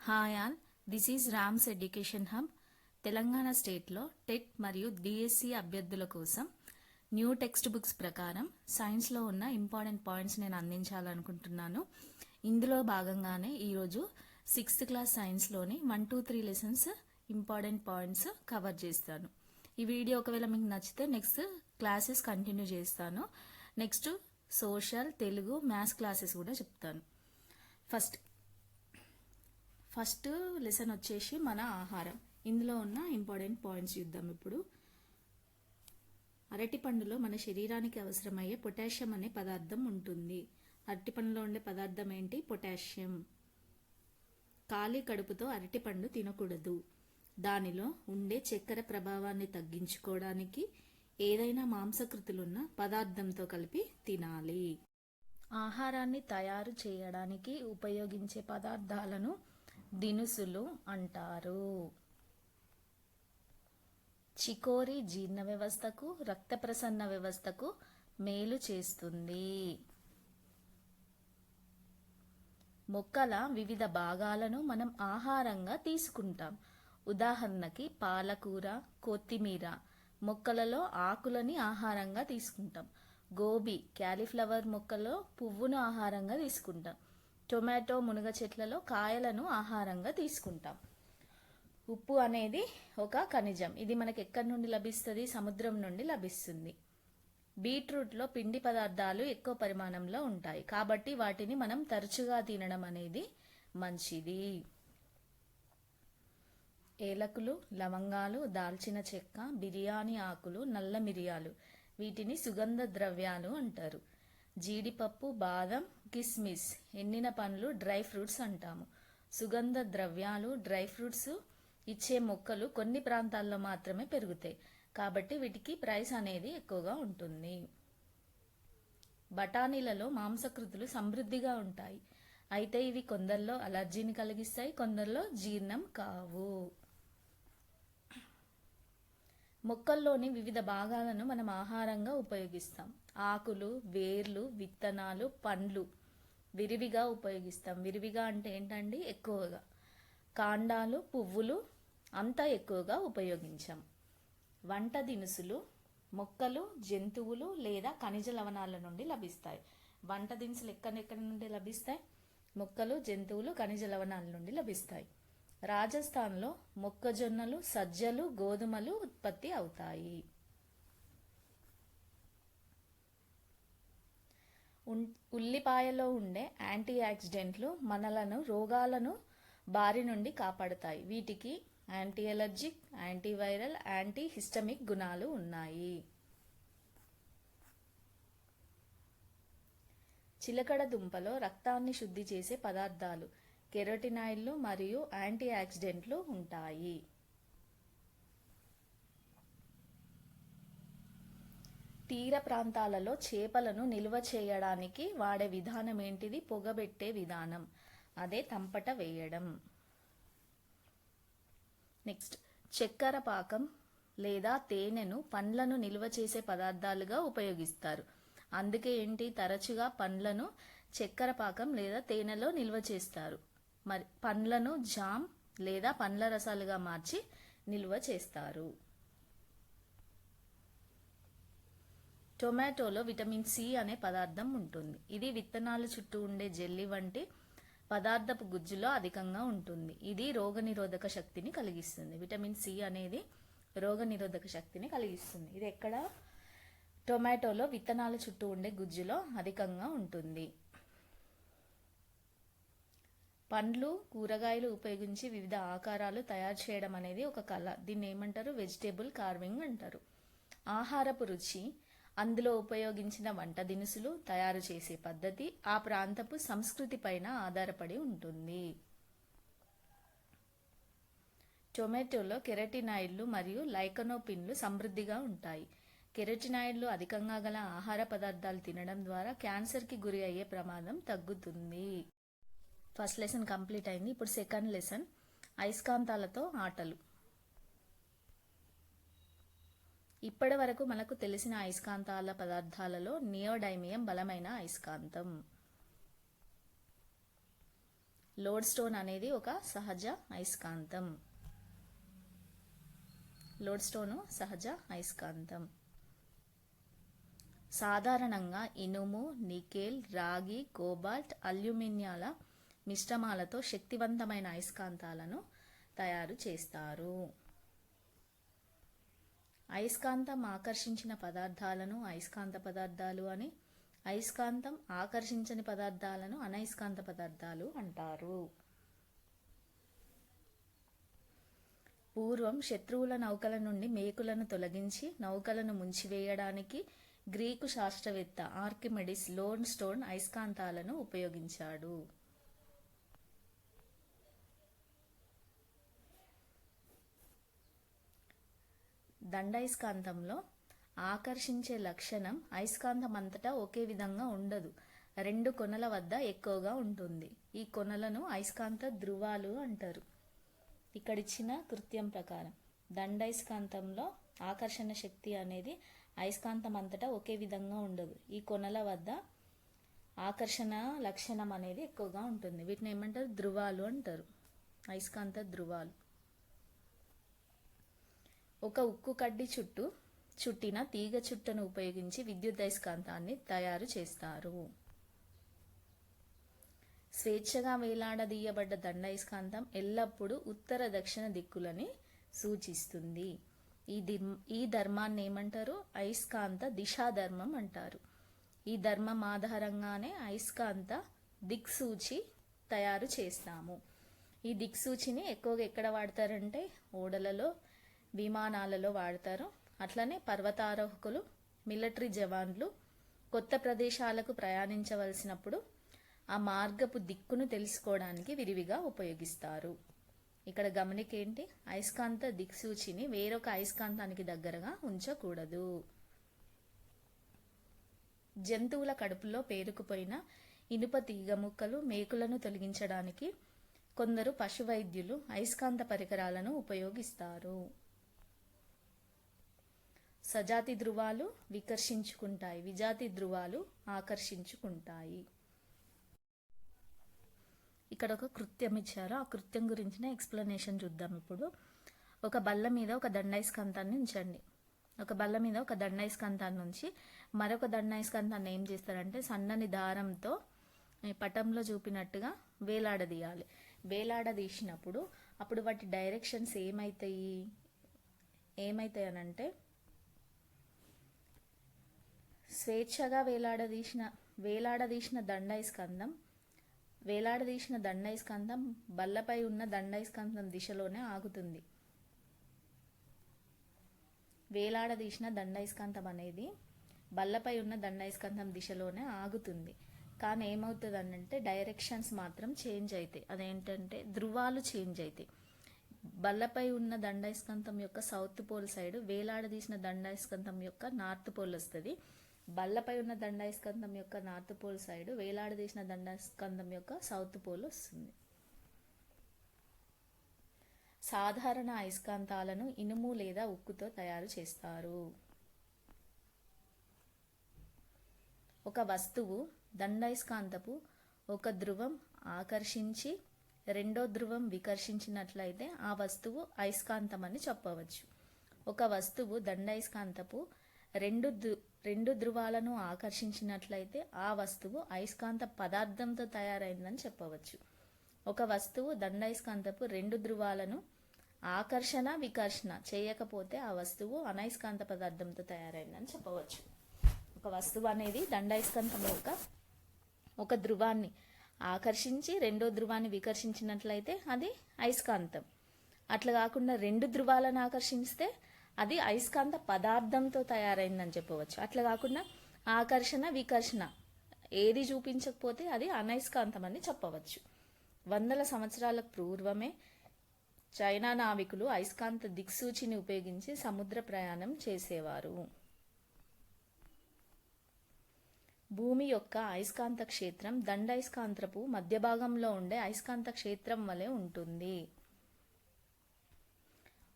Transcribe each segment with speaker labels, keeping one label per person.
Speaker 1: Hi all, this is Rams education hub. Telangana స్టేట్లో TET మరియు DSC అభ్యర్థుల కోసం న్యూ టెక్స్ట్ బుక్స్ ప్రకారం సైన్స్లో ఉన్న ఇంపార్టెంట్ పాయింట్స్ నేను అందించాలనుకుంటున్నాను. ఇందులో భాగంగానే ఈరోజు 6th క్లాస్ సైన్స్లోని 1, 2, 3 లెసన్స్ ఇంపార్టెంట్ పాయింట్స్ కవర్ చేస్తాను. ఈ వీడియో ఒకవేళ మీకు నచ్చితే నెక్స్ట్ క్లాసెస్ కంటిన్యూ చేస్తాను. Next social, Telugu, maths classes కూడా చెప్తాను. ఫస్ట్ లెసన్ వచ్చేసి మన ఆహారం. ఇందులో ఉన్న ఇంపార్టెంట్ పాయింట్స్ చూద్దాం. ఇప్పుడు అరటిపండులో మన శరీరానికి అవసరమయ్యే పొటాషియం అనే పదార్థం ఉంటుంది. అరటిపండులో ఉండే పదార్థం ఏంటి? పొటాషియం. ఖాళీ కడుపుతో అరటిపండు తినకూడదు. దానిలో ఉండే చక్కెర ప్రభావాన్ని తగ్గించుకోవడానికి ఏదైనా మాంసకృతులున్న పదార్థంతో కలిపి తినాలి. ఆహారాన్ని తయారు చేయడానికి ఉపయోగించే పదార్థాలను దినుసులు అంటారు. చికోరి జీర్ణ వ్యవస్థకు, రక్త ప్రసరణ వ్యవస్థకు మేలు చేస్తుంది. మొక్కల వివిధ భాగాలను మనం ఆహారంగా తీసుకుంటాం. ఉదాహరణకి పాలకూర, కొత్తిమీర. మొక్కలలో ఆకులని ఆహారంగా తీసుకుంటాం. గోబీ, క్యాలీఫ్లవర్ మొక్కలో పువ్వును ఆహారంగా తీసుకుంటాం. టొమాటో, మునగ చెట్లలో కాయలను ఆహారంగా తీసుకుంటాం. ఉప్పు అనేది ఒక ఖనిజం. ఇది మనకి ఎక్కడి నుండి లభిస్తుంది? సముద్రం నుండి లభిస్తుంది. బీట్రూట్లో పిండి పదార్థాలు ఎక్కువ పరిమాణంలో ఉంటాయి, కాబట్టి వాటిని మనం తరచుగా తినడం అనేది మంచిది. ఏలకులు, లవంగాలు, దాల్చిన చెక్క, బిర్యానీ ఆకులు, నల్ల మిరియాలు, వీటిని సుగంధ ద్రవ్యాలు అంటారు. జీడిపప్పు, బాదం, కిస్మిస్, ఎండిన పండ్లు డ్రై ఫ్రూట్స్ అంటాము. సుగంధ ద్రవ్యాలు, డ్రై ఫ్రూట్స్ ఇచ్చే మొక్కలు కొన్ని ప్రాంతాల్లో మాత్రమే పెరుగుతాయి, కాబట్టి వీటికి ప్రైస్ అనేది ఎక్కువగా ఉంటుంది. బఠానీలలో మాంసకృతులు సమృద్ధిగా ఉంటాయి, అయితే ఇవి కొందరిలో అలర్జీని కలిగిస్తాయి, కొందరిలో జీర్ణం కావు. మొక్కల్లోని వివిధ భాగాలను మనం ఆహారంగా ఉపయోగిస్తాం. ఆకులు, వేర్లు, విత్తనాలు, పండ్లు విరివిగా ఉపయోగిస్తాం. విరివిగా అంటే ఏంటండి? ఎక్కువగా. కాండాలు, పువ్వులు అంతా ఎక్కువగా ఉపయోగించాం. వంట దినుసులు మొక్కలు, జంతువులు లేదా ఖనిజ లవణాల నుండి లభిస్తాయి. వంట దినుసులు ఎక్కడెక్కడి నుండి లభిస్తాయి? మొక్కలు, జంతువులు, ఖనిజ లవణాల నుండి లభిస్తాయి. రాజస్థాన్లో మొక్కజొన్నలు, సజ్జలు, గోధుమలు ఉత్పత్తి అవుతాయి. ఉల్లిపాయలో ఉండే యాంటీ ఆక్సిడెంట్లు మనలను రోగాలను బారి నుండి కాపాడుతాయి. వీటికి యాంటీ ఎలర్జిక్, యాంటీవైరల్, యాంటీ హిస్టమిక్ గుణాలు ఉన్నాయి. చిలకడ దుంపలో రక్తాన్ని శుద్ధి చేసే పదార్థాలు కెరోటినాయిడ్లు మరియు యాంటీ ఆక్సిడెంట్లు ఉంటాయి. తీర ప్రాంతాలలో చేపలను నిల్వ చేయడానికి వాడే విధానం ఏంటిది? పొగబెట్టే విధానం, అదే తంపట వేయడం. నెక్స్ట్, చక్కెర పాకం లేదా తేనెను పండ్లను నిల్వ చేసే పదార్థాలుగా ఉపయోగిస్తారు. అందుకే ఏంటి? తరచుగా పండ్లను చక్కెర పాకం లేదా తేనెలో నిల్వ చేస్తారు. మరి పండ్లను జామ్ లేదా పండ్ల రసాలుగా మార్చి నిల్వ చేస్తారు. టొమాటోలో విటమిన్ సి అనే పదార్థం ఉంటుంది. ఇది విత్తనాల చుట్టూ ఉండే జెల్లీ వంటి పదార్థపు గుజ్జులో అధికంగా ఉంటుంది. ఇది రోగనిరోధక శక్తిని కలిగిస్తుంది. విటమిన్ సి అనేది రోగనిరోధక శక్తిని కలిగిస్తుంది. ఇది ఎక్కడ? టొమాటోలో విత్తనాల చుట్టూ ఉండే గుజ్జులో అధికంగా ఉంటుంది. పండ్లు, కూరగాయలు ఉపయోగించి వివిధ ఆకారాలు తయారు చేయడం అనేది ఒక కళ. దీన్ని ఏమంటారు? వెజిటేబుల్ కార్వింగ్ అంటారు. ఆహారపు రుచి అందులో ఉపయోగించిన వంట దినుసులు, తయారు చేసే పద్ధతి ఆ ప్రాంతపు సంస్కృతి పైన ఆధారపడి ఉంటుంది. టొమాటోలో కెరటినాయిడ్లు మరియు లైకనోపిన్లు సమృద్ధిగా ఉంటాయి. కెరటినాయిడ్లు అధికంగా గల ఆహార పదార్థాలు తినడం ద్వారా క్యాన్సర్కి గురి అయ్యే ప్రమాదం తగ్గుతుంది. ఫస్ట్ లెసన్ కంప్లీట్ అయింది. ఇప్పుడు సెకండ్ లెసన్, అయస్కాంతాలతో ఆటలు. ఇప్పటి వరకు మనకు తెలిసిన అయస్కాంతాల పదార్థాలలో నియోడైమియం బలమైన అయస్కాంతం. లోడ్ స్టోన్ అనేది ఒక సహజ అయస్కాంతం. లోడ్ స్టోను సహజ అయస్కాంతం. సాధారణంగా ఇనుము, నికెల్, రాగి, కోబాల్ట్, అల్యూమినియాల మిశ్రమాలతో శక్తివంతమైన అయస్కాంతాలను తయారు చేస్తారు. అయస్కాంతం ఆకర్షించిన పదార్థాలను అయస్కాంత పదార్థాలు అని, అయస్కాంతం ఆకర్షించని పదార్థాలను అనయస్కాంత పదార్థాలు అంటారు. పూర్వం శత్రువుల నౌకల నుండి మేకులను తొలగించి నౌకలను ముంచివేయడానికి గ్రీకు శాస్త్రవేత్త ఆర్కిమెడిస్ లోడ్ స్టోన్ అయస్కాంతాలను ఉపయోగించాడు. దండాయస్కాంతంలో ఆకర్షించే లక్షణం అయస్కాంతం అంతటా ఒకే విధంగా ఉండదు. 2 కొనల వద్ద ఎక్కువగా ఉంటుంది. ఈ కొనలను అయస్కాంత ధ్రువాలు అంటారు. ఇక్కడిచ్చిన కృత్యం ప్రకారం దండాయస్కాంతంలో ఆకర్షణ శక్తి అనేది అయస్కాంతం అంతటా ఒకే విధంగా ఉండదు. ఈ కొనల వద్ద ఆకర్షణ లక్షణం అనేది ఎక్కువగా ఉంటుంది. వీటిని ఏమంటారు? ధ్రువాలు అంటారు. అయస్కాంత ధ్రువాలు. ఒక ఉక్కు కడ్డి చుట్టిన తీగ చుట్టను ఉపయోగించి విద్యుదయస్కాంతాన్ని తయారు చేస్తారు. స్వేచ్ఛగా వేలాడదీయబడ్డ దండాయస్కాంతం ఎల్లప్పుడూ ఉత్తర దక్షిణ దిక్కులని సూచిస్తుంది. ఈ ధర్మాన్ని ఏమంటారు? అయస్కాంత దిశాధర్మం అంటారు. ఈ ధర్మం ఆధారంగానే అయస్కాంత దిక్సూచి తయారు చేస్తాము. ఈ దిక్సూచిని ఎక్కువగా ఎక్కడ వాడతారంటే ఓడలలో, విమానాలలో వాడతారు. అట్లనే పర్వతారోహకులు, మిలిటరీ జవాన్లు కొత్త ప్రదేశాలకు ప్రయాణించవలసినప్పుడు ఆ మార్గపు దిక్కును తెలుసుకోవడానికి విరివిగా ఉపయోగిస్తారు. ఇక్కడ గమనికేంటి? అయస్కాంత దిక్సూచిని వేరొక అయస్కాంతానికి దగ్గరగా ఉంచకూడదు. జంతువుల కడుపులో పేరుకుపోయిన ఇనుప తీగ ముక్కలు, మేకులను తొలగించడానికి కొందరు పశువైద్యులు అయస్కాంత పరికరాలను ఉపయోగిస్తారు. సజాతి ధ్రువాలు వికర్షించుకుంటాయి, విజాతి ధ్రువాలు ఆకర్షించుకుంటాయి. ఇక్కడ ఒక కృత్యం ఇచ్చారు. ఆ కృత్యం గురించిన ఎక్స్ప్లెనేషన్ చూద్దాం ఇప్పుడు. ఒక బల్ల మీద ఒక దండాయస్కాంతాన్ని ఉంచండి. ఒక బల్ల మీద ఒక దండాయస్కాంతాన్ని ఉంచి మరొక దండాయస్కాంతాన్ని ఏం చేస్తారంటే సన్నని దారంతో పటంలో చూపినట్టుగా వేలాడదీయాలి. వేలాడదీసినప్పుడు అప్పుడు వాటి డైరెక్షన్స్ ఏమవుతాయి అనంటే స్వేచ్ఛగా వేలాడదీసిన దండాయస్కాంతం బల్లపై ఉన్న దండాయస్కాంతం దిశలోనే ఆగుతుంది. వేలాడదీసిన దండాయస్కాంతం అనేది బల్లపై ఉన్న దండాయస్కాంతం దిశలోనే ఆగుతుంది. కానీ ఏమవుతుంది అంటే డైరెక్షన్స్ మాత్రం చేంజ్ అవుతాయి. అదేంటంటే ధ్రువాలు చేంజ్ అవుతాయి. బల్లపై ఉన్న దండాయస్కాంతం యొక్క సౌత్ పోల్ సైడ్ వేలాడదీసిన దండాయస్కాంతం యొక్క నార్త్ పోల్ వస్తుంది. బల్లపై ఉన్న దండాయస్కాంతం యొక్క నార్త్ పోల్ సైడ్ వేలాడదీసిన దండాయస్కాంతం యొక్క సౌత్ పోల్ వస్తుంది. సాధారణ అయస్కాంతాలను ఇనుము లేదా ఉక్కుతో తయారు చేస్తారు. ఒక వస్తువు దండాయస్కాంతపు ఒక ధ్రువం ఆకర్షించి రెండో ధ్రువం వికర్షించినట్లయితే ఆ వస్తువు అయస్కాంతం అని చెప్పవచ్చు. ఒక వస్తువు దండాయస్కాంతపు రెండు ధ్రువాలను ఆకర్షించినట్లయితే ఆ వస్తువు అయస్కాంత పదార్థంతో తయారైందని చెప్పవచ్చు. ఒక వస్తువు దండాయస్కాంతపు 2 ధ్రువాలను ఆకర్షణ వికర్షణ చేయకపోతే ఆ వస్తువు అనయస్కాంత పదార్థంతో తయారైందని చెప్పవచ్చు. ఒక వస్తువు అనేది దండాయస్కాంతం యొక్క ఒక ధ్రువాన్ని ఆకర్షించి రెండో ధ్రువాన్ని వికర్షించినట్లయితే అది అయస్కాంతం. అట్లా కాకుండా 2 ధ్రువాలను ఆకర్షిస్తే అది అయస్కాంత పదార్థంతో తయారైందని చెప్పవచ్చు. అట్లా కాకుండా ఆకర్షణ వికర్షణ ఏది చూపించకపోతే అది అనయస్కాంతం అని చెప్పవచ్చు. 100 సంవత్సరాలకు పూర్వమే చైనా నావికులు అయస్కాంత దిక్సూచిని ఉపయోగించి సముద్ర ప్రయాణం చేసేవారు. భూమి యొక్క అయస్కాంత క్షేత్రం దండాయస్కాంతపు మధ్య భాగంలో ఉండే అయస్కాంత క్షేత్రం వలె ఉంటుంది.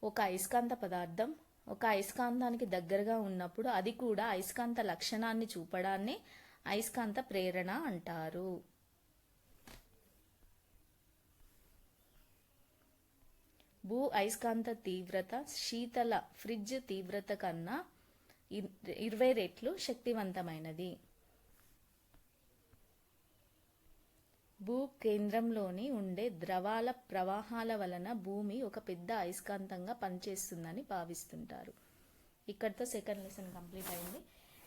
Speaker 1: ఒక అయస్కాంత పదార్థం ఒక అయస్కాంతానికి దగ్గరగా ఉన్నప్పుడు అది కూడా అయస్కాంత లక్షణాన్ని చూపడాన్ని అయస్కాంత ప్రేరణ అంటారు. భూ అయస్కాంత తీవ్రత శీతల ఫ్రిడ్జ్ తీవ్రత కన్నా 20 రెట్లు శక్తివంతమైనది. భూ కేంద్రంలోని ఉండే ద్రవాల ప్రవాహాల వలన భూమి ఒక పెద్ద అయస్కాంతంగా పనిచేస్తుందని భావిస్తుంటారు. ఇక్కడితో సెకండ్ లెసన్ కంప్లీట్ అయింది.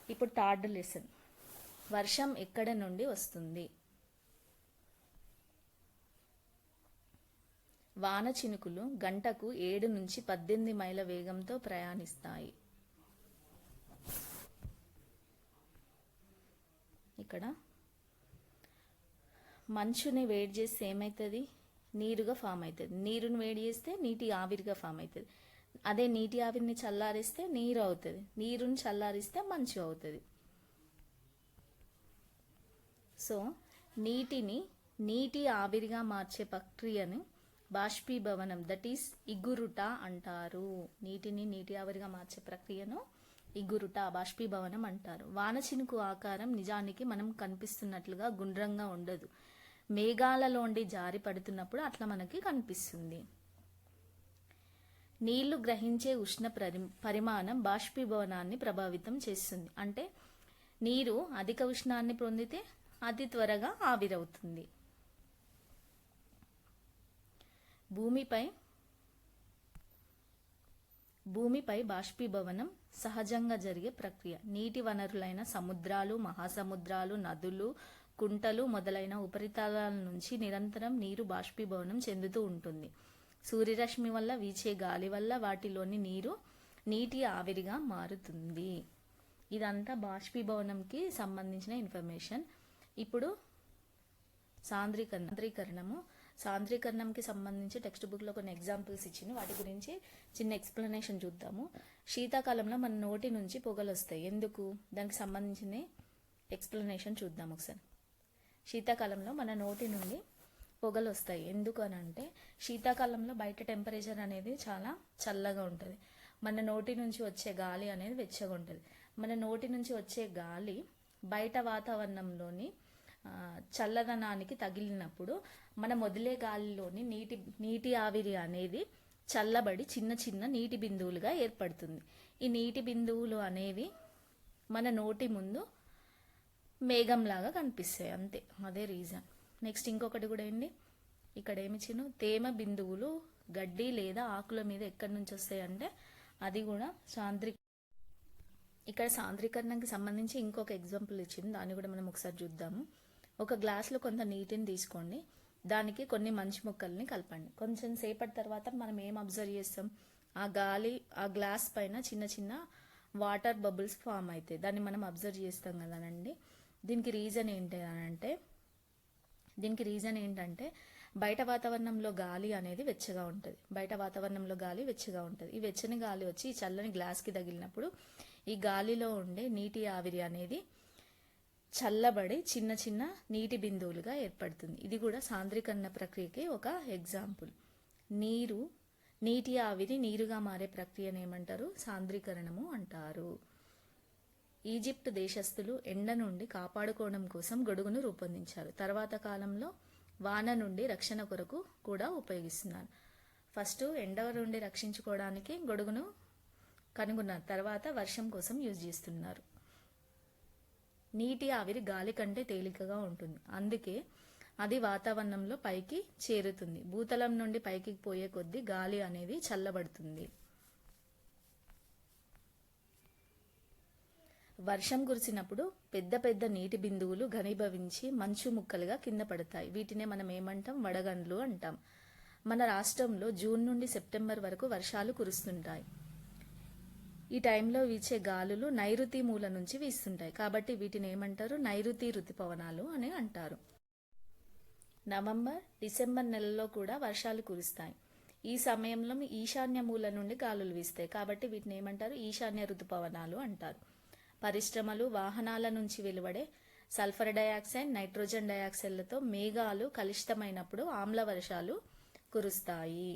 Speaker 1: ఇప్పుడు థర్డ్ లెసన్, వర్షం ఎక్కడ నుండి వస్తుంది? వాన చినుకులు గంటకు 7 నుంచి 18 మైళ్ళ వేగంతో ప్రయాణిస్తాయి. ఇక్కడ మంచుని వేడి చేస్తే ఏమవుతుంది? నీరుగా ఫామ్ అవుతుంది. నీరుని వేడి చేస్తే నీటి ఆవిరిగా ఫామ్ అవుతుంది. అదే నీటి ఆవిరిని చల్లారిస్తే నీరు అవుతుంది. నీరుని చల్లారిస్తే మంచు అవుతుంది. సో నీటి ఆవిరిగా మార్చే ప్రక్రియను బాష్పీభవనం, దట్ ఈస్ ఇగురుట అంటారు. నీటి ఆవిరిగా మార్చే ప్రక్రియను ఇగురుట, బాష్పీభవనం అంటారు. వాన చినుకు ఆకారం నిజానికి మనం కనిపిస్తున్నట్లుగా గుండ్రంగా ఉండదు. మేఘాలలోండి జారి పడుతున్నప్పుడు అట్లా మనకి కనిపిస్తుంది. నీళ్లు గ్రహించే ఉష్ణ పరిమాణం బాష్పీభవనాన్ని ప్రభావితం చేస్తుంది. అంటే నీరు అధిక ఉష్ణాన్ని పొందితే అతి త్వరగా ఆవిరవుతుంది. భూమిపై బాష్పీభవనం సహజంగా జరిగే ప్రక్రియ. నీటి వనరులైన సముద్రాలు, మహాసముద్రాలు, నదులు, కుంటలు మొదలైన ఉపరితలాల నుంచి నిరంతరం నీరు బాష్పీభవనం చెందుతూ ఉంటుంది. సూర్యరశ్మి వల్ల వీచే గాలి వల్ల వాటిలోని నీరు నీటి ఆవిరిగా మారుతుంది. ఇదంతా బాష్పీభవనంకి సంబంధించిన ఇన్ఫర్మేషన్. ఇప్పుడు సాంద్రీకరణంకి సంబంధించి టెక్స్ట్ బుక్లో కొన్ని ఎగ్జాంపుల్స్ ఇచ్చింది. వాటి గురించి చిన్న ఎక్స్ప్లెనేషన్ చూద్దాము. శీతాకాలంలో మన నోటి నుంచి పొగలు వస్తాయి. ఎందుకు? దానికి సంబంధించిన ఎక్స్ప్లెనేషన్ చూద్దాం ఒకసారి. శీతాకాలంలో మన నోటి నుండి పొగలు వస్తాయి. ఎందుకు అని అంటే, శీతాకాలంలో బయట టెంపరేచర్ అనేది చాలా చల్లగా ఉంటుంది. మన నోటి నుంచి వచ్చే గాలి అనేది వెచ్చగా ఉంటుంది. మన నోటి నుంచి వచ్చే గాలి బయట వాతావరణంలోని చల్లదనానికి తగిలినప్పుడు మన వదిలే గాలిలోని నీటి ఆవిరి అనేది చల్లబడి చిన్న చిన్న నీటి బిందువులుగా ఏర్పడుతుంది. ఈ నీటి బిందువులు అనేవి మన నోటి ముందు మేఘంలాగా కనిపిస్తాయి. అంతే, అదే రీజన్. నెక్స్ట్ ఇంకొకటి కూడా ఏంటి, ఇక్కడ ఏమిచ్చిను, తేమ బిందువులు గడ్డి లేదా ఆకుల మీద ఎక్కడి నుంచి వస్తాయి అంటే అది కూడా ఇక్కడ సాంద్రీకరణకి సంబంధించి ఇంకొక ఎగ్జాంపుల్ ఇచ్చింది. దాన్ని కూడా మనం ఒకసారి చూద్దాము. ఒక గ్లాసులో కొంత నీటిని తీసుకోండి, దానికి కొన్ని మంచు ముక్కల్ని కలపండి. కొంచెం సేపటి తర్వాత మనం ఏం అబ్జర్వ్ చేస్తాం? ఆ గ్లాస్ పైన చిన్న చిన్న వాటర్ బబుల్స్ ఫామ్ అవుతాయి. దాన్ని మనం అబ్జర్వ్ చేస్తాం కదానండి. దీనికి రీజన్ ఏంటంటే బయట వాతావరణంలో గాలి అనేది వెచ్చగా ఉంటుంది. ఈ వెచ్చని గాలి వచ్చి ఈ చల్లని గ్లాస్కి తగిలినప్పుడు ఈ గాలిలో ఉండే నీటి ఆవిరి అనేది చల్లబడి చిన్న చిన్న నీటి బిందువులుగా ఏర్పడుతుంది. ఇది కూడా సాంద్రీకరణ ప్రక్రియకి ఒక ఎగ్జాంపుల్. నీటి ఆవిరి నీరుగా మారే ప్రక్రియను ఏమంటారు? సాంద్రీకరణము అంటారు. ఈజిప్ట్ దేశస్థులు ఎండ నుండి కాపాడుకోవడం కోసం గొడుగును రూపొందించారు. తర్వాత కాలంలో వాన నుండి రక్షణ కొరకు కూడా ఉపయోగిస్తున్నారు. ఫస్ట్ ఎండ నుండి రక్షించుకోవడానికి గొడుగును కనుగొన్నారు. తర్వాత వర్షం కోసం యూజ్ చేస్తున్నారు. నీటి ఆవిరి గాలి కంటే తేలికగా ఉంటుంది. అందుకే అది వాతావరణంలో పైకి చేరుతుంది. భూతలం నుండి పైకి పోయే కొద్దీ గాలి అనేది చల్లబడుతుంది. వర్షం కురిసినప్పుడు పెద్ద పెద్ద నీటి బిందువులు ఘనీభవించి మంచు ముక్కలుగా కింద పడతాయి. వీటినే మనం ఏమంటాం? వడగండ్లు అంటాం. మన రాష్ట్రంలో జూన్ నుండి సెప్టెంబర్ వరకు వర్షాలు కురుస్తుంటాయి. ఈ టైంలో వీచే గాలులు నైరుతి మూల నుంచి వీస్తుంటాయి. కాబట్టి వీటిని ఏమంటారు? నైరుతి ఋతుపవనాలు అని అంటారు. నవంబర్, డిసెంబర్ నెలలో కూడా వర్షాలు కురుస్తాయి. ఈ సమయంలో ఈశాన్య మూల నుండి గాలులు వీస్తాయి. కాబట్టి వీటిని ఏమంటారు? ఈశాన్య ఋతుపవనాలు అంటారు. పరిశ్రమలు, వాహనాల నుంచి వెలువడే సల్ఫర్ డయాక్సైడ్, నైట్రోజన్ డయాక్సైడ్లతో మేఘాలు కలుషితమైనప్పుడు ఆమ్ల వర్షాలు కురుస్తాయి.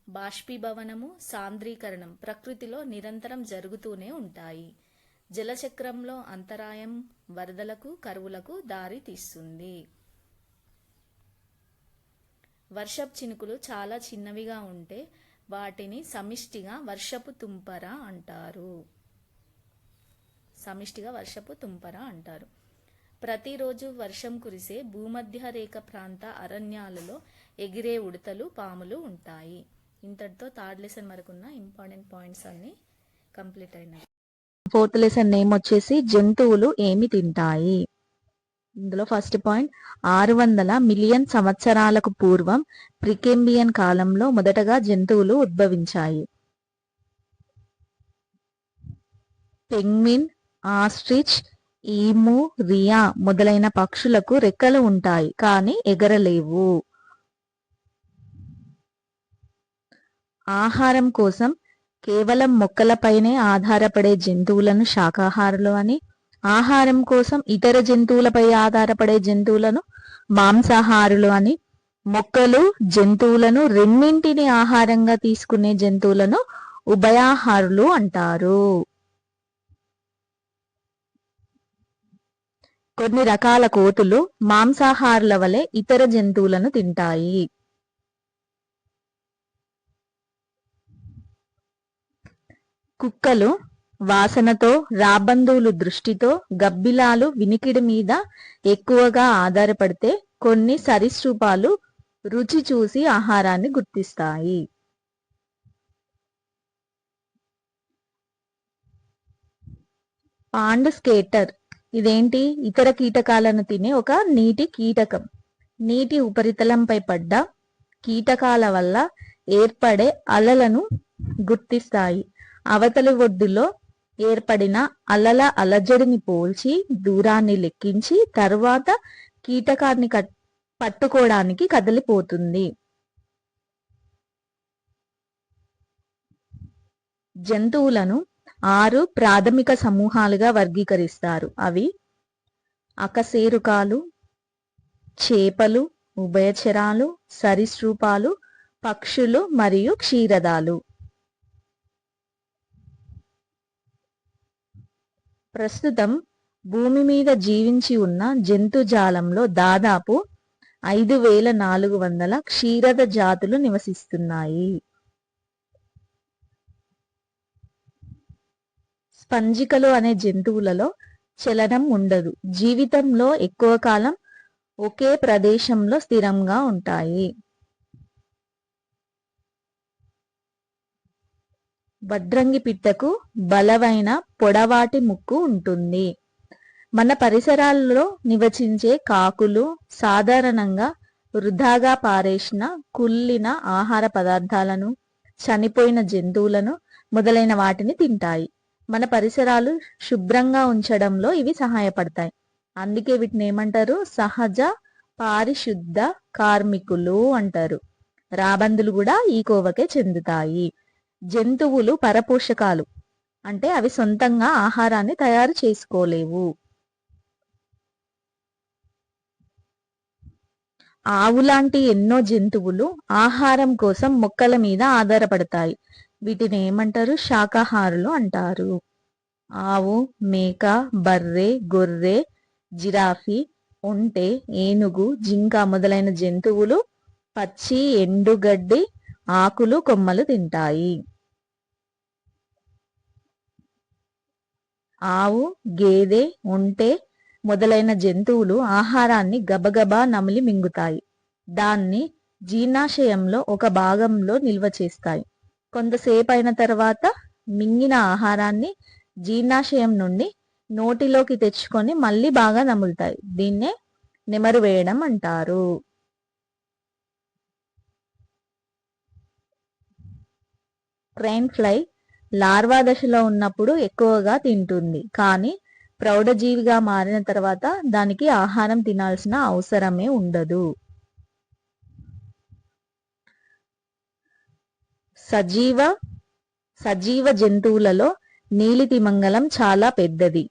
Speaker 1: బాష్పీభవనము, సాంద్రీకరణం ప్రకృతిలో నిరంతరం జరుగుతూనే ఉంటాయి. జలచక్రంలో అంతరాయం వరదలకు, కరువులకు దారి తీస్తుంది. వర్షపు చినుకులు చాలా చిన్నవిగా ఉంటే వాటిని సమిష్టిగా వర్షపు తుంపర అంటారు. సమిష్టిగా వర్షపు తుంపర అంటారు. ప్రతిరోజు వర్షం కురిసే భూమధ్య రేఖ ప్రాంత అరణ్యాలలో ఎగిరే ఉడతలు, పాములు ఉంటాయి. ఇంతటితో థర్డ్ లెసన్ వరకున్న ఇంపార్టెంట్ పాయింట్స్ అన్ని కంప్లీట్ అయినాయి.
Speaker 2: ఫోర్త్ లెసన్ నేమ్ వచ్చేసి జంతువులు ఏమి తింటాయి. ఇందులో ఫస్ట్ పాయింట్, 600 మిలియన్ సంవత్సరాలకు పూర్వం ప్రికేంబియన్ కాలంలో మొదటగా జంతువులు ఉద్భవించాయి. పెంగ్విన్, ఆస్ట్రిచ్, ఈము, రియా మొదలైన పక్షులకు రెక్కలు ఉంటాయి కానీ ఎగరలేవు. ఆహారం కోసం కేవలం మొక్కలపైనే ఆధారపడే జంతువులను శాకాహారులు అని, ఆహారం కోసం ఇతర జంతువులపై ఆధారపడే జంతువులను మాంసాహారులు అని, మొక్కలు జంతువులను రెండింటిని ఆహారంగా తీసుకునే జంతువులను ఉభయాహారులు అంటారు. కొన్ని రకాల కోతులు మాంసాహారుల వలె ఇతర జంతువులను తింటాయి. కుక్కలు వాసనతో, రాబందువులు దృష్టితో, గబ్బిలాలు వినికిడి మీద ఎక్కువగా ఆధారపడితే కొన్ని సరీసృపాలు రుచి చూసి ఆహారాన్ని గుర్తిస్తాయి. పాండ్ స్కేటర్ ఇదేంటి? ఇతర కీటకాలను తినే ఒక నీటి కీటకం. నీటి ఉపరితలంపై పడ్డ కీటకాల వల్ల ఏర్పడే అలలను గుర్తిస్తాయి. అవతలి ఒడ్డులో ఏర్పడిన అలల అలజడిని పోల్చి దూరాన్ని లెక్కించి తరువాత కీటకాన్ని పట్టుకోవడానికి కదిలిపోతుంది. జంతువులను 6 ప్రాథమిక సమూహాలుగా వర్గీకరిస్తారు. అవి అకశేరుకాలు, చేపలు, ఉభయచరాలు, సరీసృపాలు, పక్షులు మరియు క్షీరదాలు. ప్రస్తుతం భూమి మీద జీవించి ఉన్న జంతుజాలంలో దాదాపు 5400 క్షీరద జాతులు నివసిస్తున్నాయి. స్పంజికలు అనే జంతువులలో చలనం ఉండదు. జీవితంలో ఎక్కువ కాలం ఒకే ప్రదేశంలో స్థిరంగా ఉంటాయి. వడ్రంగి పిట్టకు బలమైన పొడవాటి ముక్కు ఉంటుంది. మన పరిసరాల్లో నివసించే కాకులు సాధారణంగా వృధాగా పారేసిన, కుళ్ళిన ఆహార పదార్థాలను, చనిపోయిన జంతువులను మొదలైన వాటిని తింటాయి. మన పరిసరాలు శుభ్రంగా ఉంచడంలో ఇవి సహాయపడతాయి. అందుకే వీటిని ఏమంటారు? సహజ పారిశుద్ధ కార్మికులు అంటారు. రాబందులు కూడా ఈ కోవకే చెందుతాయి. జంతువులు పరపోషకాలు అంటే అవి సొంతంగా ఆహారాన్ని తయారు చేసుకోలేవు. ఆవులాంటి ఎన్నో జంతువులు ఆహారం కోసం మొక్కల మీద ఆధారపడతాయి. వీటిని ఏమంటారు? శాకాహారులు అంటారు. ఆవు, మేక, బర్రె, గొర్రె, జిరాఫీ, ఒంటె, ఏనుగు, జింక మొదలైన జంతువులు పచ్చి, ఎండుగడ్డి, ఆకులు, కొమ్మలు తింటాయి. ఆవు, గేదె, ఒంటె మొదలైన జంతువులు ఆహారాన్ని గబగబా నమిలి మింగుతాయి. దాన్ని జీర్ణాశయంలో ఒక భాగంలో నిల్వ చేస్తాయి. కొంతసేపు అయిన తర్వాత మింగిన ఆహారాన్ని జీర్ణాశయం నుండి నోటిలోకి తెచ్చుకొని మళ్ళీ బాగా నములుతాయి. దీన్నే నెమరు వేయడం అంటారు. క్రైన్ ఫ్లై లార్వా దశలో ఉన్నప్పుడు ఎక్కువగా తింటుంది, కానీ ప్రౌఢజీవిగా మారిన తర్వాత దానికి ఆహారం తినాల్సిన అవసరమే ఉండదు. సజీవ జంతువులలో నీలితిమింగలం చాలా పెద్దది.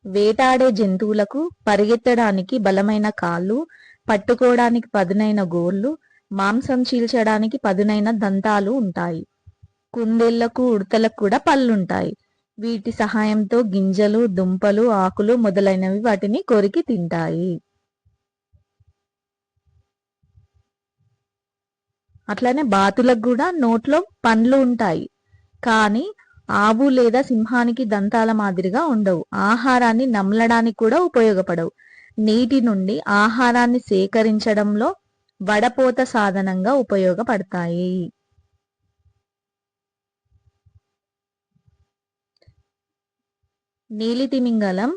Speaker 2: వేటాడే జంతువులకు పరిగెత్తడానికి బలమైన కాళ్ళు, పట్టుకోవడానికి పదునైన గోర్లు, మాంసం చీల్చడానికి పదునైన దంతాలు ఉంటాయి. కుందేళ్లకు, ఉడతలకు కూడా పళ్ళుంటాయి. వీటి సహాయంతో గింజలు, దుంపలు, ఆకులు మొదలైనవి వాటిని కొరికి తింటాయి. అట్లానే బాతులకు కూడా నోట్లో పండ్లు ఉంటాయి, కానీ ఆవు లేదా సింహానికి దంతాల మాదిరిగా ఉండవు. ఆహారాన్ని నమలడానికి కూడా ఉపయోగపడవు. నీటి నుండి ఆహారాన్ని సేకరించడంలో వడపోత సాధనంగా ఉపయోగపడతాయి. నీలితిమింగలం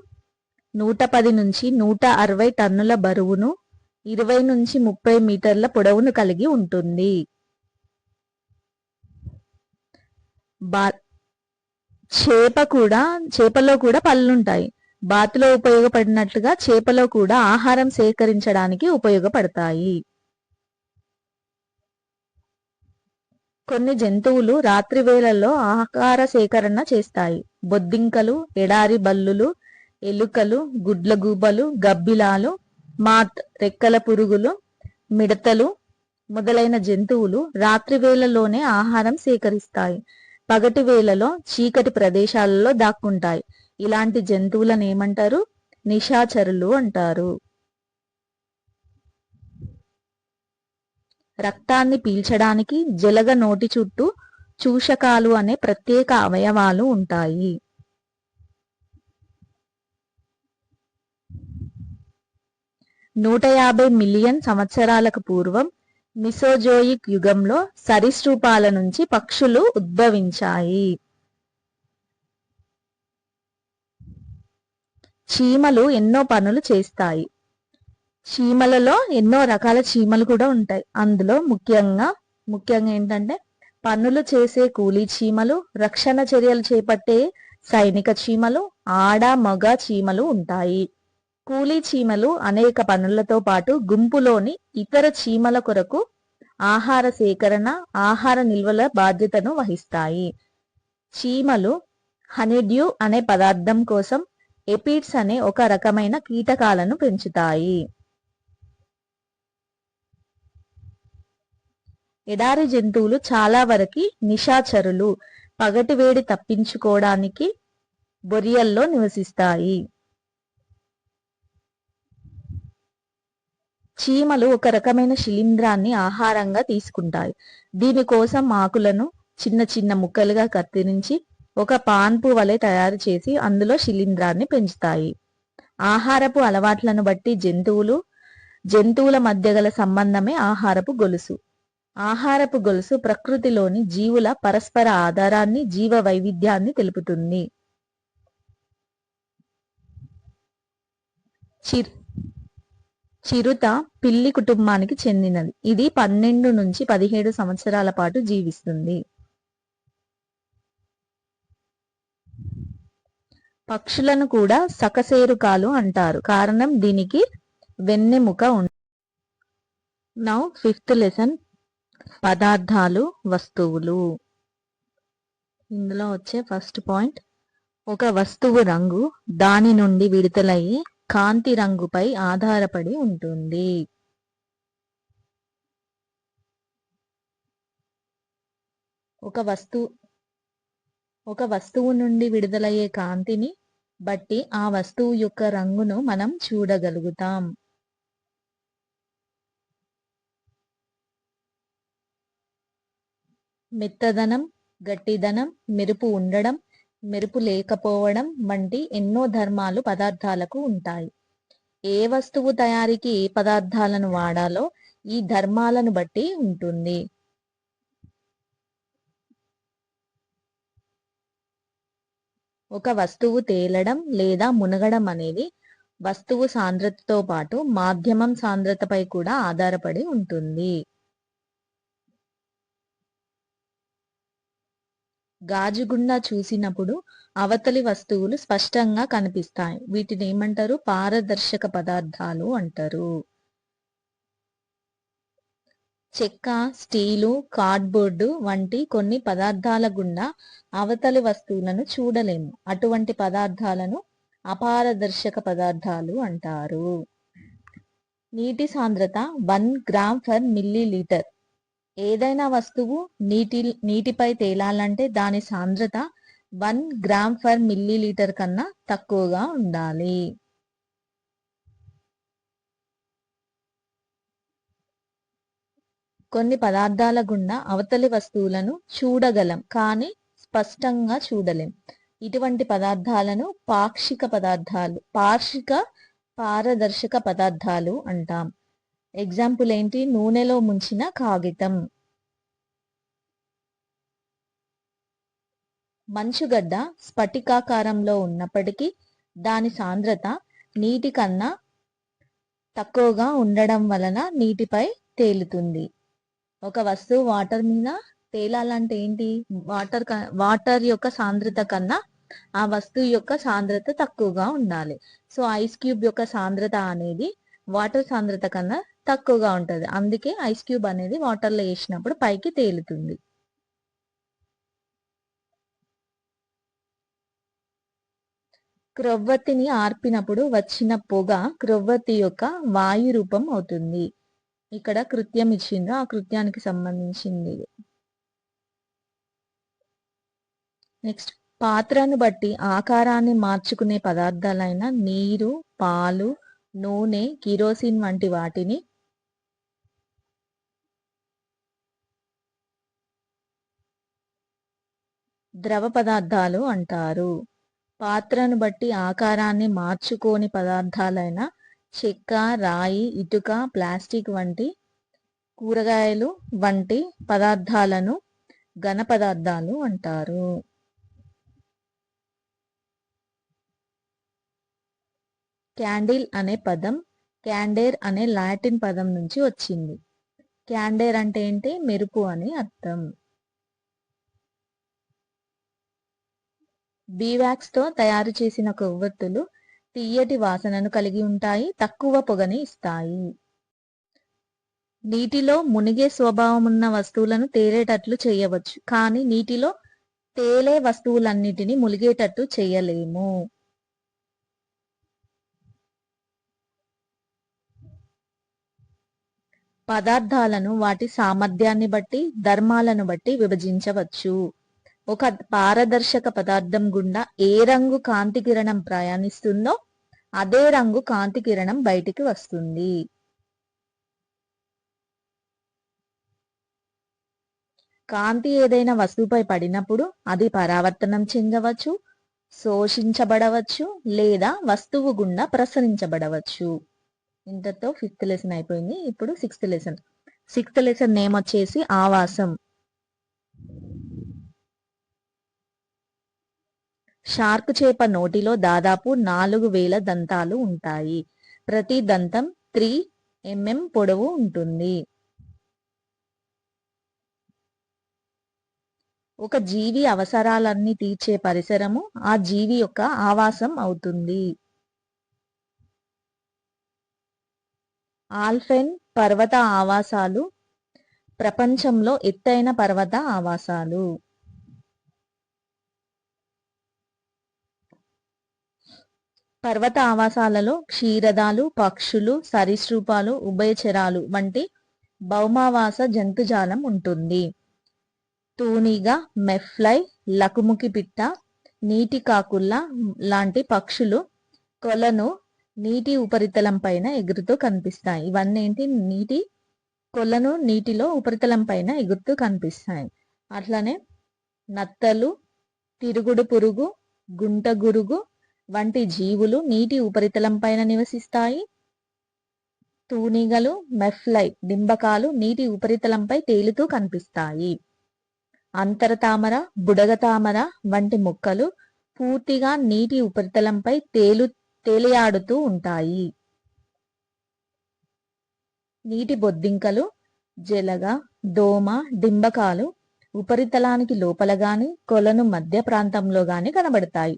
Speaker 2: 110 నుంచి 160 టన్నుల బరువును, 20 నుంచి 30 మీటర్ల పొడవును కలిగి ఉంటుంది. చేపలో కూడా పళ్ళుంటాయి. బాతులో ఉపయోగపడినట్లుగా చేపలో కూడా ఆహారం సేకరించడానికి ఉపయోగపడతాయి. కొన్ని జంతువులు రాత్రి వేళల్లో ఆహార సేకరణ చేస్తాయి. బొద్దింకలు, ఎడారి బల్లులు, ఎలుకలు, గుడ్లగూబలు, గబ్బిలాలు, మాత్ రెక్కల పురుగులు, మిడతలు మొదలైన జంతువులు రాత్రి వేళలోనే ఆహారం సేకరిస్తాయి. పగటి వేళలో చీకటి ప్రదేశాలలో దాక్కుంటాయి. ఇలాంటి జంతువులను ఏమంటారు? నిశాచరులు అంటారు. రక్తాన్ని పీల్చడానికి జలగ నోటి చుట్టూ చూషకాలు అనే ప్రత్యేక అవయవాలు ఉంటాయి. నూట 150 మిలియన్ సంవత్సరాలకు పూర్వం మిసోజోయిక్ యుగంలో సరీసృపాల నుంచి పక్షులు ఉద్భవించాయి. చీమలు ఎన్నో పనులు చేస్తాయి. చీమలలో ఎన్నో రకాల చీమలు కూడా ఉంటాయి. అందులో ముఖ్యంగా ఏంటంటే పనులు చేసే కూలీ చీమలు, రక్షణ చర్యలు చేపట్టే సైనిక చీమలు, ఆడ మగ చీమలు ఉంటాయి. కూలీ చీమలు అనేక పనులతో పాటు గుంపులోని ఇతర చీమల కొరకు ఆహార సేకరణ, ఆహార నిల్వల బాధ్యతను వహిస్తాయి. చీమలు హనీడ్యూ అనే పదార్థం కోసం ఎపిడ్స్ అనే ఒక రకమైన కీటకాలను పెంచుతాయి. ఎడారి జంతువులు చాలా వరకు నిశాచరులు. పగటి వేడి తప్పించుకోవడానికి బొరియల్లో నివసిస్తాయి. చీమలు ఒక రకమైన శిలీంధ్రాన్ని ఆహారంగా తీసుకుంటాయి. దీనికోసం ఆకులను చిన్న చిన్న ముక్కలుగా కత్తిరించి ఒక పాన్పు వలె తయారు చేసి అందులో శిలీంధ్రాన్ని పెంచుతాయి. ఆహారపు అలవాట్లను బట్టి జంతువుల మధ్య గల సంబంధమే ఆహారపు గొలుసు. ఆహారపు గొలుసు ప్రకృతిలోని జీవుల పరస్పర ఆధారాన్ని, జీవ వైవిధ్యాన్ని తెలుపుతుంది. చిరుత పిల్లి కుటుంబానికి చెందినది. ఇది 12 నుంచి 17 సంవత్సరాల పాటు జీవిస్తుంది. పక్షులను కూడా సకశేరుకాలు అంటారు, కారణం దీనికి వెన్నెముక ఉంది. నౌ 5th లెసన్, పదార్థాలు, వస్తువులు. ఇందులో వచ్చే ఫస్ట్ పాయింట్, ఒక వస్తువు రంగు దాని నుండి విడుదలయ్యే కాంతి రంగుపై ఆధారపడి ఉంటుంది. ఒక వస్తువు నుండి విడుదలయ్యే కాంతిని బట్టి ఆ వస్తువు యొక్క రంగును మనం చూడగలుగుతాం. మెత్తదనం, గట్టిదనం, మెరుపు ఉండడం, మెరుపు లేకపోవడం వంటి ఎన్నో ధర్మాలు పదార్థాలకు ఉంటాయి. ఏ వస్తువు తయారీకి ఏ పదార్థాలను వాడాలో ఈ ధర్మాలను బట్టి ఉంటుంది. ఒక వస్తువు తేలడం లేదా మునగడం అనేది వస్తువు సాంద్రతతో పాటు మాధ్యమం సాంద్రతపై కూడా ఆధారపడి ఉంటుంది. గాజు గుండా చూసినప్పుడు అవతలి వస్తువులు స్పష్టంగా కనిపిస్తాయి. వీటిని ఏమంటారు? పారదర్శక పదార్థాలు అంటారు. చెక్క, స్టీలు, కార్డ్బోర్డు వంటి కొన్ని పదార్థాల గుండా అవతలి వస్తువులను చూడలేము. అటువంటి పదార్థాలను అపారదర్శక పదార్థాలు అంటారు. నీటి సాంద్రత 1 గ్రామ్ పర్ మిల్లీ లీటర్. ఏదైనా వస్తువు నీటిపై తేలాలంటే దాని సాంద్రత 1 గ్రామ్ ఫర్ మిల్లీ లీటర్ కన్నా తక్కువగా ఉండాలి. కొన్ని పదార్థాల గుండా అవతలి వస్తువులను చూడగలం కానీ స్పష్టంగా చూడలేం. ఇటువంటి పదార్థాలను పార్షిక పారదర్శక పదార్థాలు అంటాం. ఎగ్జాంపుల్ ఏంటి? నూనెలో ముంచిన కాగితం. మంచుగడ్డ స్ఫటికాకారంలో ఉన్నప్పటికీ దాని సాంద్రత నీటి కన్నా తక్కువగా ఉండడం వలన నీటిపై తేలుతుంది. ఒక వస్తువు వాటర్ మీద తేలాలంటే ఏంటి? వాటర్ యొక్క సాంద్రత కన్నా ఆ వస్తువు యొక్క సాంద్రత తక్కువగా ఉండాలి. సో ఐస్ క్యూబ్ యొక్క సాంద్రత అనేది వాటర్ సాంద్రత కన్నా తక్కువగా ఉంటది. అందుకే ఐస్ క్యూబ్ అనేది వాటర్లో వేసినప్పుడు పైకి తేలుతుంది. క్రొవ్వొత్తిని ఆర్పినప్పుడు వచ్చిన పొగ క్రొవ్వొత్తి యొక్క వాయు రూపం అవుతుంది. ఇక్కడ కృత్యం ఇచ్చిండ్రు, ఆ కృత్యానికి సంబంధించింది. నెక్స్ట్, పాత్రను బట్టి ఆకారాన్ని మార్చుకునే పదార్థాలైన నీరు, పాలు, నూనె, కిరోసిన్ వంటి వాటిని ద్రవ పదార్థాలు అంటారు. పాత్రను బట్టి ఆకారాన్ని మార్చుకోని పదార్థాలైన చెక్క, రాయి, ఇటుక, ప్లాస్టిక్ వంటి కూరగాయలు వంటి పదార్థాలను ఘన పదార్థాలు అంటారు. క్యాండిల్ అనే పదం క్యాండేర్ అనే లాటిన్ పదం నుంచి వచ్చింది. క్యాండేర్ అంటే ఏంటి? మెరుపు అని అర్థం. బీవాక్స్ తో తయారు చేసిన కొవ్వొత్తులు తీయటి వాసనను కలిగి ఉంటాయి, తక్కువ పొగని ఇస్తాయి. నీటిలో మునిగే స్వభావం ఉన్న వస్తువులను తేలేటట్లు చేయవచ్చు, కానీ నీటిలో తేలే వస్తువులన్నిటిని మునిగేటట్టు చేయలేము. పదార్థాలను వాటి సామర్థ్యాన్ని బట్టి, ధర్మాలను బట్టి విభజించవచ్చు. ఒక పారదర్శక పదార్థం గుండా ఏ రంగు కాంతి కిరణం ప్రయాణిస్తుందో అదే రంగు కాంతి కిరణం బయటికి వస్తుంది. కాంతి ఏదైనా వస్తువుపై పడినప్పుడు అది పరావర్తనం చెందవచ్చు, శోషించబడవచ్చు లేదా వస్తువు గుండా ప్రసరించబడవచ్చు. ఇంతతో 5th లెసన్ అయిపోయింది. ఇప్పుడు 6th lesson. 6th lesson name వచ్చేసి ఆవాసం. షార్క్ చేప నోటిలో దాదాపు 4000 దంతాలు ఉంటాయి. ప్రతి దంతం 3 mm పొడవు ఉంటుంది. ఒక జీవి అవసరాలన్నీ తీర్చే పరిసరము ఆ జీవి యొక్క ఆవాసం అవుతుంది. ఆల్పైన్ పర్వత ఆవాసాలు ప్రపంచంలో ఎత్తైన పర్వత ఆవాసాలు. పర్వత ఆవాసాలలో క్షీరదాలు, పక్షులు, సరీసృపాలు, ఉభయచరాలు వంటి భౌమావాస జంతుజాలం ఉంటుంది. తూనీగ, మెఫ్లై, లకుముకి పిట్ట, నీటి కాకుళ్ళ లాంటి పక్షులు కొలను నీటి ఉపరితలం పైన ఎగురుతూ కనిపిస్తాయి. ఇవన్నీ ఏంటి? కొలను నీటిలో ఉపరితలం పైన ఎగురుతూ కనిపిస్తాయి. అట్లనే నత్తలు, తిరుగుడు పురుగు, గుంటగురుగు వంటి జీవులు నీటి ఉపరితలం పైన నివసిస్తాయి. తూనీగలు, మెఫ్లై, డింబకాలు నీటి ఉపరితలంపై తేలుతూ కనిపిస్తాయి. అంతరతామర, బుడగతామర వంటి మొక్కలు పూర్తిగా నీటి ఉపరితలంపై తేలియాడుతూ ఉంటాయి. నీటి బొద్దింకలు, జలగ, దోమ, డింబకాలు ఉపరితలానికి లోపల గాని కొలను మధ్య ప్రాంతంలో గాని కనబడతాయి.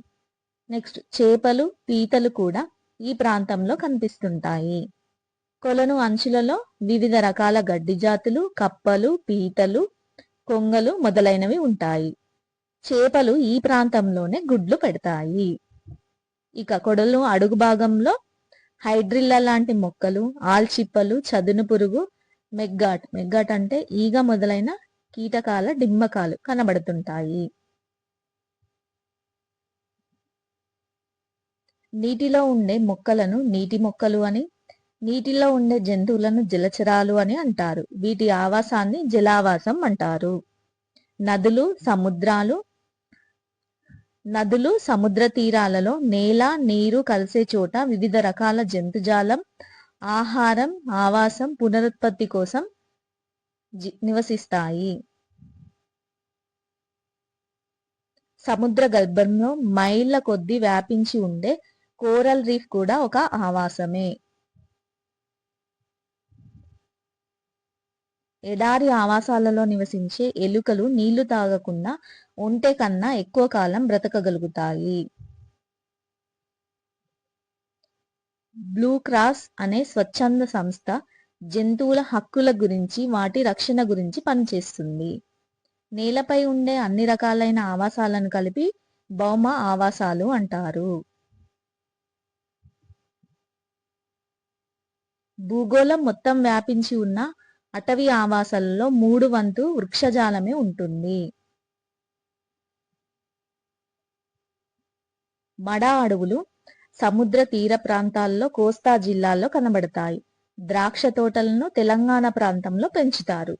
Speaker 2: నెక్స్ట్, చేపలు, పీతలు కూడా ఈ ప్రాంతంలో కనిపిస్తుంటాయి. కొలను అంచులలో వివిధ రకాల గడ్డి జాతులు, కప్పలు, పీతలు, కొంగలు మొదలైనవి ఉంటాయి. చేపలు ఈ ప్రాంతంలోనే గుడ్లు పెడతాయి. ఇక కొడలు అడుగు భాగంలో హైడ్రిల్లా లాంటి మొక్కలు, ఆల్చిప్పలు, చదును పురుగు, మెగ్గాట్ అంటే ఈగ మొదలైన కీటకాల డింబకాలు కనబడుతుంటాయి. నీటిలో ఉండే మొక్కలను నీటి మొక్కలు అని, నీటిలో ఉండే జంతువులను జలచరాలు అని అంటారు. వీటి ఆవాసాన్ని జలావాసం అంటారు. నదులు సముద్ర తీరాలలో నేల నీరు కలిసే చోట వివిధ రకాల జంతుజాలం ఆహారం ఆవాసం పునరుత్పత్తి కోసం నివసిస్తాయి. సముద్ర గర్భంలో మైళ్ళ కొద్దీ వ్యాపించి ఉండే కోరల్ రీఫ్ కూడా ఒక ఆవాసమే. ఎడారి ఆవాసాలలో నివసించే ఎలుకలు నీళ్లు తాగకుండా ఒంటె కన్నా ఎక్కువ కాలం బ్రతకగలుగుతాయి. బ్లూ క్రాస్ అనే స్వచ్ఛంద సంస్థ జంతువుల హక్కుల గురించి వాటి రక్షణ గురించి పనిచేస్తుంది. నేలపై ఉండే అన్ని రకాలైన ఆవాసాలను కలిపి భౌమ ఆవాసాలు అంటారు. భూగోళం మొత్తం వ్యాపించి ఉన్న అటవీ ఆవాసాలలో 3/4 వృక్షజాలమే ఉంటుంది. మడ అడవులు సముద్ర తీర ప్రాంతాల్లో కోస్తా జిల్లాల్లో కనబడతాయి. ద్రాక్ష తోటలను తెలంగాణ ప్రాంతంలో పెంచుతారు.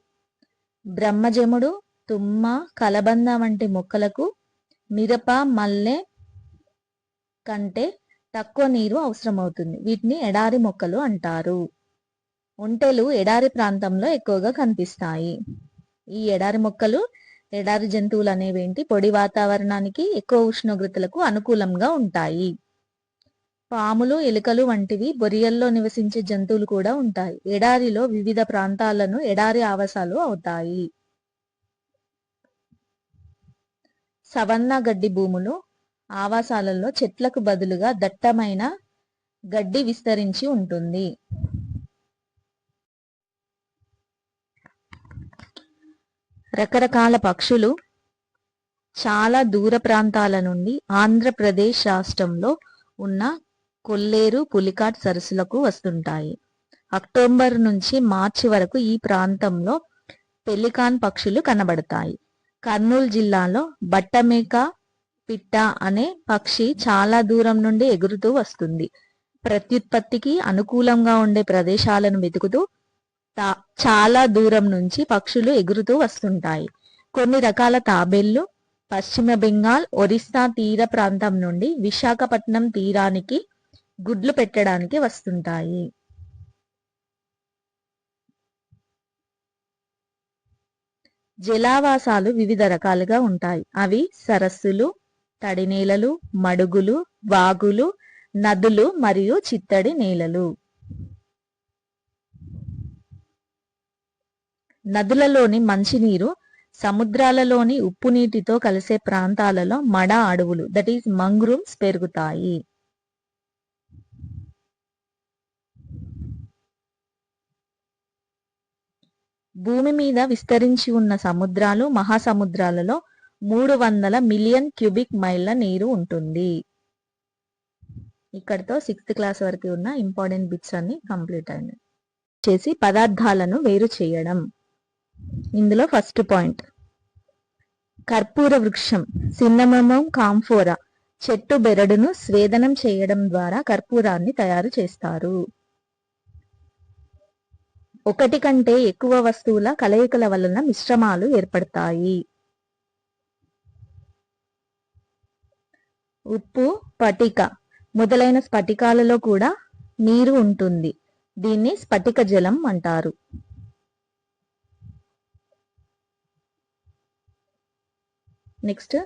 Speaker 2: బ్రహ్మజముడు తుమ్మ కలబంద వంటి మొక్కలకు మిరప మల్లె కంటే తక్కువ నీరు అవసరమవుతుంది. వీటిని ఎడారి మొక్కలు అంటారు. ఒంటెలు ఎడారి ప్రాంతంలో ఎక్కువగా కనిపిస్తాయి. ఈ ఎడారి మొక్కలు ఎడారి జంతువులు అనేవేంటి పొడి వాతావరణానికి ఎక్కువ ఉష్ణోగ్రతలకు అనుకూలంగా ఉంటాయి. పాములు ఎలుకలు వంటివి బొరియల్లో నివసించే జంతువులు కూడా ఉంటాయి. ఎడారిలో వివిధ ప్రాంతాలను ఎడారి ఆవాసాలు అవుతాయి. సవన్నా గడ్డి భూములు ఆవాసాలలో చెట్లకు బదులుగా దట్టమైన గడ్డి విస్తరించి ఉంటుంది. రకరకాల పక్షులు చాలా దూర ప్రాంతాల నుండి ఆంధ్రప్రదేశ్ రాష్ట్రంలో ఉన్న కొల్లేరు పులికాట్ సరస్సులకు వస్తుంటాయి. అక్టోబర్ నుంచి మార్చి వరకు ఈ ప్రాంతంలో పెలికాన్ పక్షులు కనబడతాయి. కర్నూలు జిల్లాలో బట్టమేక పిట్ట అనే పక్షి చాలా దూరం నుండి ఎగురుతూ వస్తుంది. ప్రత్యుత్పత్తికి అనుకూలంగా ఉండే ప్రదేశాలను వెతుకుతూ చాలా దూరం నుంచి పక్షులు ఎగురుతూ వస్తుంటాయి. కొన్ని రకాల తాబేళ్లు పశ్చిమ బెంగాల్ ఒరిస్సా తీర ప్రాంతం నుండి విశాఖపట్నం తీరానికి గుడ్లు పెట్టడానికి వస్తుంటాయి. జలావాసాలు వివిధ రకాలుగా ఉంటాయి. అవి సరస్సులు, తడి నేలలు, మడుగులు, వాగులు, నదులు మరియు చిత్తడి నేలలు. నదులలోని మంచినీరు సముద్రాలలోని ఉప్పు నీటితో కలిసే ప్రాంతాలలో మడ అడవులు దట్ ఈస్ మంగ్రూవ్స్ పెరుగుతాయి. భూమి మీద విస్తరించి ఉన్న సముద్రాలు మహాసముద్రాలలో 300 మిలియన్ క్యూబిక్ మైళ్ళ నీరు ఉంటుంది. ఇక్కడతో 6th క్లాస్ వరకు ఉన్న ఇంపార్టెంట్ బిట్స్ అన్ని కంప్లీట్ అయినాయి. చేసి పదార్థాలను వేరు చేయడం. ఇందులో ఫస్ట్ పాయింట్ కర్పూర వృక్షం సిన్నమమం కాంఫోరా చెట్టు బెరడును స్వేదనం చేయడం ద్వారా కర్పూరాన్ని తయారు చేస్తారు. ఒకటి కంటే ఎక్కువ వస్తువుల కలయికల వలన మిశ్రమాలు ఏర్పడతాయి. ఉప్పు పటిక మొదలైన స్ఫటికాలలో కూడా నీరు ఉంటుంది. దీన్ని స్ఫటిక జలం అంటారు. నెక్స్ట్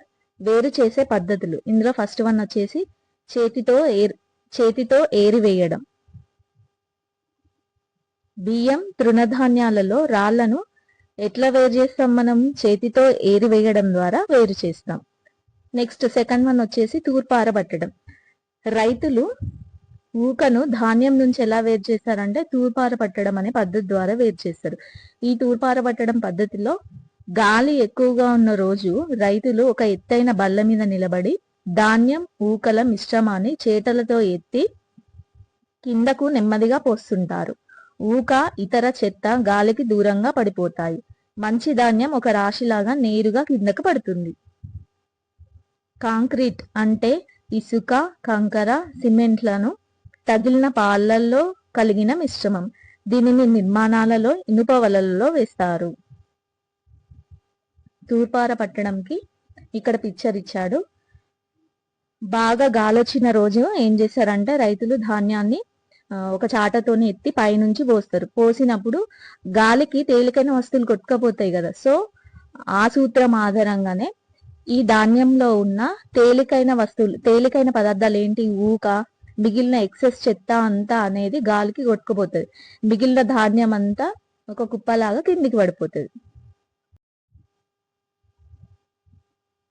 Speaker 2: వేరు చేసే పద్ధతులు. ఇందులో ఫస్ట్ వన్ వచ్చేసి చేతితో ఏరివేయడం. బియ్యం తృణధాన్యాలలో రాళ్లను ఎట్లా వేరు చేస్తాం? మనం చేతితో ఏరివేయడం ద్వారా వేరు చేస్తాం. నెక్స్ట్ సెకండ్ వన్ వచ్చేసి తూర్పారబట్టడం. రైతులు ఊకను ధాన్యం నుంచి ఎలా వేరు చేస్తారంటే తూర్పారబట్టడం అనే పద్ధతి ద్వారా వేరు చేస్తారు. ఈ తూర్పారబట్టడం పద్ధతిలో గాలి ఎక్కువగా ఉన్న రోజు రైతులు ఒక ఎత్తైన బల్ల మీద నిలబడి ధాన్యం ఊకల మిశ్రమాన్ని చేటలతో ఎత్తి కిందకు నెమ్మదిగా పోస్తుంటారు. ఊక ఇతర చెత్త గాలికి దూరంగా పడిపోతాయి. మంచి ధాన్యం ఒక రాశిలాగా నేరుగా కిందకు పడుతుంది. కాంక్రీట్ అంటే ఇసుక, కంకర, సిమెంట్లను తగిలిన పాలల్లో కలిగిన మిశ్రమం. దీనిని నిర్మాణాలలో ఇనుప వలలలో వేస్తారు. తూర్పార పట్టడంకి ఇక్కడ పిక్చర్ ఇచ్చాడు. బాగా గాలొచ్చిన రోజు ఏం చేశారంటే రైతులు ధాన్యాన్ని ఒక చాటతోని ఎత్తి పైనుంచి పోస్తారు. పోసినప్పుడు గాలికి తేలికైన వస్తువులు కొట్టుకపోతాయి కదా. సో ఆ సూత్రం ఆధారంగానే ఈ ధాన్యంలో ఉన్న తేలికైన పదార్థాలు ఏంటి, ఊక, మిగిలిన ఎక్సెస్ చెత్త అంతా అనేది గాలికి కొట్టుకుపోతుంది. మిగిలిన ధాన్యం అంతా ఒక కుప్పలాగా కిందికి పడిపోతుంది.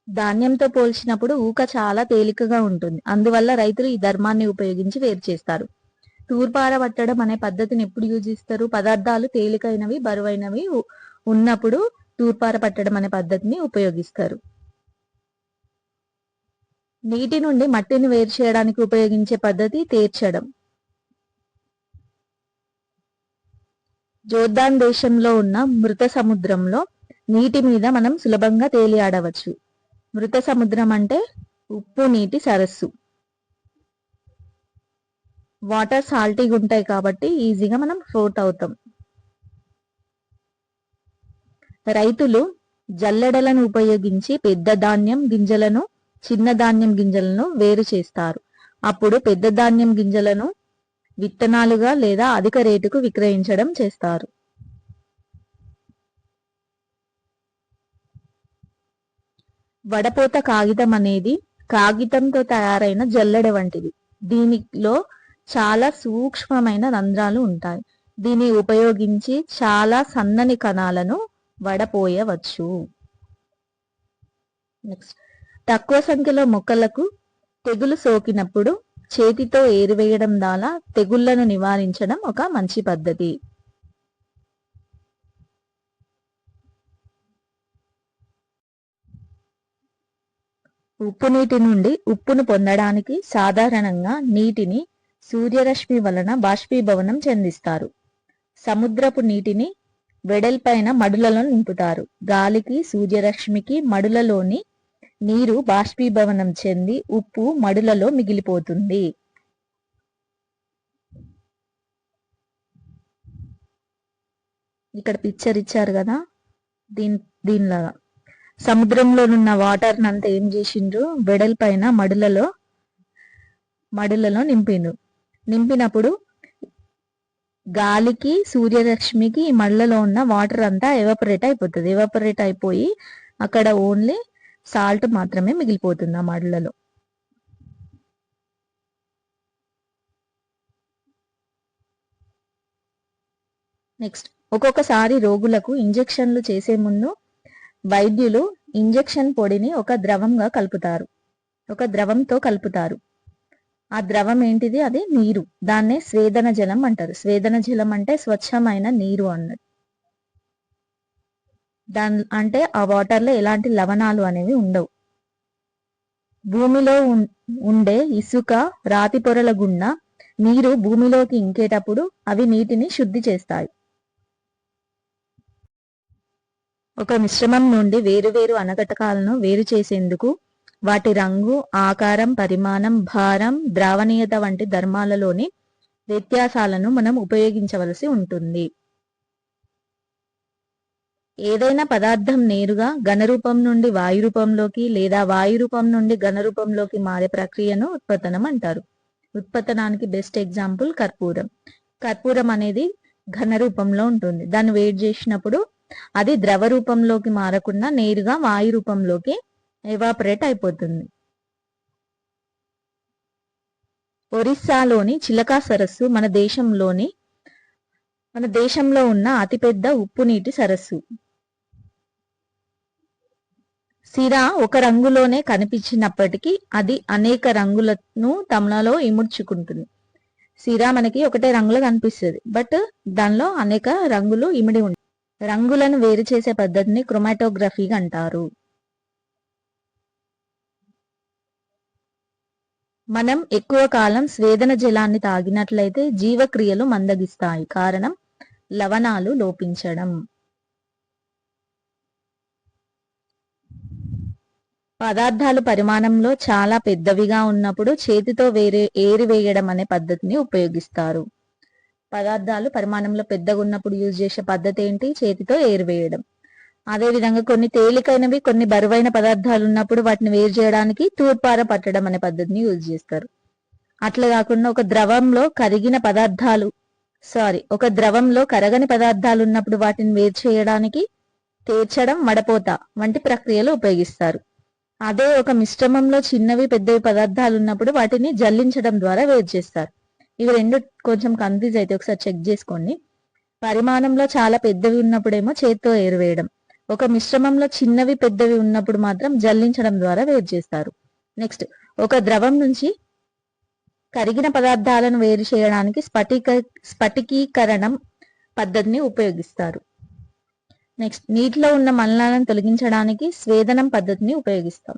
Speaker 2: ధాన్యంతో పోల్చినప్పుడు ఊక చాలా తేలికగా ఉంటుంది. అందువల్ల రైతులు ఈ ధర్మాన్ని ఉపయోగించి వేరు చేస్తారు. తూర్పార పట్టడం అనే పద్ధతిని ఎప్పుడు యూజ్ చేస్తారు? పదార్థాలు తేలికైనవి, బరువైనవి ఉన్నప్పుడు తూర్పార పట్టడం అనే పద్ధతిని ఉపయోగిస్తారు. నీటి నుండి మట్టిని వేరు చేయడానికి ఉపయోగించే పద్ధతి తేర్చడం. జోర్దాన్ దేశంలో ఉన్న మృత సముద్రంలో నీటి మీద మనం సులభంగా తేలియాడవచ్చు. మృత సముద్రం అంటే ఉప్పు నీటి సరస్సు. వాటర్ సాల్టీగా ఉంటాయి కాబట్టి ఈజీగా మనం ఫ్లోట్ అవుతాం. రైతులు జల్లెడలను ఉపయోగించి పెద్ద ధాన్యం గింజలను, చిన్న ధాన్యం గింజలను వేరు చేస్తారు. అప్పుడు పెద్ద ధాన్యం గింజలను విత్తనాలుగా లేదా అధిక రేటుకు విక్రయించడం చేస్తారు. వడపోత కాగితం అనేది కాగితంతో తయారైన జల్లెడ వంటిది. దీనిలో చాలా సూక్ష్మమైన రంధ్రాలు ఉంటాయి. దీన్ని ఉపయోగించి చాలా సన్నని కణాలను వడపోయవచ్చు. నెక్స్ట్, తక్కువ సంఖ్యలో మొక్కలకు తెగులు సోకినప్పుడు చేతితో ఏరివేయడం ద్వారా తెగుళ్లను నివారించడం ఒక మంచి పద్ధతి. ఉప్పు నీటి నుండి ఉప్పును పొందడానికి సాధారణంగా నీటిని సూర్యరశ్మి వలన బాష్పీభవనం చెందిస్తారు. సముద్రపు నీటిని వెడల్పైన మడులలో నింపుతారు. గాలికి, సూర్యరశ్మికి మడులలోని నీరు బాష్పీభవనం చెంది ఉప్పు మడులలో మిగిలిపోతుంది. ఇక్కడ పిక్చర్ ఇచ్చారు కదా, దీనిలాగా సముద్రంలోనున్న వాటర్ నంతా ఏం చేసిండ్రు, వెడల్పైన మడులలో నింపినప్పుడు గాలికి, సూర్యరశ్మికి ఈ మడులలో ఉన్న వాటర్ అంతా ఎవాపరేట్ అయిపోతుంది. ఎవాపరేట్ అయిపోయి అక్కడ ఓన్లీ సాల్ట్ మాత్రమే మిగిలిపోతుంది ఆ మడులలో. నెక్స్ట్, ఒక్కొక్కసారి రోగులకు ఇంజెక్షన్లు చేసే ముందు వైద్యులు ఇంజెక్షన్ పొడిని ఒక ద్రవంతో కలుపుతారు. ఆ ద్రవం ఏంటిది? అది నీరు. దాన్నే స్వేదన జలం అంటారు. స్వేదన జలం అంటే స్వచ్ఛమైన నీరు అన్నది. అంటే ఆ వాటర్ లో ఎలాంటి లవణాలు అనేవి ఉండవు. భూమిలో ఉండే ఇసుక, రాతి పొరల గుండా నీరు భూమిలోకి ఇంకేటప్పుడు అవి నీటిని శుద్ధి చేస్తాయి. ఒక మిశ్రమం నుండి వేరువేరు అనఘటకాలను వేరు చేసేందుకు వాటి రంగు, ఆకారం, పరిమాణం, భారం, ద్రావణీయత వంటి ధర్మాలలోని వ్యత్యాసాలను మనం ఉపయోగించవలసి ఉంటుంది. ఏదైనా పదార్థం నేరుగా ఘనరూపం నుండి వాయురూపంలోకి లేదా వాయురూపం నుండి ఘనరూపంలోకి మారే ప్రక్రియను ఉత్పతనం అంటారు. ఉత్పతనానికి బెస్ట్ ఎగ్జాంపుల్ కర్పూరం. కర్పూరం అనేది ఘన రూపంలో ఉంటుంది. దాన్ని వేడి చేసినప్పుడు అది ద్రవ రూపంలోకి మారకుండా నేరుగా వాయు రూపంలోకి ఎవాపరేట్ అయిపోతుంది. ఒరిస్సాలోని చిలకా సరస్సు మన దేశంలో ఉన్న అతిపెద్ద ఉప్పు నీటి సరస్సు. సిరా ఒక రంగులోనే కనిపించినప్పటికీ అది అనేక రంగులను తమలో ఇముడ్చుకుంటుంది. సిరా మనకి ఒకటే రంగులో కనిపిస్తుంది, బట్ దానిలో అనేక రంగులు ఇమిడి ఉంటాయి. రంగులను వేరు చేసే పద్ధతిని క్రోమాటోగ్రఫీ అంటారు. మనం ఎక్కువ కాలం స్వేదన జలాన్ని తాగినట్లయితే జీవక్రియలు మందగిస్తాయి. కారణం లవణాలు లోపించడం. పదార్థాలు పరిమాణంలో చాలా పెద్దవిగా ఉన్నప్పుడు చేతితో ఏరివేయడం అనే పద్ధతిని ఉపయోగిస్తారు. పదార్థాలు పరిమాణంలో పెద్దగా ఉన్నప్పుడు యూజ్ చేసే పద్ధతి ఏంటి? చేతితో ఏరివేయడం. అదే విధంగా కొన్ని తేలికైనవి, కొన్ని బరువైన పదార్థాలు ఉన్నప్పుడు వాటిని వేరు చేయడానికి తూర్పార పట్టడం అనే పద్ధతిని యూజ్ చేస్తారు. అట్లా కాకుండా ఒక ద్రవంలో కరగని పదార్థాలు ఉన్నప్పుడు వాటిని వేరు చేయడానికి తేర్చడం, వడపోత వంటి ప్రక్రియలు ఉపయోగిస్తారు. అదే ఒక మిశ్రమంలో చిన్నవి పెద్దవి పదార్థాలు ఉన్నప్పుడు వాటిని జల్లించడం ద్వారా వేరు చేస్తారు. ఇవి రెండు కొంచెం కన్ఫ్యూజ్ అయితే ఒకసారి చెక్ చేసుకోండి. పరిమాణంలో చాలా పెద్దవి ఉన్నప్పుడేమో చేత్తో ఏరువేయడం, ఒక మిశ్రమంలో చిన్నవి పెద్దవి ఉన్నప్పుడు మాత్రం జల్లించడం ద్వారా వేరు చేస్తారు. నెక్స్ట్, ఒక ద్రవం నుంచి కరిగిన పదార్థాలను వేరు చేయడానికి స్ఫటికీకరణం పద్ధతిని ఉపయోగిస్తారు. నెక్స్ట్, నీటిలో ఉన్న మలినాలను తొలగించడానికి స్వేదనం పద్ధతిని ఉపయోగిస్తాం.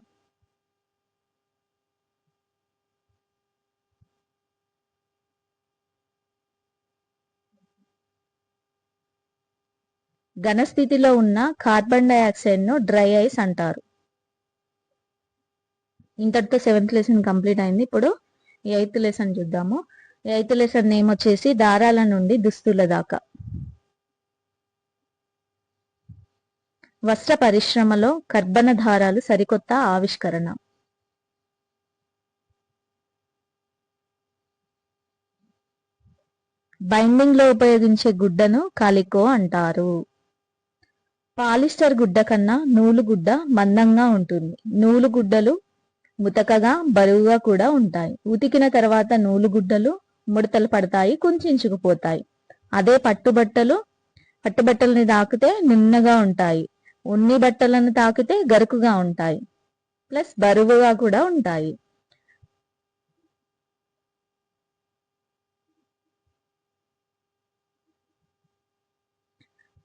Speaker 2: ఘన స్థితిలో ఉన్న కార్బన్ డైఆక్సైడ్ ను డ్రై ఐస్ అంటారు. ఇంతటితో 7th లెసన్ కంప్లీట్ అయింది. ఇప్పుడు 8th లెసన్ చూద్దాము. 8th లెసన్ నేమ్ వచ్చేసి దారాల నుండి దుస్తుల దాకా. వస్త్ర పరిశ్రమలో కర్బన దారాలు సరికొత్త ఆవిష్కరణ. బైండింగ్ లో ఉపయోగించే గుడ్డను కాలికో అంటారు. పాలిస్టర్ గుడ్డ కన్నా నూలు గుడ్డ మందంగా ఉంటుంది. నూలు గుడ్డలు ముతకగా, బరువుగా కూడా ఉంటాయి. ఉతికిన తర్వాత నూలు గుడ్డలు ముడతలు పడతాయి, కుంచుకుపోతాయి. అదే పట్టుబట్టలని తాకితే నున్నగా ఉంటాయి. ఉన్ని బట్టలను తాకితే గరుకుగా ఉంటాయి, ప్లస్ బరువుగా కూడా ఉంటాయి.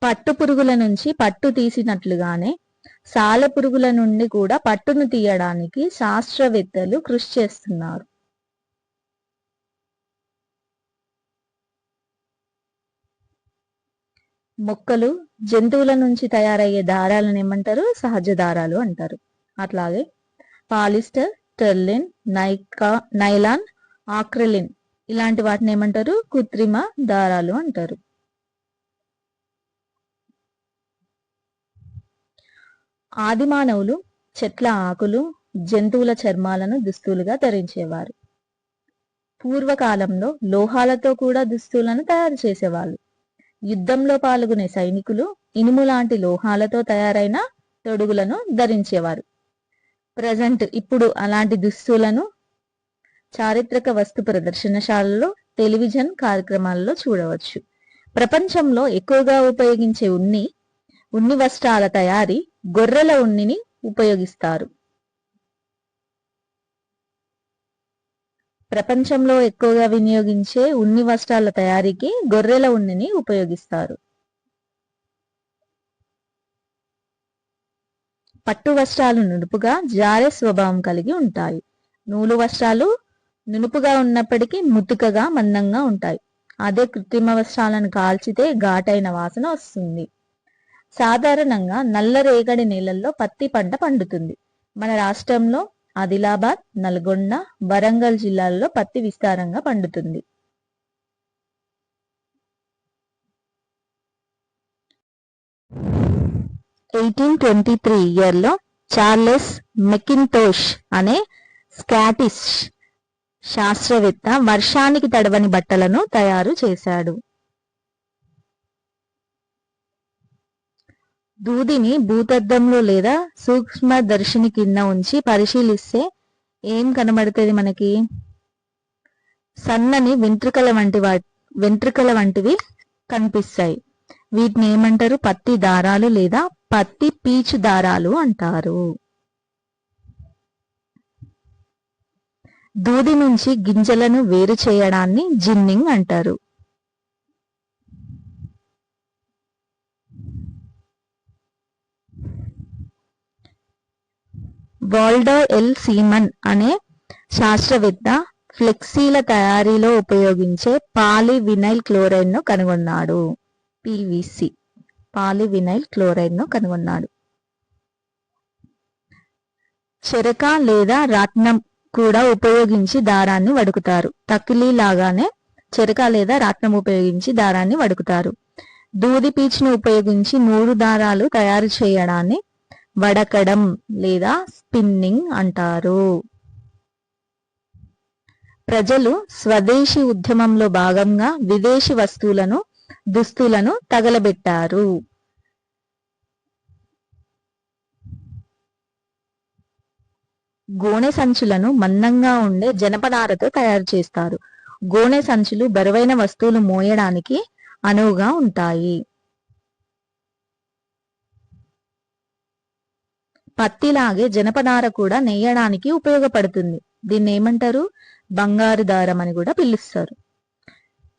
Speaker 2: పట్టు పురుగుల నుంచి పట్టు తీసినట్లుగానే సాలెపురుగుల నుండి కూడా పట్టును తీయడానికి శాస్త్రవేత్తలు కృషి చేస్తున్నారు. మొక్కలు, జంతువుల నుంచి తయారయ్యే దారాలను ఏమంటారు? సహజ దారాలు అంటారు. అట్లాగే పాలిస్టర్, టెర్లిన్, నైలాన్, ఆక్రిలిన్ ఇలాంటి వాటిని ఏమంటారు? కృత్రిమ దారాలు అంటారు. ఆదిమానవులు చెట్ల ఆకులు, జంతువుల చర్మాలను దుస్తులుగా ధరించేవారు. పూర్వకాలంలో లోహాలతో కూడా దుస్తులను తయారు చేసేవాళ్ళు. యుద్ధంలో పాల్గొనే సైనికులు ఇనుము లాంటి లోహాలతో తయారైన తొడుగులను ధరించేవారు. ఇప్పుడు అలాంటి దుస్తులను చారిత్రక వస్తు ప్రదర్శనశాలలో, టెలివిజన్ కార్యక్రమాలలో చూడవచ్చు. ప్రపంచంలో ఎక్కువగా ఉపయోగించే ఉన్ని వస్త్రాల తయారీ గొర్రెల ఉన్నిని ఉపయోగిస్తారు. ప్రపంచంలో ఎక్కువగా వినియోగించే ఉన్ని వస్త్రాల తయారీకి గొర్రెల ఉన్నిని ఉపయోగిస్తారు. పట్టు వస్త్రాలు నునుపుగా, జారే స్వభావం కలిగి ఉంటాయి. నూలు వస్త్రాలు నునుపుగా ఉన్నప్పటికీ ముతుకగా, మందంగా ఉంటాయి. అదే కృత్రిమ వస్త్రాలను కాల్చితే ఘాటైన వాసన వస్తుంది. సాధారణంగా నల్ల రేగడి నేలల్లో పత్తి పంట పండుతుంది. మన రాష్ట్రంలో ఆదిలాబాద్, నల్గొండ, వరంగల్ జిల్లాల్లో పత్తి విస్తారంగా పండుతుంది. ఇయర్లో చార్లెస్ మెకింటోష్ అనే స్కాటిష్ శాస్త్రవేత్త వర్షానికి తడవని బట్టలను తయారు చేశాడు. దూదిని భూతద్దంలో లేదా సూక్ష్మదర్శిని కింద ఉంచి పరిశీలిస్తే ఏం కనబడుతుంది మనకి? సన్నని వెంట్రుకల వంటివి కనిపిస్తాయి. వీటిని ఏమంటారు? పత్తి దారాలు లేదా పత్తి పీచు దారాలు అంటారు. దూది నుంచి గింజలను వేరు చేయడాన్ని జిన్నింగ్ అంటారు. వాల్డో ఎల్ సీమన్ అనే శాస్త్రవేత్త ఫ్లెక్సీల తయారీలో ఉపయోగించే పాలివినైల్ క్లోరైడ్ ను కనుగొన్నాడు. పివిసి పాలివినైల్ క్లోరైడ్ ను కనుగొన్నాడు. చెరక లేదా రాట్నం కూడా ఉపయోగించి దారాన్ని వడుకుతారు. తకిలీ లాగానే చెరక లేదా రాట్నం ఉపయోగించి దారాన్ని వడుకుతారు. దూది పీచును ఉపయోగించి 3 దారాలు తయారు చేయడాన్ని వడకడం లేదా స్పిన్నింగ్ అంటారు. ప్రజలు స్వదేశీ ఉద్యమంలో భాగంగా విదేశీ వస్తువులను, దుస్తులను తగలబెట్టారు. గోనె సంచులను మందంగా ఉండే జనపనారతో తయారు చేస్తారు. గోనె సంచులు బరువైన వస్తువులు మోయడానికి అనువుగా ఉంటాయి. పత్తిలాగే జనపనార కూడా నేయడానికి ఉపయోగపడుతుంది. దీన్ని ఏమంటారు? బంగారు దారం అని కూడా పిలుస్తారు.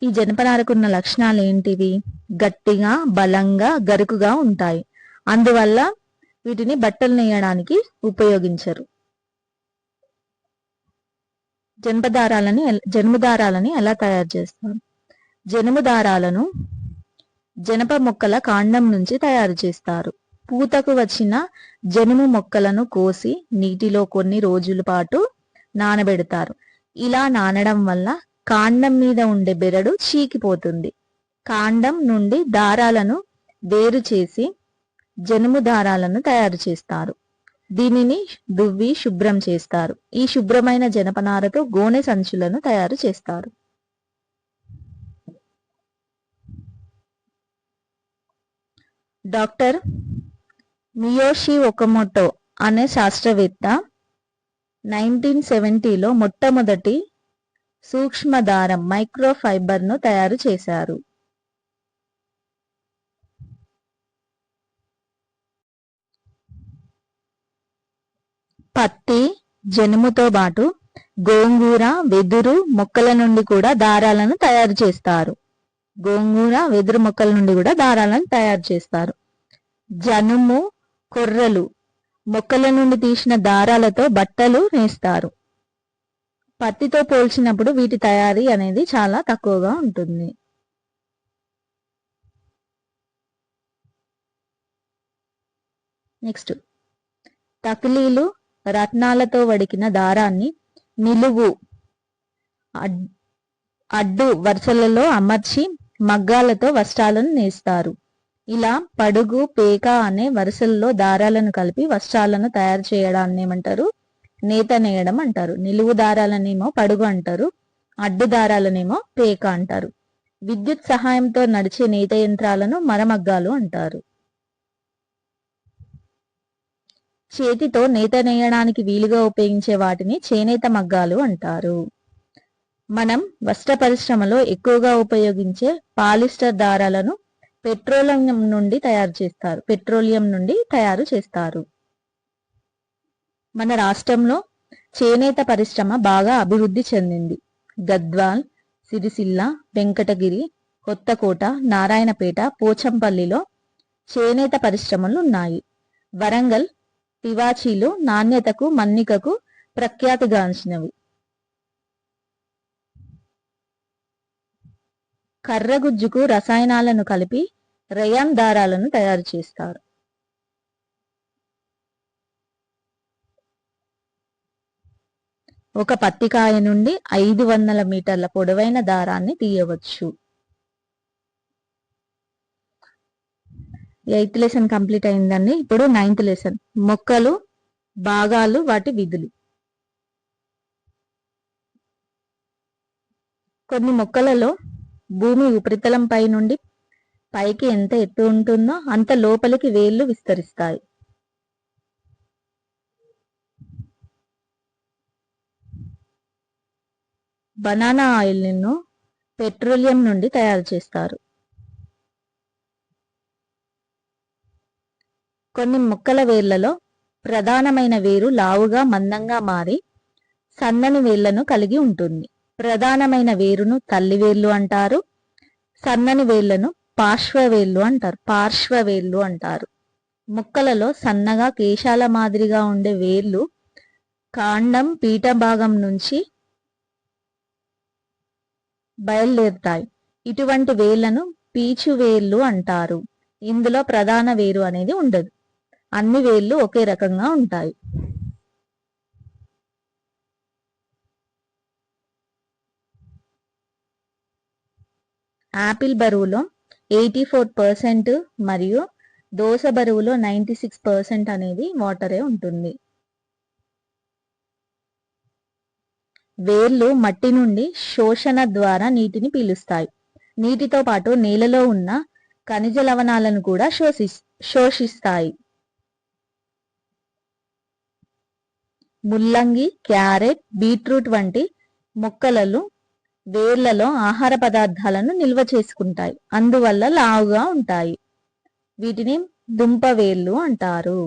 Speaker 2: ఈ జనపనారకున్న లక్షణాలు ఏంటివి? గట్టిగా, బలంగా, గరుకుగా ఉంటాయి. అందువల్ల వీటిని బట్టలు నేయడానికి ఉపయోగించరు. జనుము దారాలని ఎలా తయారు చేస్తారు? జనుము దారాలను జనప మొక్కల కాండం నుంచి తయారు చేస్తారు. పూతకు వచ్చిన జనుము మొక్కలను కోసి నీటిలో కొన్ని రోజుల పాటు నానబెడతారు. ఇలా నానడం వల్ల కాండం మీద ఉండే బెరడు చీకిపోతుంది. కాండం నుండి దారాలను వేరు చేసి జనుము దారాలను తయారు చేస్తారు. దీనిని దువ్వి శుభ్రం చేస్తారు. ఈ శుభ్రమైన జనపనారతో గోనె సంచులను తయారు చేస్తారు. డాక్టర్ మియోషి ఒకమోటో అనే శాస్త్రవేత్త 1970లో మొట్టమొదటి సూక్ష్మదారం మైక్రోఫైబర్ ను తయారు చేశారు. పత్తి, జనుముతో పాటు గోంగూర, వెదురు మొక్కల నుండి కూడా దారాలను తయారు చేస్తారు. గోంగూర, వెదురు మొక్కల నుండి కూడా దారాలను తయారు చేస్తారు. జనుము, కొర్రలు మొక్కల నుండి తీసిన దారాలతో బట్టలు నేస్తారు. పత్తితో పోల్చినప్పుడు వీటి తయారీ అనేది చాలా తక్కువగా ఉంటుంది. నెక్స్ట్, తకిలీలు రత్నాలతో వడికిన దారాన్ని నిలువు, అడ్డు వరుసలలో అమర్చి మగ్గాలతో వస్త్రాలను నేస్తారు. ఇలా పడుగు, పేక అనే వరుసల్లో దారాలను కలిపి వస్త్రాలను తయారు చేయడాన్ని ఏమంటారు? నేత నేయడం అంటారు. నిలువు దారాలనేమో పడుగు అంటారు, అడ్డు దారాలనేమో పేక అంటారు. విద్యుత్ సహాయంతో నడిచే నేత యంత్రాలను మరమగ్గాలు అంటారు. చేతితో నేత నేయడానికి వీలుగా ఉపయోగించే వాటిని చేనేత మగ్గాలు అంటారు. మనం వస్త్ర పరిశ్రమలో ఎక్కువగా ఉపయోగించే పాలిస్టర్ దారాలను పెట్రోలియం నుండి తయారు చేస్తారు. మన రాష్ట్రంలో చేనేత పరిశ్రమ బాగా అభివృద్ధి చెందింది. గద్వాల్, సిరిసిల్ల, వెంకటగిరి, కొత్తకోట, నారాయణపేట, పోచంపల్లిలో చేనేత పరిశ్రమలు ఉన్నాయి. వరంగల్ తివాచీలు నాణ్యతకు, మన్నికకు ప్రఖ్యాతిగాంచినవి. కర్రగుజ్జుకు రసాయనాలను కలిపి రయాన్ దారాలను తయారు చేస్తారు. ఒక పత్తికాయ నుండి 500 మీటర్ల పొడవైన దారాన్ని తీయవచ్చు. 8th లెసన్ కంప్లీట్ అయిందండి. ఇప్పుడు 9th లెసన్, మొక్కలు, భాగాలు, వాటి విధులు. కొన్ని మొక్కలలో భూమి ఉపరితలంపై నుండి పైకి ఎంత ఎత్తు ఉంటుందో అంత లోపలికి వేళ్లు విస్తరిస్తాయి. బనానా ఆయిల్ను పెట్రోలియం నుండి తయారు చేస్తారు. కొన్ని మొక్కల వేర్లలో ప్రధానమైన వేరు లావుగా, మందంగా మారి సన్నని వేళ్లను కలిగి ఉంటుంది. ప్రధానమైన వేరును తల్లివేళ్లు అంటారు. సన్నని వేళ్లను పార్శ్వవేళ్లు అంటారు. మొక్కలలో సన్నగా కేశాల మాదిరిగా ఉండే వేళ్లు కాండం పీఠ భాగం నుంచి బయలుదేరుతాయి. ఇటువంటి వేళ్లను పీచు వేళ్లు అంటారు. ఇందులో ప్రధాన వేరు అనేది ఉండదు. అన్ని వేళ్లు ఒకే రకంగా ఉంటాయి. యాపిల్ బరువులో 84% మరియు దోస బరువులో 96% అనేది వాటరే ఉంటుంది. వేర్లు మట్టి నుండి శోషణ ద్వారా నీటిని పీలుస్తాయి. నీటితో పాటు నేలలో ఉన్న ఖనిజ లవణాలను కూడా శోషిస్తాయి. ముల్లంగి, క్యారెట్, బీట్రూట్ వంటి మొక్కలలో వేర్లలో ఆహార పదార్థాలను నిల్వ చేసుకుంటాయి. అందువల్ల లావుగా ఉంటాయి. వీటిని దుంప వేర్లు అంటారు.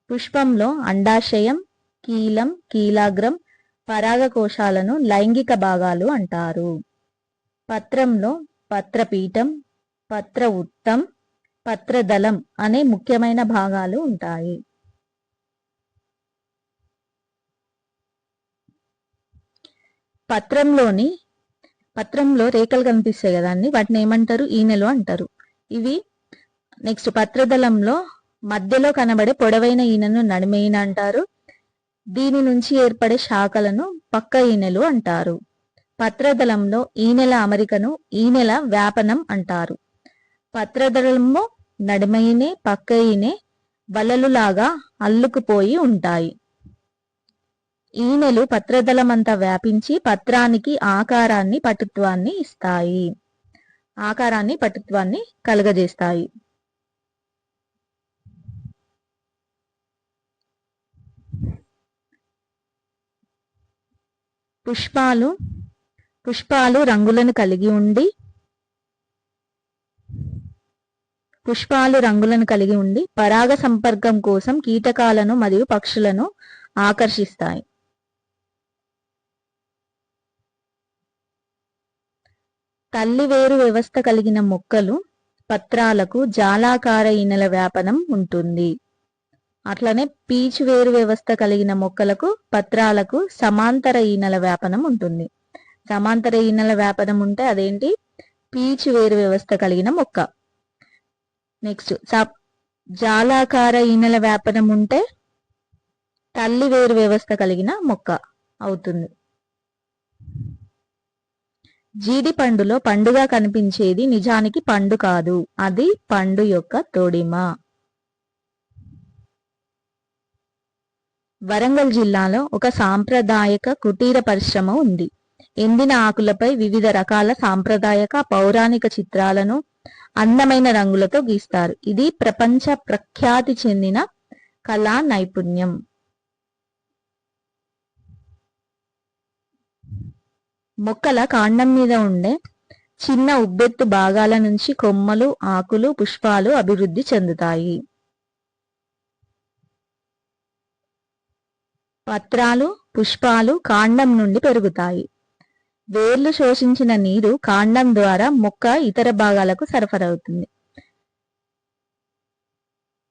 Speaker 2: పుష్పంలో అండాశయం, కీలం, కీలాగ్రం, పరాగకోశాలను లైంగిక భాగాలు అంటారు. పత్రంలో పత్రపీఠం, పత్ర ఉత్తం, పత్రదళం అనే ముఖ్యమైన భాగాలు ఉంటాయి. పత్రంలో రేఖలు కనిపిస్తాయి కదండి, వాటిని ఏమంటారు? ఈనెలు అంటారు. ఇవి నెక్స్ట్ పత్రదళంలో మధ్యలో కనబడే పొడవైన ఈనెను నడిమ ఈనె అంటారు. దీని నుంచి ఏర్పడే శాఖలను పక్క ఈనెలు అంటారు. పత్రదళంలో ఈనెల అమరికను ఈనెల వ్యాపనం అంటారు. పత్రదళంలో నడిమ ఈనె, పక్క ఈనె వలలులాగా అల్లుకుపోయి ఉంటాయి. ఈనెలు పత్రదళమంతా వ్యాపించి పత్రానికి ఆకారాన్ని, పటుత్వాన్ని కలుగజేస్తాయి. పుష్పాలు రంగులను కలిగి ఉండి పరాగ సంపర్కం కోసం కీటకాలను మరియు పక్షులను ఆకర్షిస్తాయి. తల్లి వేరు వ్యవస్థ కలిగిన మొక్కలు పత్రాలకు జాలాకార ఈనెల వ్యాపనం ఉంటుంది. అట్లనే పీచు వేరు వ్యవస్థ కలిగిన మొక్కలకు పత్రాలకు సమాంతర ఈనెల వ్యాపనం ఉంటుంది. సమాంతర ఈనెల వ్యాపనం ఉంటే అదేంటి? పీచు వేరు వ్యవస్థ కలిగిన మొక్క. నెక్స్ట్ జాలాకార ఈనెల వ్యాపనం ఉంటే తల్లి వేరు వ్యవస్థ కలిగిన మొక్క అవుతుంది. జీడి పండులో పండుగా కనిపించేది నిజానికి పండు కాదు, అది పండు యొక్క తొడిమ. వరంగల్ జిల్లాలో ఒక సాంప్రదాయక కుటీర పరిశ్రమ ఉంది. ఎండిన ఆకులపై వివిధ రకాల సాంప్రదాయక పౌరాణిక చిత్రాలను అందమైన రంగులతో గీస్తారు. ఇది ప్రపంచ ప్రఖ్యాతి చెందిన కళా నైపుణ్యం. మొక్కల కాండం మీద ఉండే చిన్న ఉబ్బెత్తు భాగాల నుంచి కొమ్మలు, ఆకులు, పుష్పాలు అభివృద్ధి చెందుతాయి. పత్రాలు, పుష్పాలు కాండం నుండి పెరుగుతాయి. వేర్లు శోషించిన నీరు కాండం ద్వారా మొక్క ఇతర భాగాలకు సరఫరా అవుతుంది.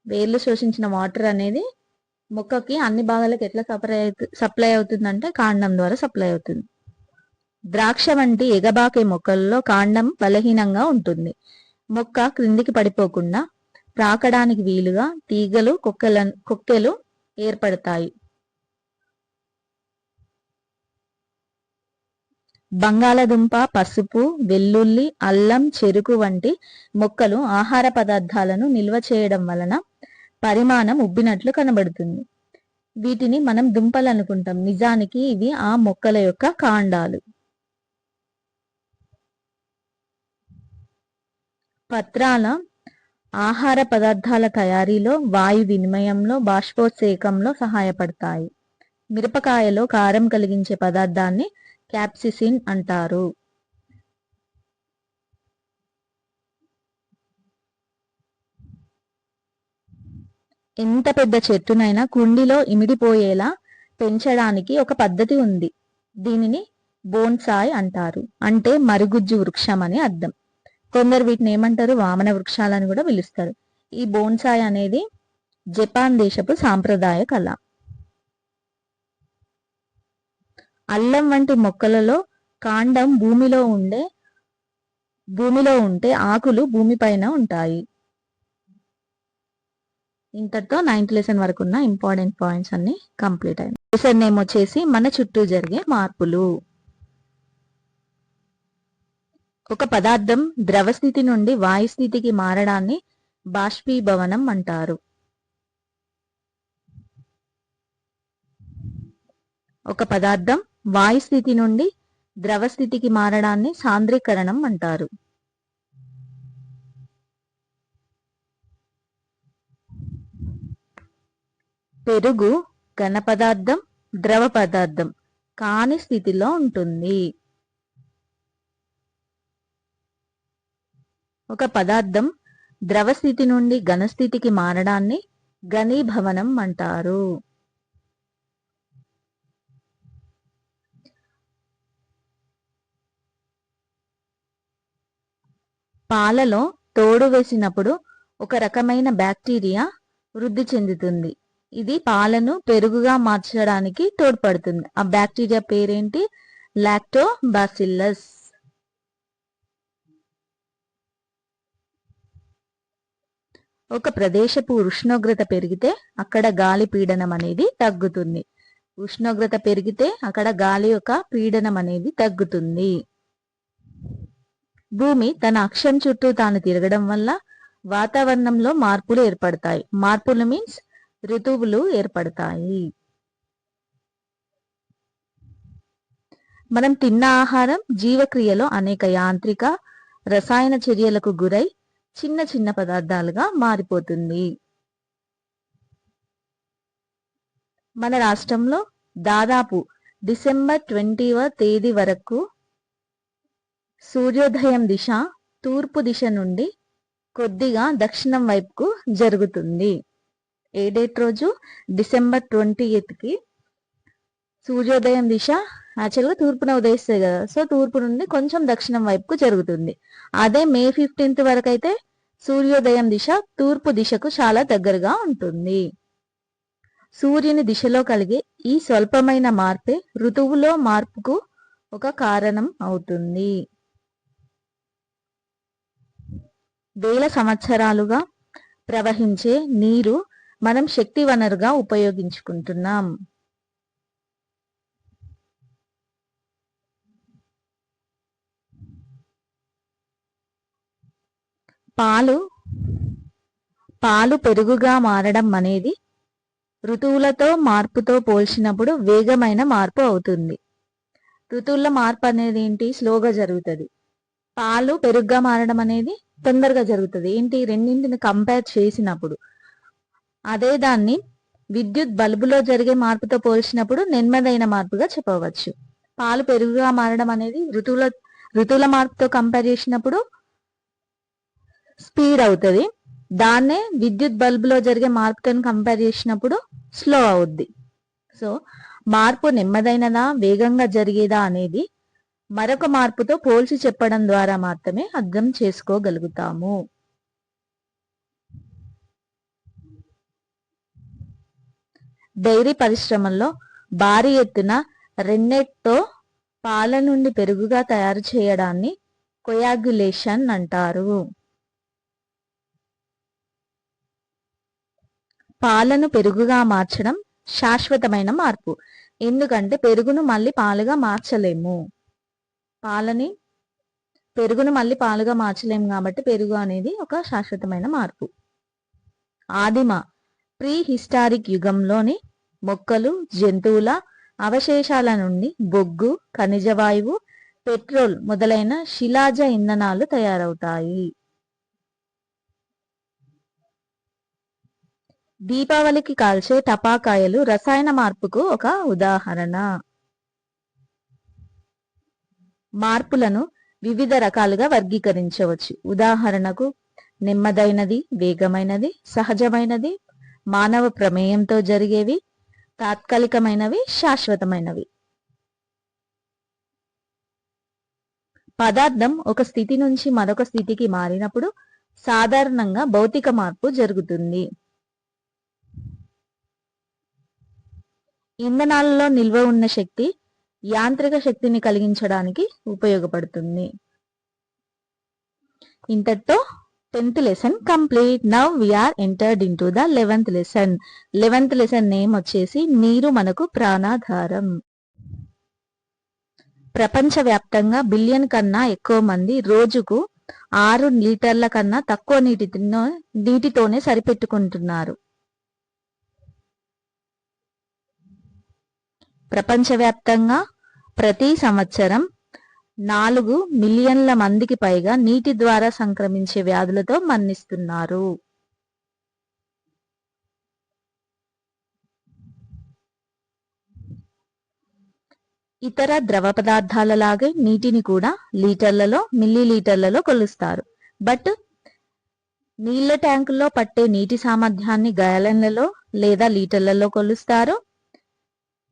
Speaker 2: వేర్లు శోషించిన వాటర్ అనేది మొక్కకి అన్ని భాగాలకు ఎట్లా సప్లై అవుతుందంటే కాండం ద్వారా సప్లై అవుతుంది. ద్రాక్ష వంటి ఎగబాకే మొక్కల్లో కాండం బలహీనంగా ఉంటుంది. మొక్క క్రిందికి పడిపోకుండా ప్రాకడానికి వీలుగా తీగలు, కొక్కెలు ఏర్పడతాయి. బంగాళదుంప, పసుపు, వెల్లుల్లి, అల్లం, చెరుకు వంటి మొక్కలు ఆహార పదార్థాలను నిల్వ చేయడం వలన పరిమాణం ఉబ్బినట్లు కనబడుతుంది. వీటిని మనం దుంపలు అనుకుంటాం, నిజానికి ఇవి ఆ మొక్కల యొక్క కాండాలు. పత్రాల ఆహార పదార్థాల తయారీలో, వాయు వినిమయంలో, బాష్పోత్సేకంలో సహాయపడతాయి. మిరపకాయలో కారం కలిగించే పదార్థాన్ని క్యాప్సిసిన్ అంటారు. ఎంత పెద్ద చెట్టునైనా కుండీలో ఇమిడిపోయేలా పెంచడానికి ఒక పద్ధతి ఉంది. దీనిని బోన్సాయ్ అంటారు. అంటే మరుగుజ్జు వృక్షం అని అర్థం. కొందరు వీటిని ఏమంటారు? వామన వృక్షాలని కూడా పిలుస్తారు. ఈ బోన్సాయ్ అనేది జపాన్ దేశపు సాంప్రదాయ కళ. అల్లం వంటి మొక్కలలో కాండం భూమిలో ఉంటే ఆకులు భూమిపైన ఉంటాయి. ఇంతటితో 9th లెసన్ వరకు ఉన్న ఇంపార్టెంట్ పాయింట్స్ అన్ని కంప్లీట్ అయింది. లెసన్ నేమ్ వచ్చేసి మన చుట్టూ జరిగే మార్పులు. ఒక పదార్థం ద్రవ స్థితి నుండి వాయు స్థితికి మారడాన్ని బాష్పీభవనం అంటారు. ఒక పదార్థం వాయు స్థితి నుండి ద్రవ స్థితికి మారడాన్ని సాంద్రీకరణం అంటారు. పెరుగు ఘన పదార్థం, ద్రవ పదార్థం కాని స్థితిలో ఉంటుంది. ఒక పదార్థం ద్రవ స్థితి నుండి ఘన స్థితికి మారడాన్ని ఘనీభవనం అంటారు. పాలలో తోడు వేసినప్పుడు ఒక రకమైన బ్యాక్టీరియా వృద్ధి చెందుతుంది. ఇది పాలను పెరుగుగా మార్చడానికి తోడ్పడుతుంది. ఆ బ్యాక్టీరియా పేరేంటి? లాక్టోబాసిల్లస్. ఒక ప్రదేశపు ఉష్ణోగ్రత పెరిగితే అక్కడ గాలి పీడనం అనేది తగ్గుతుంది. ఉష్ణోగ్రత పెరిగితే అక్కడ గాలి యొక్క పీడనం అనేది తగ్గుతుంది. భూమి తన అక్షం చుట్టూ తాను తిరగడం వల్ల వాతావరణంలో మార్పులు ఏర్పడతాయి. మార్పులు మీన్స్ ఋతువులు ఏర్పడతాయి. మనం తిన్న ఆహారం జీవక్రియలో అనేక యాంత్రిక రసాయన చర్యలకు గురై చిన్న చిన్న పదార్థాలుగా మారిపోతుంది. మన రాష్ట్రంలో దాదాపు డిసెంబర్ 20వ తేదీ వరకు సూర్యోదయం దిశ తూర్పు దిశ నుండి కొద్దిగా దక్షిణం వైపుకు జరుగుతుంది. ఏ డేట్ రోజు? డిసెంబర్ 28కి సూర్యోదయం దిశ యాక్చువల్గా తూర్పున ఉదయిస్తుంది కదా, సో తూర్పు నుండి కొంచెం దక్షిణం వైపుకు జరుగుతుంది. అదే మే 15th వరకు అయితే సూర్యోదయం దిశ తూర్పు దిశకు చాలా దగ్గరగా ఉంటుంది. సూర్యుని దిశలో కలిగే ఈ స్వల్పమైన మార్పే ఋతువులో మార్పుకు ఒక కారణం అవుతుంది. వేల సంవత్సరాలుగా ప్రవహించే నీరు మనం శక్తి వనరుగా ఉపయోగించుకుంటున్నాం. పాలు పెరుగుగా మారడం అనేది ఋతువులతో మార్పుతో పోల్చినప్పుడు వేగమైన మార్పు అవుతుంది. ఋతువుల మార్పు అనేది ఏంటి? స్లోగా జరుగుతుంది. పాలు పెరుగుగా మారడం అనేది తొందరగా జరుగుతుంది. ఏంటి? రెండింటిని కంపేర్ చేసినప్పుడు. అదే దాన్ని విద్యుత్ బల్బులో జరిగే మార్పుతో పోల్చినప్పుడు నెమ్మదైన మార్పుగా చెప్పవచ్చు. పాలు పెరుగుగా మారడం అనేది ఋతువుల మార్పుతో కంపేర్ చేసినప్పుడు స్పీడ్ అవుతుంది. దాన్నే విద్యుత్ బల్బులో జరిగే మార్పుతో కంపేర్ చేసినప్పుడు స్లో అవుద్ది. సో మార్పు నెమ్మదైనదా వేగంగా జరిగేదా అనేది మరొక మార్పుతో పోల్చి చెప్పడం ద్వారా మాత్రమే అర్థం చేసుకోగలుగుతాము. డైరీ పరిశ్రమల్లో భారీ ఎత్తున రెన్నెట్తో పాల నుండి పెరుగుగా తయారు చేయడాన్ని కొయాగ్యులేషన్ అంటారు. పాలను పెరుగుగా మార్చడం శాశ్వతమైన మార్పు. ఎందుకంటే పెరుగును మళ్ళీ పాలుగా మార్చలేము. పెరుగును మళ్ళీ పాలుగా మార్చలేము కాబట్టి పెరుగు అనేది ఒక శాశ్వతమైన మార్పు. ఆదిమ ప్రీ హిస్టారిక్ యుగంలోని మొక్కలు, జంతువుల అవశేషాల నుండి బొగ్గు, ఖనిజ వాయువు, పెట్రోల్ మొదలైన శిలాజ ఇంధనాలు తయారవుతాయి. దీపావళికి కాల్చే టపాకాయలు రసాయన మార్పుకు ఒక ఉదాహరణ. మార్పులను వివిధ రకాలుగా వర్గీకరించవచ్చు. ఉదాహరణకు నెమ్మదైనది, వేగమైనది, సహజమైనది, మానవ ప్రమేయంతో జరిగేవి, తాత్కాలికమైనవి, శాశ్వతమైనవి. పదార్థం ఒక స్థితి నుంచి మరొక స్థితికి మారినప్పుడు సాధారణంగా భౌతిక మార్పు జరుగుతుంది. ఇంధనాలలో నిల్వ ఉన్న శక్తి యాంత్రిక శక్తిని కలిగించడానికి ఉపయోగపడుతుంది. ఇంతటితో 10th lesson complete. Now we are entered into the 11th lesson. 11th lesson name వచ్చేసి నీరు మనకు ప్రాణాధారం. ప్రపంచవ్యాప్తంగా బిలియన్ కన్నా ఎక్కువ మంది రోజుకు 6 లీటర్ల కన్నా తక్కువ నీటితోనే సరిపెట్టుకుంటున్నారు. ప్రపంచవ్యాప్తంగా ప్రతి సంవత్సరం 4 మిలియన్ల మందికి పైగా నీటి ద్వారా సంక్రమించే వ్యాధులతో మరణిస్తున్నారు. ఇతర ద్రవ పదార్థాల లాగే నీటిని కూడా లీటర్లలో, మిల్లీలీటర్లలో కొలుస్తారు. బట్ నీళ్ల ట్యాంకుల్లో పట్టే నీటి సామర్థ్యాన్ని గ్యాలన్లలో లేదా లీటర్లలో కొలుస్తారు.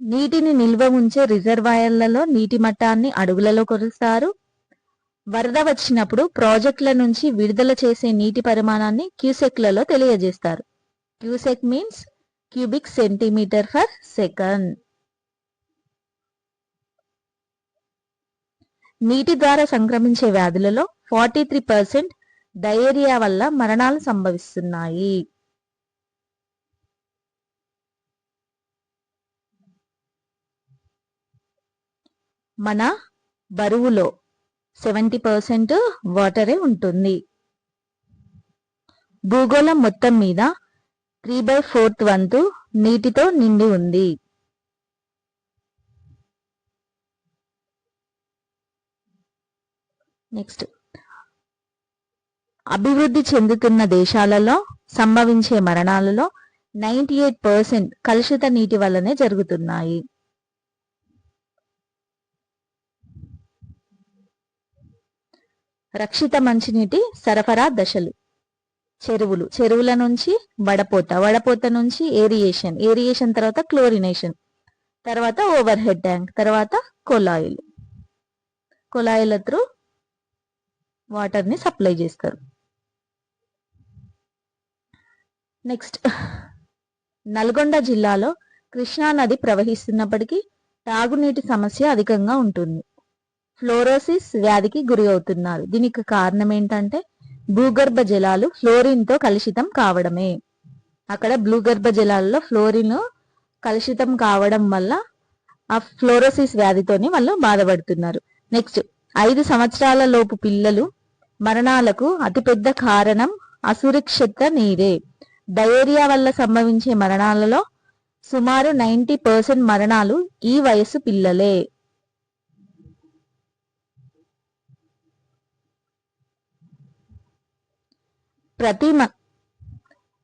Speaker 2: నీటిని నిల్వ ఉంచే రిజర్వాయర్లలో నీటి మట్టాన్ని అడుగులలో కొలుస్తారు. వరద వచ్చినప్పుడు ప్రాజెక్టుల నుంచి విడుదల చేసే నీటి పరిమాణాన్ని క్యూసెక్లలో తెలియజేస్తారు. Cusec means cubic centimetre per second. నీటి ద్వారా సంక్రమించే వ్యాధులలో 43% డయేరియా వల్ల మరణాలు సంభవిస్తున్నాయి. మన బరువులో 70% వాటరే ఉంటుంది. భూగోళం మొత్తం మీద 3/4 వంతు నీటితో నిండి ఉంది. నెక్స్ట్, అభివృద్ధి చెందుతున్న దేశాలలో సంభవించే మరణాలలో 98% కలుషిత నీటి వల్లనే జరుగుతున్నాయి. రక్షిత మంచినీటి సరఫరా దశలు: చెరువుల నుంచి వడపోత నుంచి ఏరియేషన్ తర్వాత క్లోరినేషన్, తర్వాత ఓవర్ హెడ్ ట్యాంక్, తర్వాత కొలాయిల త్రూ వాటర్ ని సప్లై చేస్తారు. నెక్స్ట్, నల్గొండ జిల్లాలో కృష్ణా నది ప్రవహిస్తున్నప్పటికీ తాగునీటి సమస్య అధికంగా ఉంటుంది. ఫ్లోరోసిస్ వ్యాధికి గురి అవుతున్నారు. దీనికి కారణం ఏంటంటే భూగర్భ జలాలు ఫ్లోరిన్ తో కలుషితం కావడమే. అక్కడ భూగర్భ జలాలలో ఫ్లోరిన్ కలుషితం కావడం వల్ల ఆ ఫ్లోరోసిస్ వ్యాధితోని వాళ్ళు బాధపడుతున్నారు. నెక్స్ట్, 5 సంవత్సరాల లోపు పిల్లలు మరణాలకు అతిపెద్ద కారణం అసురక్షిత నీరే. డయేరియా వల్ల సంభవించే మరణాలలో సుమారు 90% మరణాలు ఈ వయసు పిల్లలే.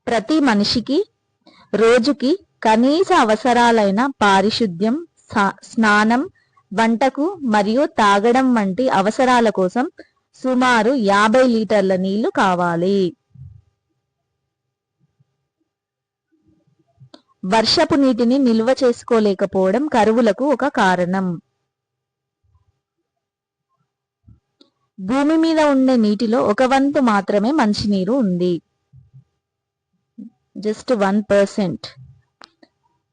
Speaker 2: ప్రతి మనిషికి రోజుకి కనీస అవసరాలైన పారిశుద్ధ్యం, స్నానం, వంటకు మరియు తాగడం వంటి అవసరాల కోసం సుమారు 50 లీటర్ల నీళ్లు కావాలి. వర్షపు నీటిని నిల్వ చేసుకోలేకపోవడం కరువులకు ఒక కారణం. భూమి మీద ఉండే నీటిలో 1/1 మాత్రమే మంచినీరు ఉంది. జస్ట్ 1%.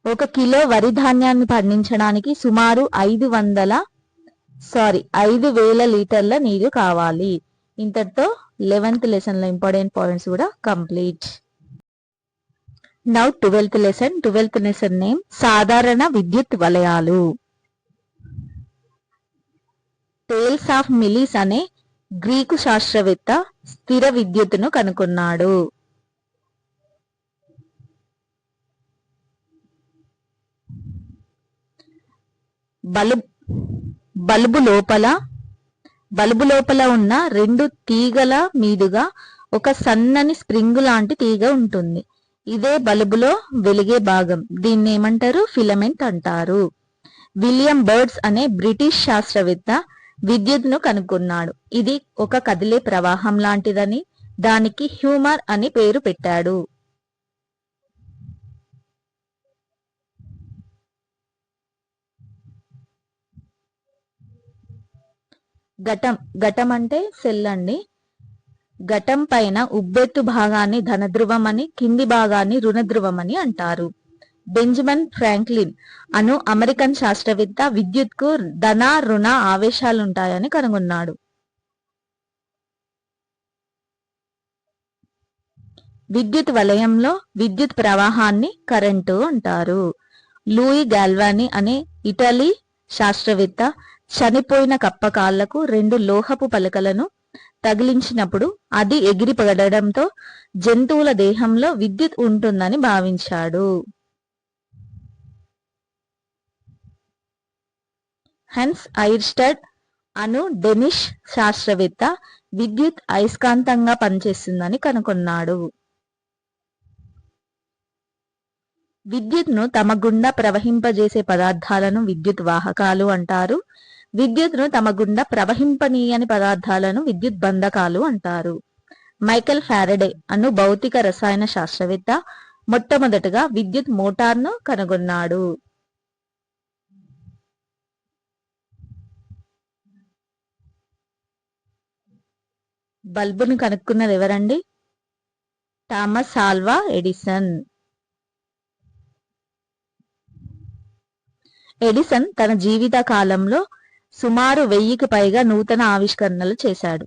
Speaker 2: 1 కిలో వరి ధాన్యాన్ని పండించడానికి సుమారు 5,000 లీటర్ల నీరు కావాలి. ఇంతటితో 11th లెసన్ లో ఇంపార్టెంట్ పాయింట్స్ కూడా complete. Now 12th lesson name సాధారణ విద్యుత్ వలయాలు. టేల్స్ ఆఫ్ మిలీస్ అనే గ్రీకు శాస్త్రవేత్త స్థిర విద్యుత్తును కనుగొన్నాడు. బల్బు లోపల ఉన్న 2 తీగల మీదుగా ఒక సన్నని స్ప్రింగ్ లాంటి తీగ ఉంటుంది. ఇదే బల్బులో వెలిగే భాగం. దీన్ని ఏమంటారు? ఫిలమెంట్ అంటారు. విలియం బర్డ్స్ అనే బ్రిటిష్ శాస్త్రవేత్త విద్యుత్తును కనుగొన్నాడు. ఇది ఒక కదిలే ప్రవాహం లాంటిదని, దానికి హ్యూమర్ అని పేరు పెట్టాడు. ఘటం అంటే సెల్ అండి. ఘటం పైన ఉబ్బెత్తు భాగాన్ని ధనధ్రువం అని, కింది భాగాన్ని రుణధ్రువం అని అంటారు. బెంజమిన్ ఫ్రాంక్లిన్ అను అమెరికన్ శాస్త్రవేత్త విద్యుత్కు ధన, రుణ ఆవేశాలుంటాయని కనుగొన్నాడు. విద్యుత్ వలయంలో విద్యుత్ ప్రవాహాన్ని కరెంటు అంటారు. లూయి గాల్వానీ అనే ఇటలీ శాస్త్రవేత్త చనిపోయిన కప్ప కాళ్లకు 2 లోహపు పలకలను తగిలించినప్పుడు అది ఎగిరి పడడంతో జంతువుల దేహంలో విద్యుత్ ఉంటుందని భావించాడు. హెన్స్ ఐర్స్టడ్ అను డెనిష్ శాస్త్రవేత్త విద్యుత్ అయస్కాంతంగా పనిచేస్తుందని కనుగొన్నాడు. విద్యుత్ను తమ గుండా ప్రవహింపజేసే పదార్థాలను విద్యుత్ వాహకాలు అంటారు. విద్యుత్ను తమ గుండా ప్రవహింపనీయని పదార్థాలను విద్యుత్ బంధకాలు అంటారు. మైకెల్ ఫారడే అను భౌతిక రసాయన శాస్త్రవేత్త మొట్టమొదటగా విద్యుత్ మోటార్ను కనుగొన్నాడు. బల్బును కనుక్కున్నది ఎవరండి? Thomas Alva Edison. ఎడిసన్ తన జీవిత కాలంలో సుమారు 1000కి పైగా నూతన ఆవిష్కరణలు చేశాడు.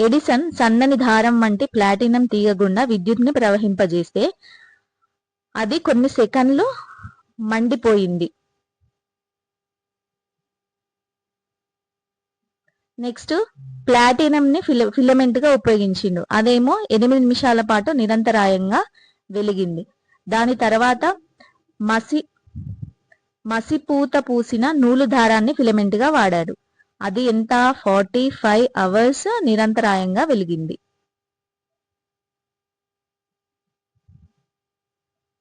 Speaker 2: ఎడిసన్ సన్నని దారం వంటి ప్లాటినం తీగ గుండా విద్యుత్ని ప్రవహింపజేస్తే అది కొన్ని సెకన్లు మండిపోయింది. నెక్స్ట్ ప్లాటినం ని ఫిలమెంట్ గా ఉపయోగించిండు. అదేమో 8 నిమిషాల పాటు నిరంతరాయంగా వెలిగింది. దాని తర్వాత మసిపూత పూసిన నూలు దారాన్ని ఫిలమెంట్ గా వాడాడు. అది ఎంత 45 అవర్స్ నిరంతరాయంగా వెలిగింది.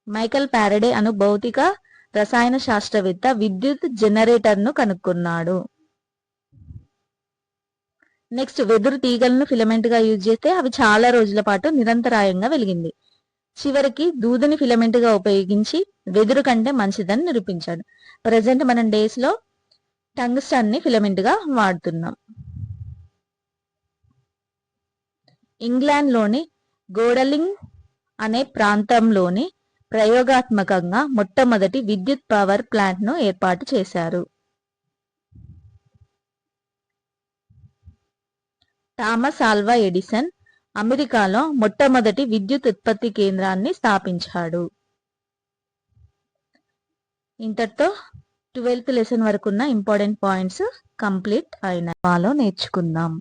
Speaker 2: మైకెల్ ఫారడే అను భౌతిక రసాయన శాస్త్రవేత్త విద్యుత్ జనరేటర్ ను కనుక్కున్నాడు. నెక్స్ట్ వెదురు తీగలను ఫిలమెంట్ గా యూజ్ చేస్తే అవి చాలా రోజుల పాటు నిరంతరాయంగా వెలిగింది. చివరికి దూదిని ఫిలమెంట్ గా ఉపయోగించి వెదురు కంటే మంచిదని నిరూపించాడు. ప్రజెంట్ మనం డేస్ లో టంగ్స్టన్ ని ఫిలమెంట్ గా వాడుతున్నాం. ఇంగ్లాండ్ లోని గోడలింగ్ అనే ప్రాంతంలోని ప్రయోగాత్మకంగా మొట్టమొదటి విద్యుత్ పవర్ ప్లాంట్ ను ఏర్పాటు చేశారు. థామస్ ఆల్వా ఎడిసన్ అమెరికాలో మొట్టమొదటి విద్యుత్ ఉత్పత్తి కేంద్రాన్ని స్థాపించాడు. ఇంతటితో 12th లెసన్ వరకు ఉన్న ఇంపార్టెంట్ పాయింట్స్ కంప్లీట్ అయినాలో నేర్చుకుందాం.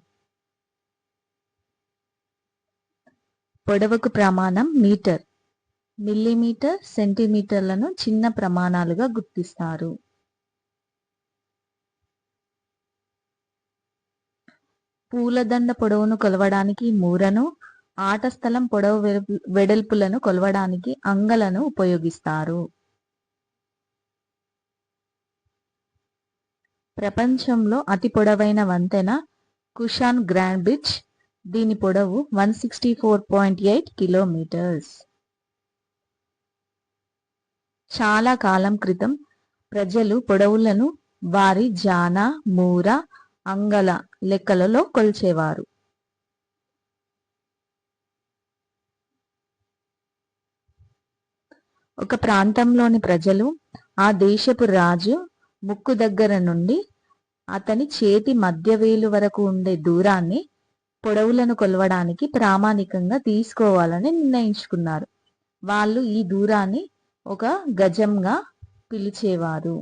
Speaker 2: పొడవుకు ప్రమాణం మీటర్, మిల్లీమీటర్, సెంటీమీటర్లను చిన్న ప్రమాణాలుగా గుర్తిస్తారు. పూలదండ పొడవును కొలవడానికి మూరను, ఆట స్థలం పొడవు వెడల్పులను కొలవడానికి అంగలను ఉపయోగిస్తారు. ప్రపంచంలో అతి పొడవైన వంతెన కుషాన్ గ్రాండ్ బ్రిడ్జ్. దీని పొడవు 164.8 కిలోమీటర్స్. చాలా కాలం క్రితం ప్రజలు పొడవులను వారి జాన, మూర, అంగల లెక్కలలో కొలిచేవారు. ఒక ప్రాంతంలోని ప్రజలు ఆ దేశపు రాజు ముక్కు దగ్గర నుండి అతని చేతి మధ్యవేలు వరకు ఉండే దూరాన్ని పొడవులను కొలవడానికి ప్రామాణికంగా తీసుకోవాలని నిర్ణయించుకున్నారు. వాళ్ళు ఈ దూరాన్ని ఒక గజంగా పిలిచేవారు.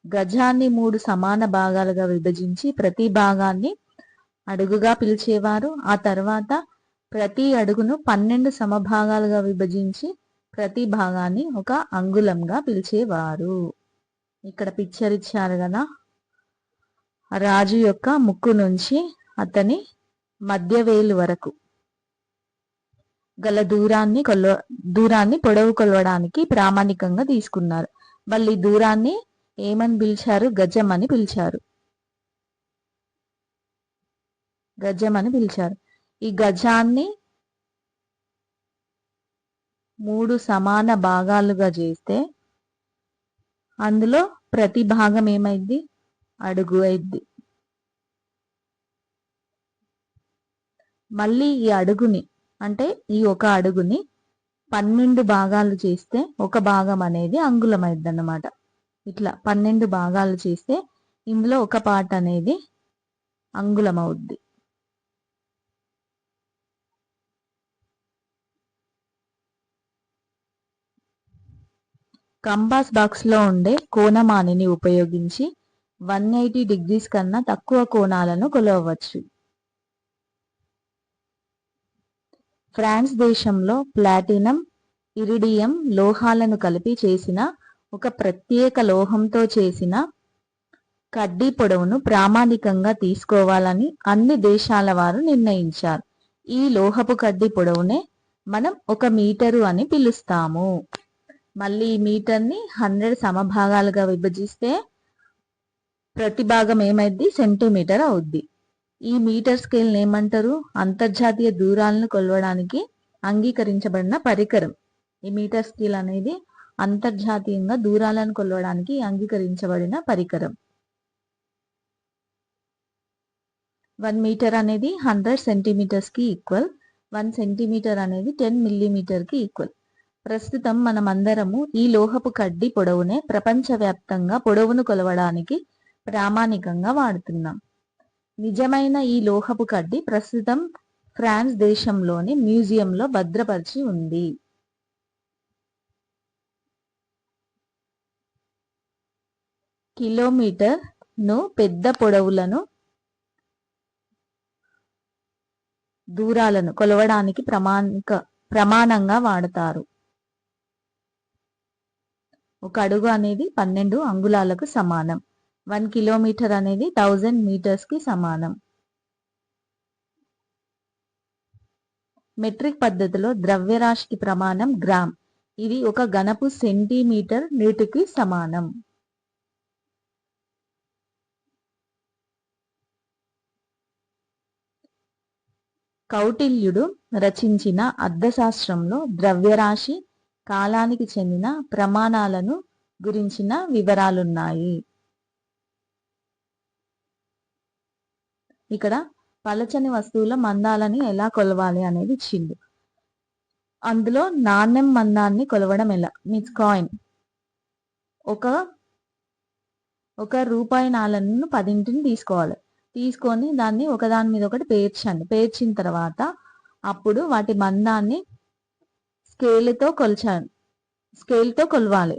Speaker 2: గజాన్ని 3 సమాన భాగాలుగా విభజించి ప్రతి భాగాన్ని అడుగుగా పిలిచేవారు. ఆ తర్వాత ప్రతి అడుగును 12 సమభాగాలుగా విభజించి ప్రతి భాగాన్ని ఒక అంగుళంగా పిలిచేవారు. ఇక్కడ పిక్చర్ ఇచ్చారు కదా, రాజు యొక్క ముక్కు నుంచి అతని మధ్యవేలు వరకు గల దూరాన్ని పొడవు కొలవడానికి ప్రామాణికంగా తీసుకున్నారు. వాళ్ళు ఈ దూరాన్ని ఏమని పిలిచారు? గజం అని పిలిచారు. ఈ గజాన్ని 3 సమాన భాగాలుగా చేస్తే అందులో ప్రతి భాగం ఏమైంది? అడుగు అయింది. మళ్ళీ ఈ అడుగుని అంటే ఈ ఒక అడుగుని 12 భాగాలు చేస్తే ఒక భాగం అనేది అంగుళం అయింది అన్నమాట. ఇట్లా 12 భాగాలు చేస్తే ఇందులో ఒక పార్ట్ అనేది అంగుళం అవుద్ది. కంపాస్ బాక్స్ లో ఉండే కోణమానిని ఉపయోగించి 180 డిగ్రీస్ కన్నా తక్కువ కోణాలను కొలవవచ్చు. ఫ్రాన్స్ దేశంలో ప్లాటినం, ఇరిడియం లోహాలను కలిపి చేసిన ఒక ప్రత్యేక లోహంతో చేసిన కడ్డీ పొడవును ప్రామాణికంగా తీసుకోవాలని అన్ని దేశాల వారు నిర్ణయించారు. ఈ లోహపు కడ్డీ పొడవునే మనం 1 మీటరు అని పిలుస్తాము. మళ్ళీ ఈ మీటర్ని 100 సమభాగాలుగా విభజిస్తే ప్రతి భాగం ఏమైంది? సెంటీమీటర్ అవుద్ది. ఈ మీటర్ స్కేల్ ఏమంటారు? అంతర్జాతీయ దూరాలను కొలవడానికి అంగీకరించబడిన పరికరం. ఈ మీటర్ స్కేల్ అనేది అంతర్జాతీయంగా దూరాలను కొలవడానికి అంగీకరించబడిన పరికరం. 1 మీటర్ అనేది 100 సెంటీమీటర్స్ కి ఈక్వల్. 1 సెంటీమీటర్ అనేది 10 మిల్లీమీటర్ కి ఈక్వల్. ప్రస్తుతం మనం అందరము ఈ లోహపు కడ్డీ పొడవునే ప్రపంచవ్యాప్తంగా పొడవును కొలవడానికి ప్రామాణికంగా వాడుతున్నాం. నిజమైన ఈ లోహపు కడ్డీ ప్రస్తుతం ఫ్రాన్స్ దేశంలోని మ్యూజియంలో భద్రపరిచి ఉంది. కిలోమీటర్ ను పెద్ద పొడవులను దూరాలను కొలవడానికి ప్రమాణంగా వాడతారు. 1 అడుగు అనేది 12 అంగుళాలకు సమానం. 1 కిలోమీటర్ అనేది 1000 మీటర్స్ కి సమానం. మెట్రిక్ పద్ధతిలో ద్రవ్యరాశికి ప్రమాణం గ్రామ్. ఇది 1 ఘనపు సెంటీమీటర్ నీటికి సమానం. కౌటిల్యుడు రచించిన అర్థశాస్త్రంలో ద్రవ్యరాశి, కాలానికి చెందిన ప్రమాణాలను గురించిన వివరాలున్నాయి. ఇక్కడ పలచని వస్తువుల మందాలని ఎలా కొలవాలి అనేది ఇచ్చిండు. అందులో నాణ్యం మందాన్ని కొలవడం ఎలా? Means coin. ఒక రూపాయి నాణ్యాలను 10 తీసుకోవాలి. తీసుకొని దాన్ని ఒకదాని మీద ఒకటి పేర్చండి. పేర్చిన తర్వాత అప్పుడు వాటి మందాన్ని స్కేల్తో కొలవాలి.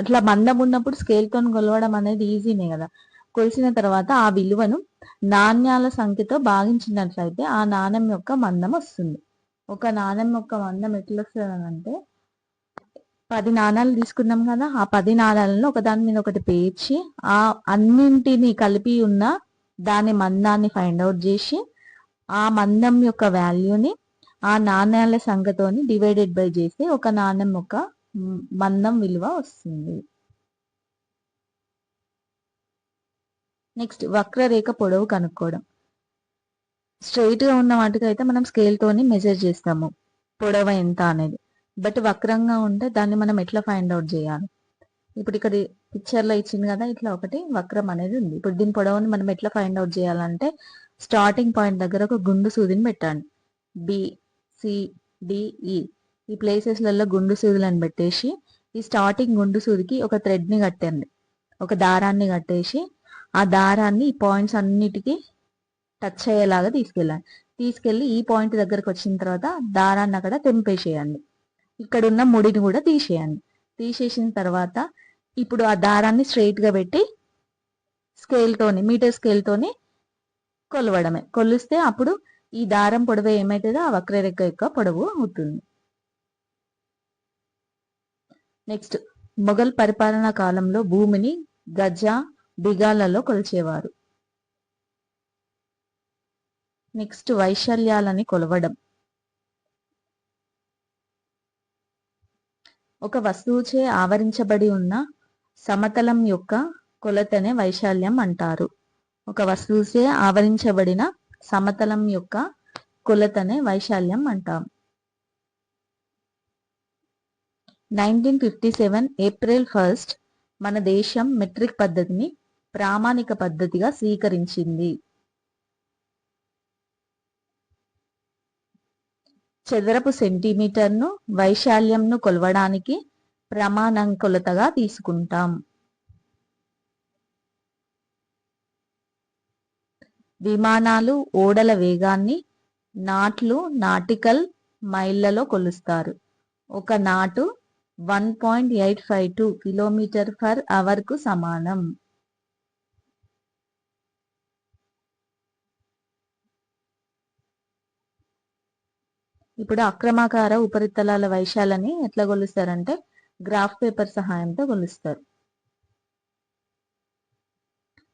Speaker 2: అట్లా మందం ఉన్నప్పుడు స్కేల్తో కొలవడం అనేది ఈజీనే కదా. కొలిసిన తర్వాత ఆ విలువను నాణ్యాల సంఖ్యతో భాగించినట్లయితే ఆ నాణ్యం యొక్క మందం వస్తుంది. ఒక నాణ్యం యొక్క మందం ఎట్లా వస్తుంది అంటే 10 నాణాలు తీసుకున్నాం కదా, ఆ 10 నాణాలను ఒకదాని మీద ఒకటి పేర్చి ఆ అన్నింటినీ కలిపి ఉన్న దాని మందాన్ని ఫైండ్ అవుట్ చేసి ఆ మందం యొక్క వాల్యూని ఆ నాణ్యాల సంఖ్యతోని డివైడెడ్ బై చేస్తే ఒక నాణ్యం యొక్క మందం విలువ వస్తుంది. నెక్స్ట్ వక్రరేఖ పొడవు కనుక్కోవడం. స్ట్రైట్ గా ఉన్న వాటికి అయితే మనం స్కేల్ తోని మెజర్ చేస్తాము పొడవు ఎంత అనేది. బట్ వక్రంగా ఉంటే దాన్ని మనం ఎట్లా ఫైండ్ అవుట్ చేయాలి? ఇప్పుడు ఇక్కడ పిక్చర్ లో ఇచ్చింది కదా, ఇట్లా ఒకటి వక్రం అనేది ఉంది. ఇప్పుడు దీని పొడవుని మనం ఎట్లా ఫైండ్ అవుట్ చేయాలంటే స్టార్టింగ్ పాయింట్ దగ్గర ఒక గుండు సూదిని పెట్టండి. BCDE ఈ ప్లేసెస్లలో గుండు సూదులను పెట్టేసి ఈ స్టార్టింగ్ గుండు సూదికి ఒక థ్రెడ్ ని కట్టండి, ఒక దారాన్ని కట్టేసి ఆ దారాన్ని ఈ పాయింట్స్ అన్నిటికీ టచ్ అయ్యేలాగా తీసుకెళ్ళి ఈ పాయింట్ దగ్గరకు వచ్చిన తర్వాత దారాన్ని అక్కడ తెంపేసేయండి. ఇక్కడ ఉన్న ముడిని కూడా తీసేయండి. తీసేసిన తర్వాత ఇప్పుడు ఆ దారాన్ని స్ట్రైట్ గా పెట్టి మీటర్ స్కేల్ తోని కొలవడమే. కొలిస్తే అప్పుడు ఈ దారం పొడవు ఏమైతుందో ఆ వక్రరేఖ యొక్క పొడవు అవుతుంది. నెక్స్ట్ మొఘల్ పరిపాలనా కాలంలో భూమిని గజ, బిగాలలో కొలిచేవారు. నెక్స్ట్ వైశాల్యాలని కొలవడం. ఒక వస్తువుచే ఆవరించబడి ఉన్న సమతలం యొక్క కొలతనే వైశాల్యం అంటారు. ఒక వస్తువుచే ఆవరించబడిన సమతలం యొక్క కొలతనే వైశాల్యం అంటాం. 1957 ఏప్రిల్ 1 మన దేశం మెట్రిక్ పద్ధతిని ప్రామాణిక పద్ధతిగా స్వీకరించింది. చదరపు సెంటీమీటర్ను వైశాల్యంను కొలవడానికి ప్రమాణం కొలతగా తీసుకుంటాం. విమానాలు, ఓడల వేగాన్ని నాట్లు, నాటికల్ మైళ్ళలో కొలుస్తారు. ఒక నాటు 1.852 కిలోమీటర్ పర్ అవర్ కు సమానం. ఇప్పుడు అక్రమాకార ఉపరితలాల వైశాల్యాన్ని ఎట్లా కొలుస్తారంటే గ్రాఫ్ పేపర్ సహాయంతో కొలుస్తారు.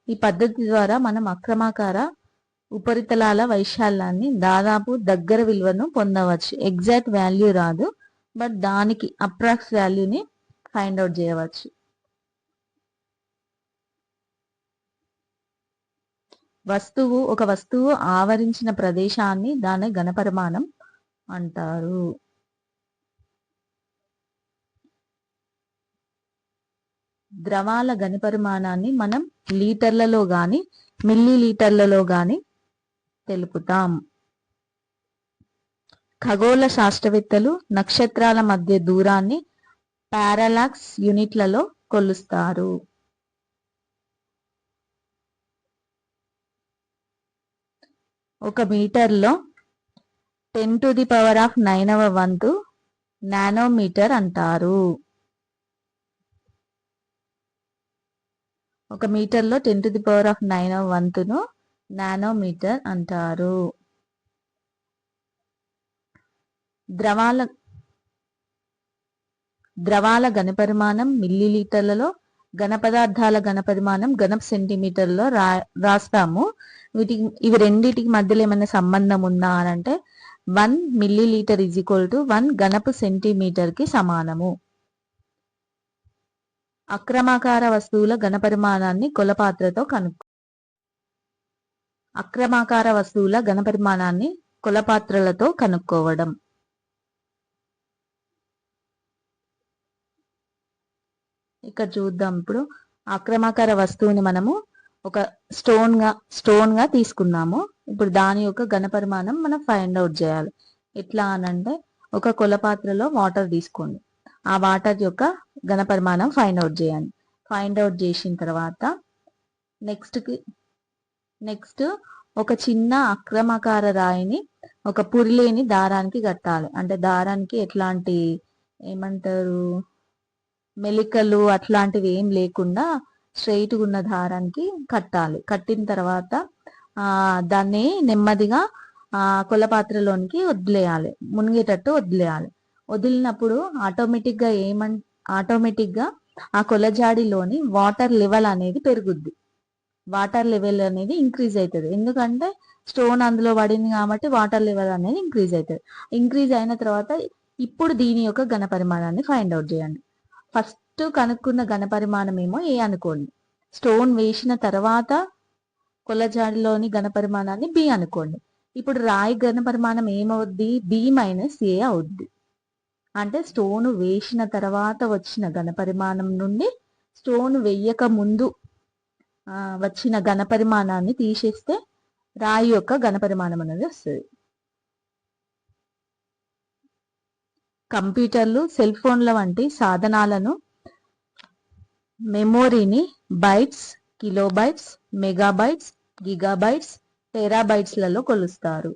Speaker 2: ఈ పద్ధతి ద్వారా మనం అక్రమాకార ఉపరితలాల వైశాల్యాన్ని దాదాపు దగ్గర విలువను పొందవచ్చు. ఎగ్జాక్ట్ వాల్యూ రాదు, బట్ దానికి అప్రాక్స్ వాల్యూని ఫైండ్ అవుట్ చేయవచ్చు. ఒక వస్తువు ఆవరించిన ప్రదేశాన్ని దాని ఘనపరిమాణం అంటారు. ద్రవాల ఘనపరిమాణాన్ని మనం లీటర్లలో గాని మిల్లీ లీటర్లలో గాని తెలుపుతాం. ఖగోళ శాస్త్రవేత్తలు నక్షత్రాల మధ్య దూరాన్ని పారాలాక్స్ యూనిట్లలో కొలుస్తారు. ఒక మీటర్లో 10⁹ వంతు నానోమీటర్ అంటారు. ఒక మీటర్లో 10⁹ వంతును నానోమీటర్ అంటారు. ద్రవాల ఘనపరిమాణం మిల్లీలీటర్లలో, ఘనపదార్థాల ఘనపరిమాణం ఘనపు సెంటీమీటర్లో రాస్తాము. ఇవి రెండింటికి మధ్యలో ఏమైనా సంబంధం ఉందా అని అంటే 1 మిల్లీలీటర్ ఈజ్ ఈక్వల్ టు 1 ఘనపు సెంటీమీటర్ కి సమానము. అక్రమాకార వస్తువుల ఘనపరిమాణాన్ని కొలపాత్రలతో కనుక్కోవడం. ఇక్కడ చూద్దాం. ఇప్పుడు అక్రమాకార వస్తువుని మనము ఒక స్టోన్ గా తీసుకున్నాము. ఇప్పుడు దాని యొక్క ఘనపరిమాణం మనం ఫైండ్ అవుట్ చేయాలి. ఎట్లా అనంటే ఒక కొలపాత్రలో వాటర్ తీసుకోండి, ఆ వాటర్ యొక్క ఘనపరిమాణం ఫైండ్ అవుట్ చేయండి. ఫైండ్ అవుట్ చేసిన తర్వాత నెక్స్ట్ ఒక చిన్న అక్రమాకార రాయిని ఒక పురిలేని దారానికి కట్టాలి. అంటే దారానికి ఎట్లాంటి ఏమంటారు మెలికలు అట్లాంటివి ఏం లేకుండా స్ట్రైట్గా ఉన్న దారానికి కట్టాలి. కట్టిన తర్వాత దాన్ని నెమ్మదిగా కొలపాత్రలోనికి వదిలేయాలి, మునిగేటట్టు వదిలేయాలి. వదిలినప్పుడు ఆటోమేటిక్గా ఆ కొలజాడిలోని వాటర్ లెవెల్ అనేది పెరుగుద్ది. వాటర్ లెవెల్ అనేది ఇంక్రీజ్ అవుతుంది. ఎందుకంటే స్టోన్ అందులో పడింది కాబట్టి వాటర్ లెవెల్ అనేది ఇంక్రీజ్ అవుతుంది. ఇంక్రీజ్ అయిన తర్వాత ఇప్పుడు దీని యొక్క ఘనపరిమాణాన్ని ఫైండ్ అవుట్ చేయండి. ఫస్ట్ కనుక్కున్న ఘనపరిమాణం ఏమో ఏ అనుకోండి. స్టోన్ వేసిన తర్వాత కొలజాడిలోని ఘనపరిమాణాన్ని బి అనుకోండి. ఇప్పుడు రాయి ఘనపరిమాణం ఏమవుద్ది? బి మైనస్ ఏ అవుద్ది. అంటే స్టోన్ వేసిన తర్వాత వచ్చిన ఘనపరిమాణం నుండి స్టోన్ వేయక ముందు వచ్చిన ఘనపరిమాణాన్ని తీసేస్తే రాయి యొక్క ఘనపరిమాణం అనేది వస్తుంది. కంప్యూటర్లు, సెల్ ఫోన్ల వంటి సాధనాలను మెమోరీని బైట్స్, కిలోబైట్స్, మెగాబైట్స్, గిగాబైట్స్, టెరాబైట్స్లలో కొలుస్తారు.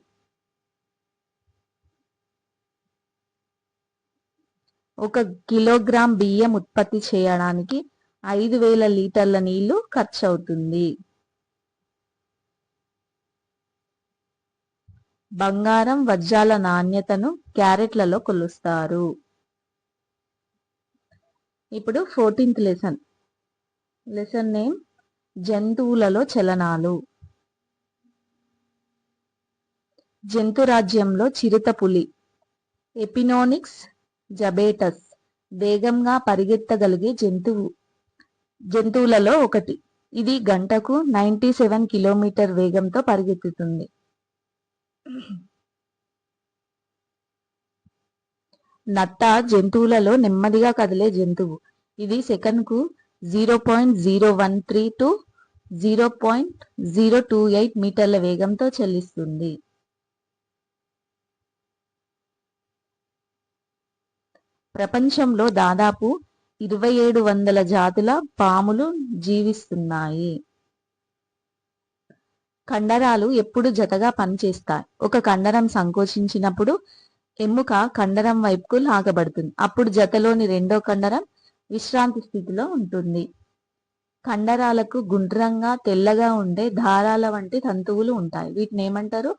Speaker 2: ఒక కిలోగ్రామ్ బియ్యం ఉత్పత్తి చేయడానికి 5000 లీటర్ల నీళ్లు ఖర్చు అవుతుంది. బంగారం, వజ్రాల నాణ్యతను క్యారెట్లలో కొలుస్తారు. ఇప్పుడు 14th లెసన్ నేమ్ జంతువులలో చలనాలు. జంతు రాజ్యంలో చిరుతపులి ఎపినోనిక్స్ జబేటస్ వేగంగా పరిగెత్తగలిగే జంతువులలో ఒకటి. ఇది గంటకు 97 కిలోమీటర్ వేగంతో పరిగెత్తుతుంది. నత్త జంతువులలో నెమ్మదిగా కదిలే జంతువు. ఇది సెకనుకు 0.013 టు 0.028 మీటర్ల వేగంతో చెల్లిస్తుంది. ప్రపంచంలో దాదాపు 2700 జాతుల పాములు జీవిస్తున్నాయి. కండరాలు ఎప్పుడు జతగా పనిచేస్తాయి. ఒక కండరం సంకోచించినప్పుడు ఎముక కండరం వైపుకు లాగబడుతుంది. అప్పుడు జతలోని రెండో కండరం విశ్రాంతి స్థితిలో ఉంటుంది. కండరాలకు గుండ్రంగా తెల్లగా ఉండే దారాల వంటి తంతువులు ఉంటాయి. వీటిని ఏమంటారు?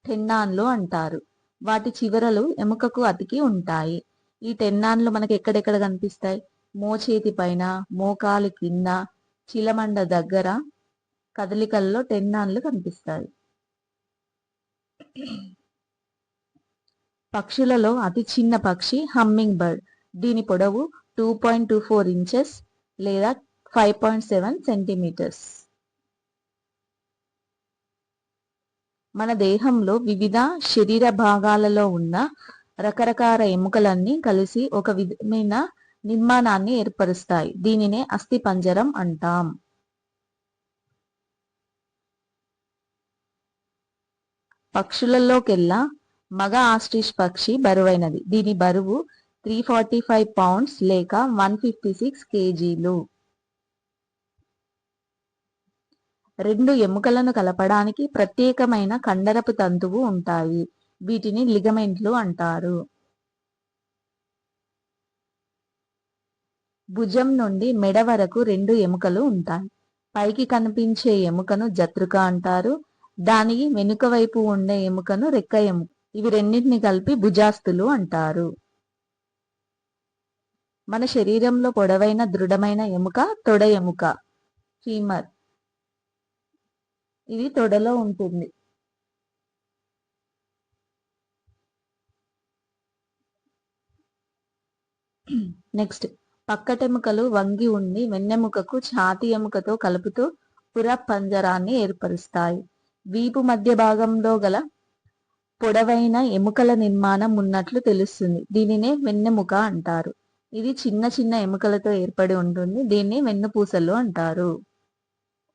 Speaker 2: టెండాన్లు అంటారు. వాటి చివరలు ఎముకకు అతికి ఉంటాయి. ఈ టెన్నాన్లు మనకి ఎక్కడెక్కడ కనిపిస్తాయి? మోచేతి పైన, మోకాలు కింద, చిలమండ దగ్గర కదలికల్లో టెన్నాన్లు కనిపిస్తాయి. పక్షులలో అతి చిన్న పక్షి హమ్మింగ్ బర్డ్. దీని పొడవు 2.24 ఇంచెస్ లేదా 5.7 సెంటీమీటర్స్. మన దేహంలో వివిధ శరీర భాగాలలో ఉన్న రకరకాల ఎముకలన్నీ కలిసి ఒక విధమైన నిర్మాణాన్ని ఏర్పరుస్తాయి. దీనినే అస్థిపంజరం అంటాం. పక్షులలోకెల్లా మగ ఆస్ట్రిచ్ పక్షి బరువైనది. దీని బరువు 345 పౌండ్స్ లేక 156 కేజీలు. రెండు ఎముకలను కలపడానికి ప్రత్యేకమైన కండరపు తంతువు ఉంటాయి. వీటిని లిగమెంట్లు అంటారు. భుజం నుండి మెడ వరకు రెండు ఎముకలు ఉంటాయి. పైకి కనిపించే ఎముకను జతృక అంటారు. దాని వెనుక వైపు ఉండే ఎముకను రెక్క ఎముక. ఇవి రెండింటిని కలిపి భుజాస్తులు అంటారు. మన శరీరంలో పొడవైన దృఢమైన ఎముక తొడ ఎముక, ఫీమర్. ఇది తొడలో ఉంటుంది. నెక్స్ట్, పక్కటెముకలు వంగి ఉండి వెన్నెముకకు ఛాతీ ఎముకతో కలుపుతూ పుర పంజరాన్ని ఏర్పరుస్తాయి. వీపు మధ్య భాగంలో గల పొడవైన ఎముకల నిర్మాణం ఉన్నట్లు తెలుస్తుంది. దీనినే వెన్నెముక అంటారు. ఇది చిన్న చిన్న ఎముకలతో ఏర్పడి ఉంటుంది. దీన్ని వెన్నుపూసలు అంటారు.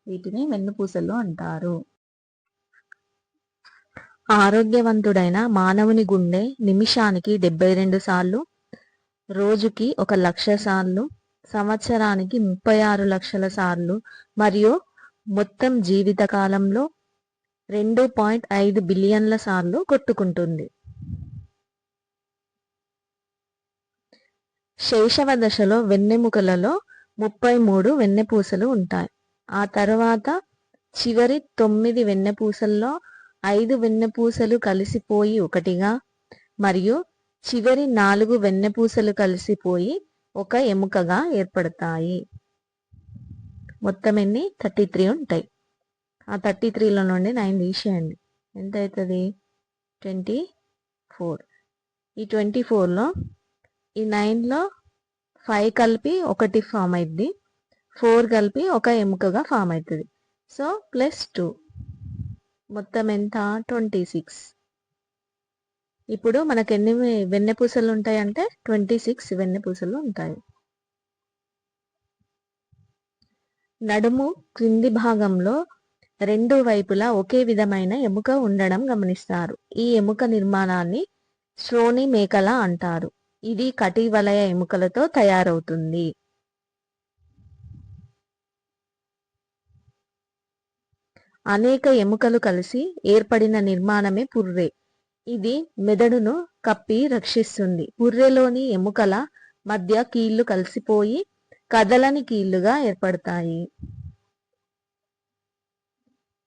Speaker 2: వీటిని వెన్నుపూసలు అంటారు. ఆరోగ్యవంతుడైన మానవుని గుండె నిమిషానికి 72 సార్లు, రోజుకి 1,00,000 సార్లు, సంవత్సరానికి 36 లక్షల సార్లు మరియు మొత్తం జీవిత కాలంలో 2.5 బిలియన్ల సార్లు కొట్టుకుంటుంది. శైశవ దశలో వెన్నెముకలలో 33 వెన్నెపూసలు ఉంటాయి. ఆ తర్వాత చివరి 9 వెన్నెపూసల్లో 5 వెన్నెపూసలు కలిసిపోయి ఒకటిగా మరియు చివరి 4 వెన్నెపూసలు కలిసిపోయి ఒక ఎముకగా ఏర్పడతాయి. మొత్తం ఎన్ని? 33 ఉంటాయి. ఆ 33లో నుండి 9 తీసేయండి. ఎంత అవుతుంది? 24. ఈ 24లో ఈ 9లో 5 కలిపి ఒకటి ఫామ్ అవుతుంది. 4 కలిపి ఒక ఎముకగా ఫామ్ అవుతుంది. సో +2 మొత్తం ఎంత? 26. ఇప్పుడు మనకు ఎన్ని వెన్నెపూసలు ఉంటాయి అంటే 26 వెన్నెపూసలు ఉంటాయి. నడుము క్రింది భాగంలో రెండు వైపులా ఒకే విధమైన ఎముక ఉండడం గమనిస్తారు. ఈ ఎముక నిర్మాణాన్ని శ్రోణి మేకల అంటారు. ఇది కటివలయ ఎముకలతో తయారవుతుంది. అనేక ఎముకలు కలిసి ఏర్పడిన నిర్మాణమే పుర్రె. ఇది మెదడును కప్పి రక్షిస్తుంది. పుర్రెలోని ఎముకల మధ్య కీళ్లు కలిసిపోయి కదలని కీళ్లుగా ఏర్పడతాయి.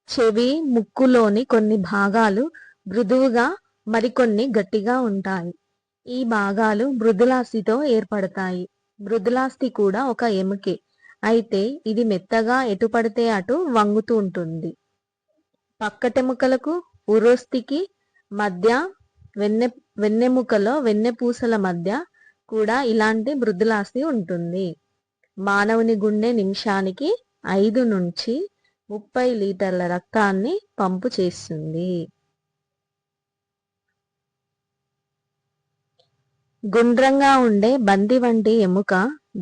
Speaker 2: చెవి, ముక్కులోని కొన్ని భాగాలు మృదువుగా మరికొన్ని గట్టిగా ఉంటాయి. ఈ భాగాలు మృదులాస్థితో ఏర్పడతాయి. మృదులాస్థి కూడా ఒక ఎముకే, అయితే ఇది మెత్తగా ఎటు పడితే అటు వంగుతూ ఉంటుంది. పక్కటెముకలకు ఉరోస్థికి మధ్య వెన్నెముకలో వెన్నెపూసల మధ్య కూడా ఇలాంటి మృదులాస్థి ఉంటుంది. మానవుని గుండె నిమిషానికి 5 నుంచి 30 లీటర్ల రక్తాన్ని పంపు చేస్తుంది. గుండ్రంగా ఉండే బంతి వంటి ఎముక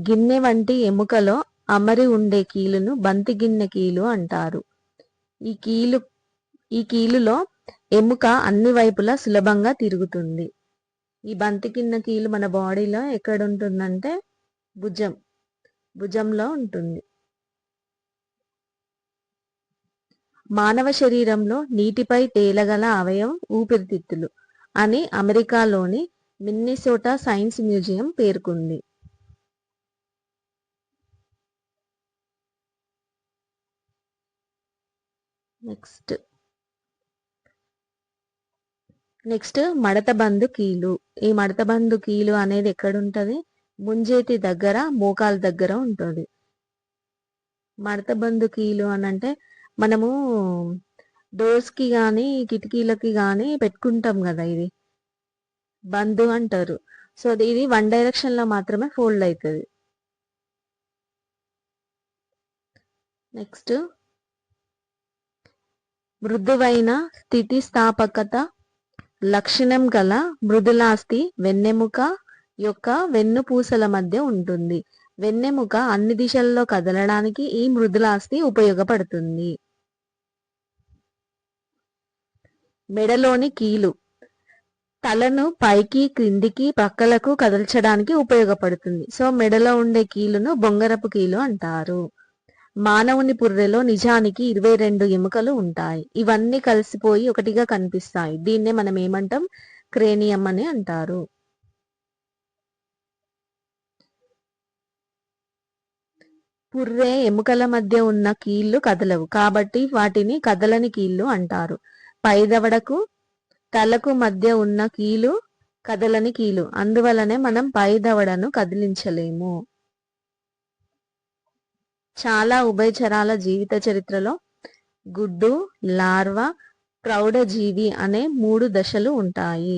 Speaker 2: గిన్నె వంటి ఎముకలో అమరి ఉండే కీలును బంతి గిన్నె కీలు అంటారు. ఈ కీలులో ఎముక అన్ని వైపులా సులభంగా తిరుగుతుంది. ఈ బంతి గిన్నె కీలు మన బాడీలో ఎక్కడ ఉంటుందంటే భుజంలో ఉంటుంది. మానవ శరీరంలో నీటిపై తేలగల అవయవం ఊపిరితిత్తులు అని అమెరికాలోని మిన్నెసోటా సైన్స్ మ్యూజియం పేర్కొంది. నెక్స్ట్, నెక్స్ట్ మడతబందు కీలు. ఈ మడతబందు కీలు అనేది ఎక్కడుంటది? ముంజేతి దగ్గర, మోకాల దగ్గర ఉంటుంది. మడతబందు కీలు అని అంటే మనము డోర్స్ కి గాని కిటికీలకి గాని పెట్టుకుంటాం కదా, ఇది బందు అంటారు. సో ఇది వన్ డైరెక్షన్ లో మాత్రమే ఫోల్డ్ అవుతుంది. నెక్స్ట్ మృదువైన స్థితిస్థాపకత లక్షణం గల మృదులాస్థి వెన్నెముక యొక్క వెన్నుపూసల మధ్య ఉంటుంది. వెన్నెముక అన్ని దిశల్లో కదలడానికి ఈ మృదులాస్థి ఉపయోగపడుతుంది. మెడలోని కీలు తలను పైకి క్రిందికి పక్కలకు కదల్చడానికి ఉపయోగపడుతుంది. సో మెడలో ఉండే కీలును బొంగరపు కీలు అంటారు. మానవుని పుర్రెలో నిజానికి 22 ఎముకలు ఉంటాయి. ఇవన్నీ కలిసిపోయి ఒకటిగా కనిపిస్తాయి. దీన్నే మనం ఏమంటాం? క్రేనియం అని అంటారు. పుర్రె ఎముకల మధ్య ఉన్న కీళ్లు కదలవు కాబట్టి వాటిని కదలని కీళ్లు అంటారు. పైదవడకు తలకు మధ్య ఉన్న కీలు కదలని కీలు, అందువలనే మనం పైదవడను కదిలించలేము. చాలా ఉభయచరాల జీవిత చరిత్రలో గుడ్డు, లార్వా, ప్రౌఢజీవి అనే 3 దశలు ఉంటాయి.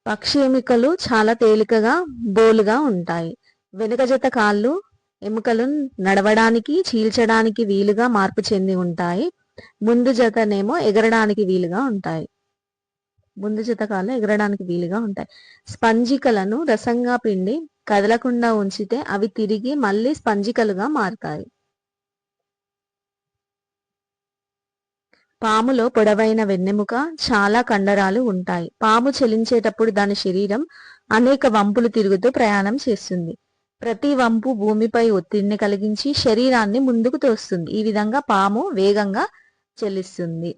Speaker 2: పక్షి ఎముకలు చాలా తేలికగా బోలుగా ఉంటాయి. వెనుక జత కాళ్ళు ఎముకలు నడవడానికి, చీల్చడానికి వీలుగా మార్పు చెంది ఉంటాయి. ముందు జతనేమో ఎగరడానికి వీలుగా ఉంటాయి. ముందు జతకాలు ఎగరడానికి వీలుగా ఉంటాయి. స్పంజికలను రసంగా పిండి కదలకుండా ఉంచితే అవి తిరిగి మళ్ళీ స్పంజికలుగా మారుతాయి. పాములో పొడవైన వెన్నెముక, చాలా కండరాలు ఉంటాయి. పాము చలించేటప్పుడు దాని శరీరం అనేక వంపులు తిరుగుతూ ప్రయాణం చేస్తుంది. ప్రతి వంపు భూమిపై ఒత్తిడిని కలిగించి శరీరాన్ని ముందుకు తోస్తుంది. ఈ విధంగా పాము వేగంగా చలిస్తుంది.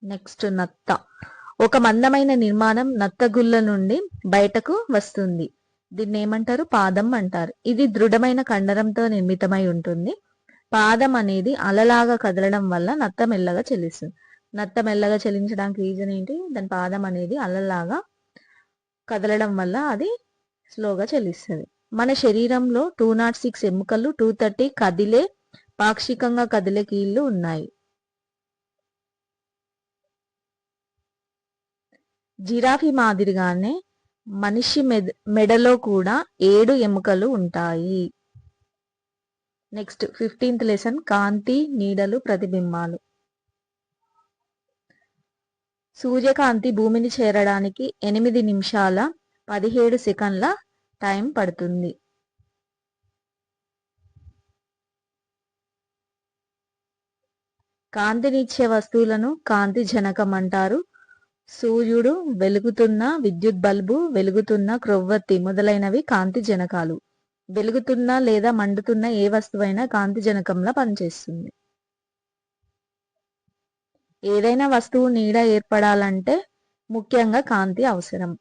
Speaker 2: నెక్స్ట్ నత్త. ఒక మందమైన నిర్మాణం నత్తగుల్ల నుండి బయటకు వస్తుంది. దీన్ని ఏమంటారు? పాదం అంటారు. ఇది దృఢమైన కండరంతో నిర్మితమై ఉంటుంది. పాదం అనేది అలలాగా కదలడం వల్ల నత్త మెల్లగా చెల్లిస్తుంది. నత్త మెల్లగా చెల్లించడానికి రీజన్ ఏంటి? దాని పాదం అనేది అలలాగా కదలడం వల్ల అది స్లోగా చెల్లిస్తుంది. మన శరీరంలో 206 ఎముకలు, 230 కదిలే పాక్షికంగా కదిలే కీళ్లు ఉన్నాయి. జిరాఫీ మాదిరిగానే మనిషి మెడలో కూడా 7 ఎముకలు ఉంటాయి. నెక్స్ట్ 15th లెసన్ కాంతి, నీడలు, ప్రతిబింబాలు. సూర్యకాంతి భూమిని చేరడానికి 8 నిమిషాల 17 సెకండ్ల టైం పడుతుంది. కాంతినిచ్చే వస్తువులను కాంతి జనకం అంటారు. సూర్యుడు, వెలుగుతున్న విద్యుత్ బల్బు, వెలుగుతున్న క్రొవ్వొత్తి మొదలైనవి కాంతి జనకాలు. వెలుగుతున్న లేదా మండుతున్న ఏ వస్తువైనా కాంతి జనకంలా పనిచేస్తుంది. ఏదైనా వస్తువు నీడ ఏర్పడాలంటే ముఖ్యంగా కాంతి అవసరం.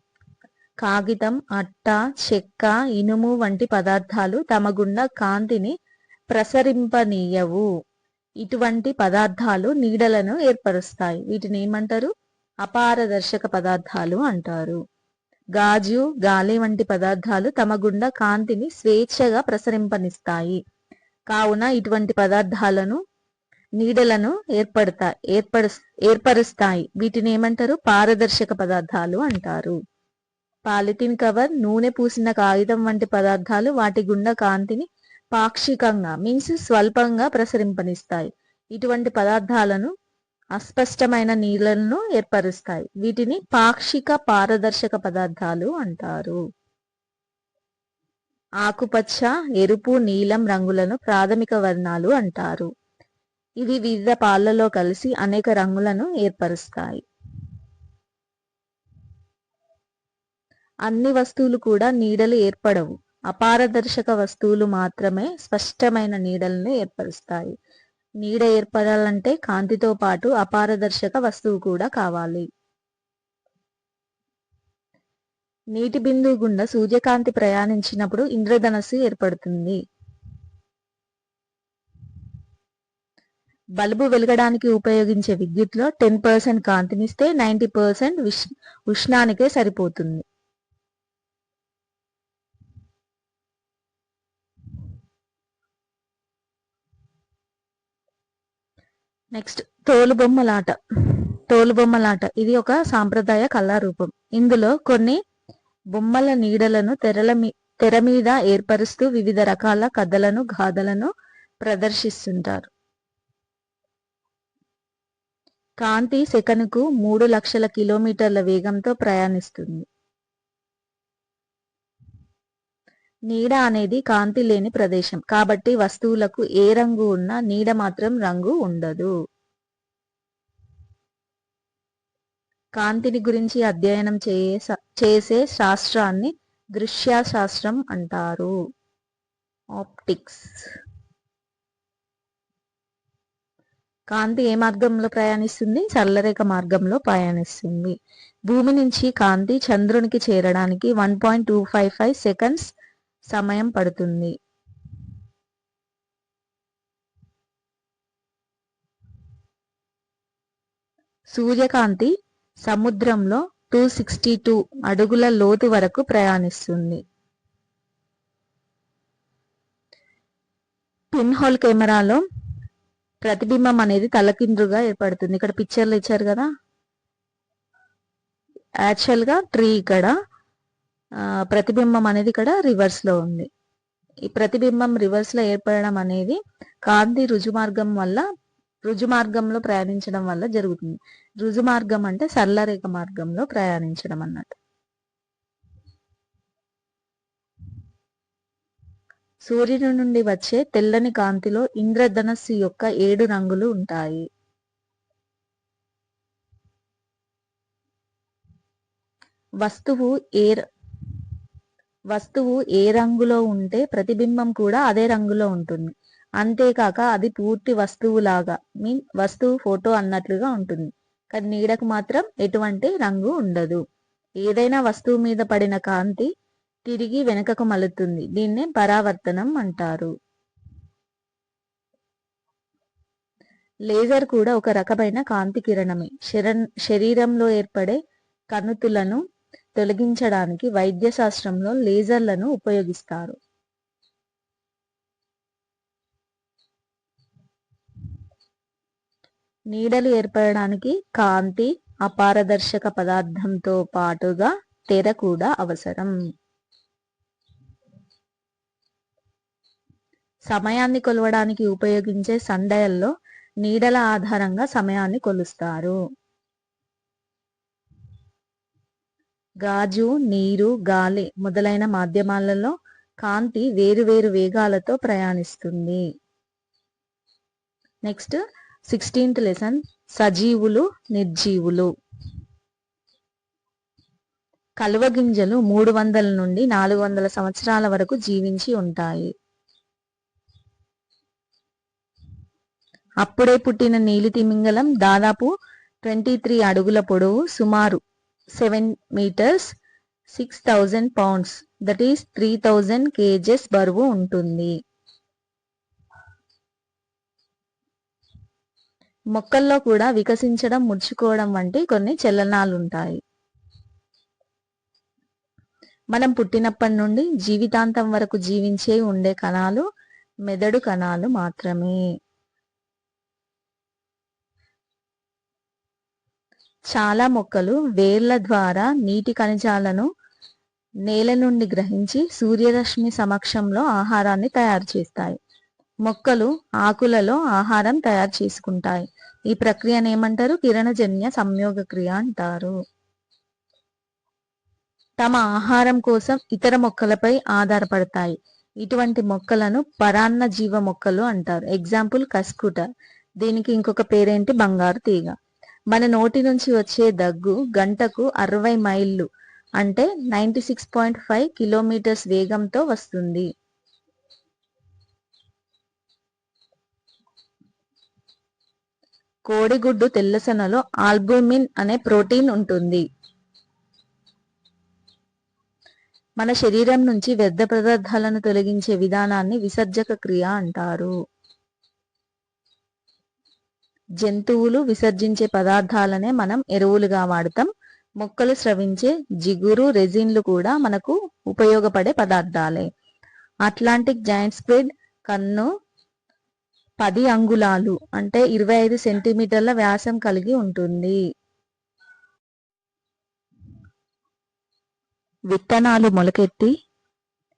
Speaker 2: కాగితం, అట్ట, చెక్క, ఇనుము వంటి పదార్థాలు తమ గుండా కాంతిని ప్రసరింపనీయవు. ఇటువంటి పదార్థాలు నీడలను ఏర్పరుస్తాయి. వీటిని ఏమంటారు? అపారదర్శక పదార్థాలు అంటారు. గాజు, గాలి వంటి పదార్థాలు తమ గుండా కాంతిని స్వేచ్ఛగా ప్రసరింపనిస్తాయి. కావున ఇటువంటి పదార్థాలను నీడలను ఏర్పరుస్తాయి. వీటిని ఏమంటారు? పారదర్శక పదార్థాలు అంటారు. పాలిథిన్ కవర్, నూనె పూసిన కాగితం వంటి పదార్థాలు వాటి గుండా కాంతిని పాక్షికంగా స్వల్పంగా ప్రసరింపనిస్తాయి. ఇటువంటి పదార్థాలను అస్పష్టమైన నీళ్లను ఏర్పరుస్తాయి. వీటిని పాక్షిక పారదర్శక పదార్థాలు అంటారు. ఆకుపచ్చ, ఎరుపు, నీలం రంగులను ప్రాథమిక వర్ణాలు అంటారు. ఇవి వివిధ పాళ్లలో కలిసి అనేక రంగులను ఏర్పరుస్తాయి. అన్ని వస్తువులు కూడా నీడలు ఏర్పడవు. అపారదర్శక వస్తువులు మాత్రమే స్పష్టమైన నీడలను ఏర్పరుస్తాయి. నీడ ఏర్పడాలంటే కాంతితో పాటు అపారదర్శక వస్తువు కూడా కావాలి. నీటి బిందువు గుండా సూర్యకాంతి ప్రయాణించినప్పుడు ఇంద్రధనస్సు ఏర్పడుతుంది. బల్బు వెలగడానికి ఉపయోగించే విద్యుత్లో 10% కాంతినిస్తే 90% ఉష్ణానికే సరిపోతుంది. నెక్స్ట్ తోలుబొమ్మలాట. తోలుబొమ్మలాట ఇది ఒక సాంప్రదాయ కళారూపం. ఇందులో కొన్ని బొమ్మల నీడలను తెర మీద ఏర్పరుస్తూ వివిధ రకాల కథలను గాథలను ప్రదర్శిస్తుంటారు. కాంతి సెకనుకు 3 లక్షల కిలోమీటర్ల వేగంతో ప్రయాణిస్తుంది. నీడ అనేది కాంతి లేని ప్రదేశం కాబట్టి వస్తువులకు ఏ రంగు ఉన్నా నీడ మాత్రం రంగు ఉండదు. కాంతిని గురించి అధ్యయనం చేసే శాస్త్రాన్ని దృశ్య శాస్త్రం అంటారు. ఆప్టిక్స్. కాంతి ఏ మార్గంలో ప్రయాణిస్తుంది? సరళరేఖ మార్గంలో ప్రయాణిస్తుంది. భూమి నుంచి కాంతి చంద్రునికి చేరడానికి 1.255 సెకండ్స్ సమయం పడుతుంది. సూర్యకాంతి సముద్రంలో 262 అడుగుల లోతు వరకు ప్రయాణిస్తుంది. పిన్ హోల్ కెమెరాలో ప్రతిబింబం అనేది తలకిందులుగా ఏర్పడుతుంది. ఇక్కడ పిక్చర్లు ఇచ్చారు కదా, యాక్చువల్గా ట్రీ ఇక్కడ ప్రతిబింబం అనేది ఇక్కడ రివర్స్ లో ఉంది. ఈ ప్రతిబింబం రివర్స్ లో ఏర్పడడం అనేది కాంతి రుజుమార్గంలో ప్రయాణించడం వల్ల జరుగుతుంది. రుజుమార్గం అంటే సరళరేఖ మార్గంలో ప్రయాణించడం అన్నట్టు. సూర్యుని నుండి వచ్చే తెల్లని కాంతిలో ఇంద్రధనస్సు యొక్క 7 రంగులు ఉంటాయి. వస్తువు ఏ రంగులో ఉంటే ప్రతిబింబం కూడా అదే రంగులో ఉంటుంది. అంతేకాక అది పూర్తి వస్తువులాగా వస్తువు ఫోటో అన్నట్లుగా ఉంటుంది. కానీ నీడకు మాత్రం ఎటువంటి రంగు ఉండదు. ఏదైనా వస్తువు మీద పడిన కాంతి తిరిగి వెనుకకు మలుతుంది. దీన్నే పరావర్తనం అంటారు. లేజర్ కూడా ఒక రకమైన కాంతి కిరణమే. శరీరంలో ఏర్పడే కణుతులను తొలగించడానికి వైద్య శాస్త్రంలో లేజర్లను ఉపయోగిస్తారు. నీడలు ఏర్పడడానికి కాంతి అపారదర్శక పదార్థంతో పాటుగా తెర కూడా అవసరం. సమయాన్ని కొలవడానికి ఉపయోగించే సండయల్లో నీడల ఆధారంగా సమయాన్ని కొలుస్తారు. గాజు, నీరు, గాలి మొదలైన మాధ్యమాలలో కాంతి వేరువేరు వేగాలతో ప్రయాణిస్తుంది. నెక్స్ట్ 16th లెసన్ సజీవులు, నిర్జీవులు. కలువ గింజలు 300 నుండి 400 సంవత్సరాల వరకు జీవించి ఉంటాయి. అప్పుడే పుట్టిన నీలి తిమింగలం దాదాపు 23 అడుగుల పొడవు, సుమారు 7 meters 6000 pounds that is 3000 kgs బరువు ఉంటుంది. మొక్కల్లో కూడా వికసించడం, ముడుచుకోవడం వంటి కొన్ని చలనాలుంటాయి. మనం పుట్టినప్పటి నుండి జీవితాంతం వరకు జీవించే ఉండే కణాలు మెదడు కణాలు మాత్రమే. చాలా మొక్కలు వేర్ల ద్వారా నీటి ఖనిజాలను నేల నుండి గ్రహించి సూర్యరశ్మి సమక్షంలో ఆహారాన్ని తయారు చేస్తాయి. మొక్కలు ఆకులలో ఆహారం తయారు చేసుకుంటాయి. ఈ ప్రక్రియను ఏమంటారు? కిరణజన్య సంయోగ క్రియ అంటారు. తమ ఆహారం కోసం ఇతర మొక్కలపై ఆధారపడతాయి. ఇటువంటి మొక్కలను పరాన్న జీవ మొక్కలు అంటారు. ఎగ్జాంపుల్ కస్కుట. దీనికి ఇంకొక పేరేంటి? బంగారు తీగ. మన నోటి నుంచి వచ్చే దగ్గు గంటకు 60 మైళ్ళు అంటే 96.5 కిలోమీటర్స్ వేగంతో వస్తుంది. కోడిగుడ్డు తెల్లసొనలో ఆల్బుమిన్ అనే ప్రోటీన్ ఉంటుంది. మన శరీరం నుంచి వ్యర్థ పదార్థాలను తొలగించే విధానాన్ని విసర్జక క్రియ అంటారు. జంతువులు విసర్జించే పదార్థాలనే మనం ఎరువులుగా వాడతాం. మొక్కలు స్రవించే జిగురు, రెజిన్లు కూడా మనకు ఉపయోగపడే పదార్థాలే. అట్లాంటిక్ జాయింట్ స్క్విడ్ కన్ను 10 అంగుళాలు అంటే 25 సెంటీమీటర్ల వ్యాసం కలిగి ఉంటుంది. విత్తనాలు మొలకెత్తి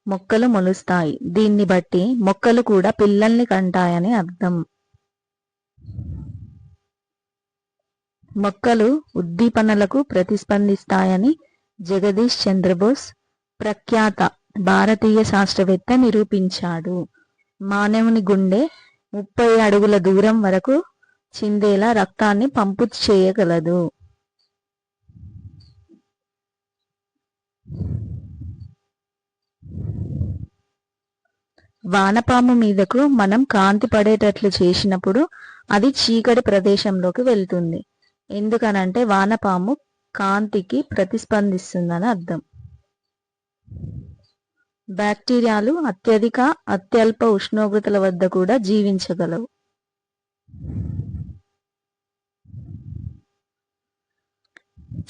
Speaker 2: మొక్కలు మొలుస్తాయి. దీన్ని బట్టి మొక్కలు కూడా పిల్లల్ని కంటాయని అర్థం. మొక్కలు ఉద్దీపనలకు ప్రతిస్పందిస్తాయని జగదీష్ చంద్రబోస్ ప్రఖ్యాత భారతీయ శాస్త్రవేత్త నిరూపించాడు. మానవుని గుండె 30 అడుగుల దూరం వరకు చిందేలా రక్తాన్ని పంపు చేయగలదు. వానపాము మీదకు మనం కాంతి పడేటట్లు చేసినప్పుడు అది చీకటి ప్రదేశంలోకి వెళ్తుంది. ఎందుకనంటే వానపాము కాంతికి ప్రతిస్పందిస్తుందని అర్థం. బ్యాక్టీరియాలు అత్యల్ప ఉష్ణోగ్రతల వద్ద కూడా జీవించగలవు.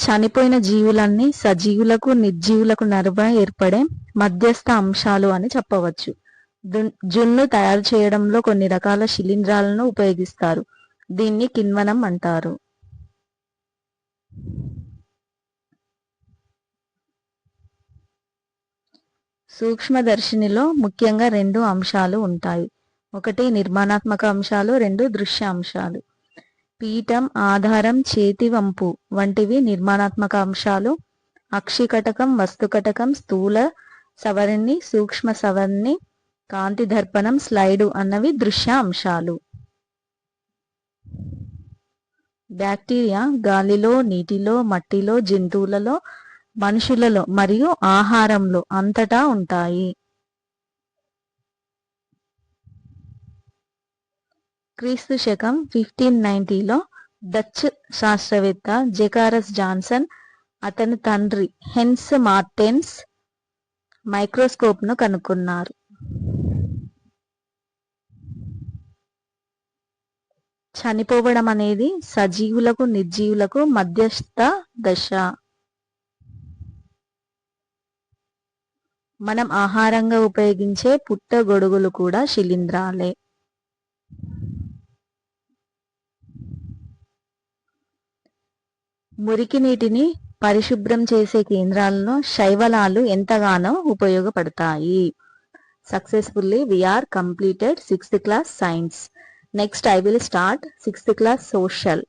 Speaker 2: చనిపోయిన జీవులన్నీ సజీవులకు నిర్జీవులకు నడుమ ఏర్పడే మధ్యస్థ అంశాలు అని చెప్పవచ్చు. జున్ను తయారు చేయడంలో కొన్ని రకాల శిలీంధ్రాలను ఉపయోగిస్తారు. దీన్ని కిణ్వనం అంటారు. సూక్ష్మదర్శినిలో ముఖ్యంగా 2 అంశాలు ఉంటాయి. ఒకటి నిర్మాణాత్మక అంశాలు, 2 దృశ్య అంశాలు. పీఠం, ఆధారం, చేతి వంపు వంటివి నిర్మాణాత్మక అంశాలు. అక్షికటకం, వస్తుకటకం, స్థూల సవరిణి, సూక్ష్మ సవరిణి, కాంతి దర్పణం, స్లైడు అన్నవి దృశ్య అంశాలు. బ్యాక్టీరియా గాలిలో, నీటిలో, మట్టిలో, జంతువులలో, మనుషులలో మరియు ఆహారంలో అంతటా ఉంటాయి. క్రీస్తు శకం 1590లో డచ్ శాస్త్రవేత్త జకారస్ జాన్సన్ అతని తండ్రి హెన్స్ మార్టెన్స్ మైక్రోస్కోప్ను కనుక్కున్నారు. చనిపోవడం అనేది సజీవులకు నిర్జీవులకు మధ్యస్థ దశ. మనం ఆహారంగా ఉపయోగించే పుట్టగొడుగులు కూడా శిలీంధ్రాలే. మురికి నీటిని పరిశుభ్రం చేసే కేంద్రాలలో శైవలాలు ఎంతగానో ఉపయోగపడతాయి. Successfully we are completed 6th class science. Next I will start 6th class social.